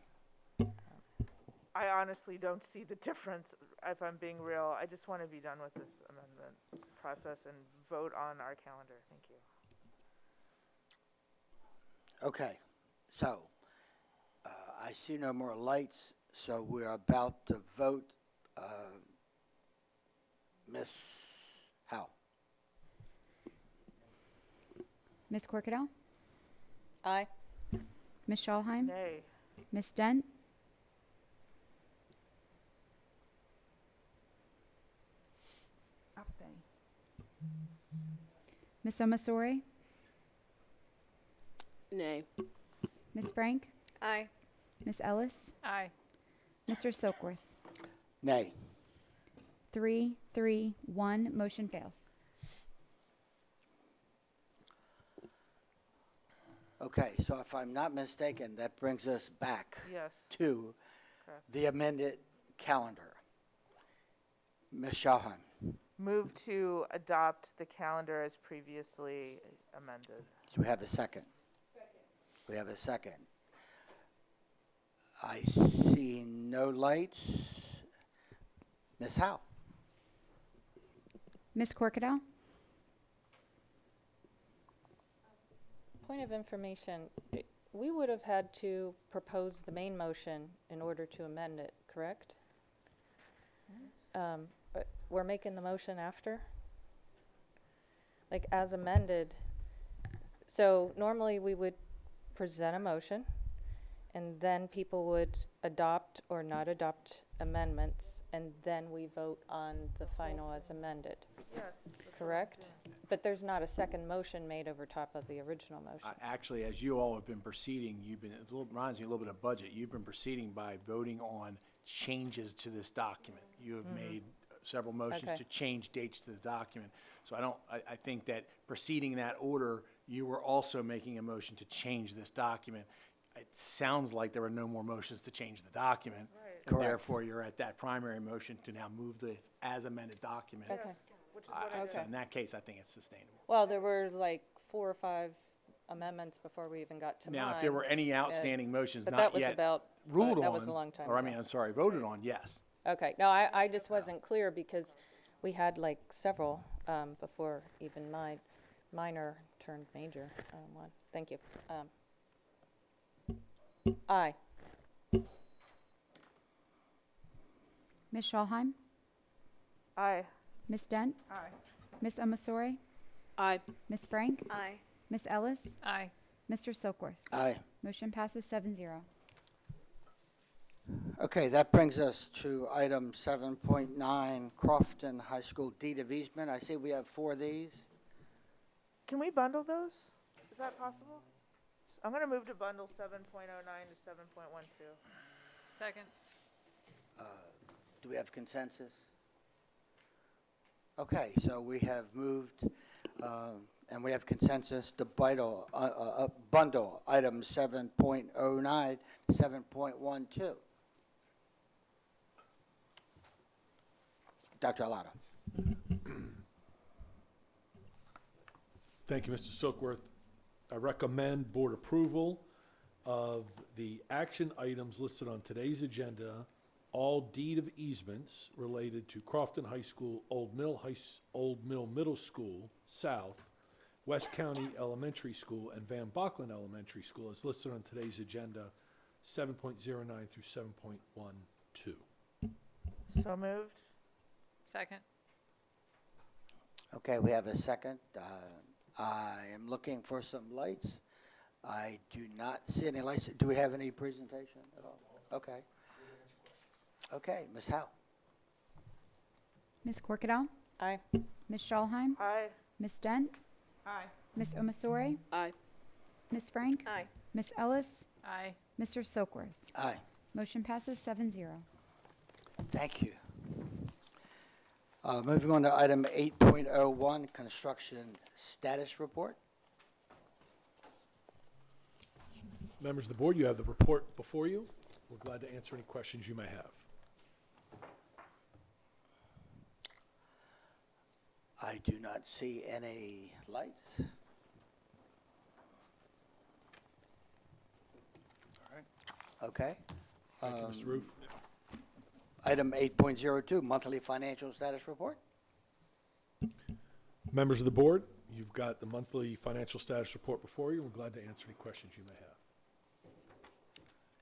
I honestly don't see the difference, if I'm being real. I just want to be done with this amendment process and vote on our calendar. Thank you. Okay, so I see no more lights, so we're about to vote. Ms. Howe. Ms. Corkadell? Aye. Ms. Schalheim? Nay. Ms. Dent? Abstain. Ms. Omasori? Nay. Ms. Frank? Aye. Ms. Ellis? Aye. Mr. Silkworth? Nay. 3, 3, 1, motion fails. Okay, so if I'm not mistaken, that brings us back Yes. to Correct. the amended calendar. Ms. Shalheim. Move to adopt the calendar as previously amended. Do we have a second? We have a second. I see no lights. Ms. Howe. Ms. Corkadell? Point of information, we would have had to propose the main motion in order to amend it, correct? But we're making the motion after? Like as amended, so normally we would present a motion and then people would adopt or not adopt amendments and then we vote on the final as amended, Yes. correct? But there's not a second motion made over top of the original motion. Actually, as you all have been proceeding, reminds me a little bit of budget. You've been proceeding by voting on changes to this document. You have made several motions Okay. to change dates to the document. So I think that proceeding in that order, you were also making a motion to change this document. It sounds like there were no more motions to change the document. Right. And Correct. therefore, you're at that primary motion to now move the as amended document. Okay. Which is what I So did. in that case, I think it's sustainable. Well, there were like 4 or 5 amendments before we even got to mine. Now, if there were any outstanding motions But not that was yet about, ruled on. that was a long time Or, I ago. mean, I'm sorry, voted on, yes. Okay, no, I just wasn't clear because we had like several before even minor turned major one. Thank you. Aye. Ms. Schalheim? Aye. Ms. Dent? Aye. Ms. Omasori? Aye. Ms. Frank? Aye. Ms. Ellis? Aye. Mr. Silkworth? Aye. Motion passes 7-0. Okay, that brings us to item 7.9, Crofton High School deed of easement. I see we have 4 of these. Can we bundle those? Is that possible? I'm going to move to bundle 7.09 to 7.12. Second. Do we have consensus? Okay, so we have moved, and we have consensus to bundle items 7.09 to 7.12. Dr. Alado. Thank you, Mr. Silkworth. I recommend board approval of the action items listed on today's agenda, all deed of easements related to Crofton High School, Old Mill Middle School South, West County Elementary School, and Van Bocklin Elementary School as listed on today's agenda, 7.09 through 7.12. So moved. Second. Okay, we have a second. I am looking for some lights. I do not see any lights. Do we have any presentation at all? Okay. Okay, Ms. Howe. Ms. Corkadell? Aye. Ms. Schalheim? Aye. Ms. Dent? Aye. Ms. Omasore? Aye. Ms. Frank? Aye. Ms. Ellis? Aye. Mr. Silkworth? Aye. Motion passes 7-0. Thank you. Moving on to item 8.01, construction status report. Members of the board, you have the report before you. We're glad to answer any questions you may have. I do not see any lights. All right. Okay. Thank you, Mr. Roof. Item 8.02, monthly financial status report. Members of the board, you've got the monthly financial status report before you. We're glad to answer any questions you may have.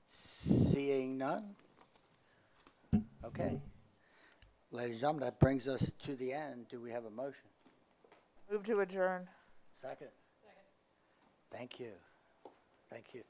Seeing none. Okay. Ladies and gentlemen, that brings us to the end. Do we have a motion? Move to adjourn. Second. Second. Thank you. Thank you.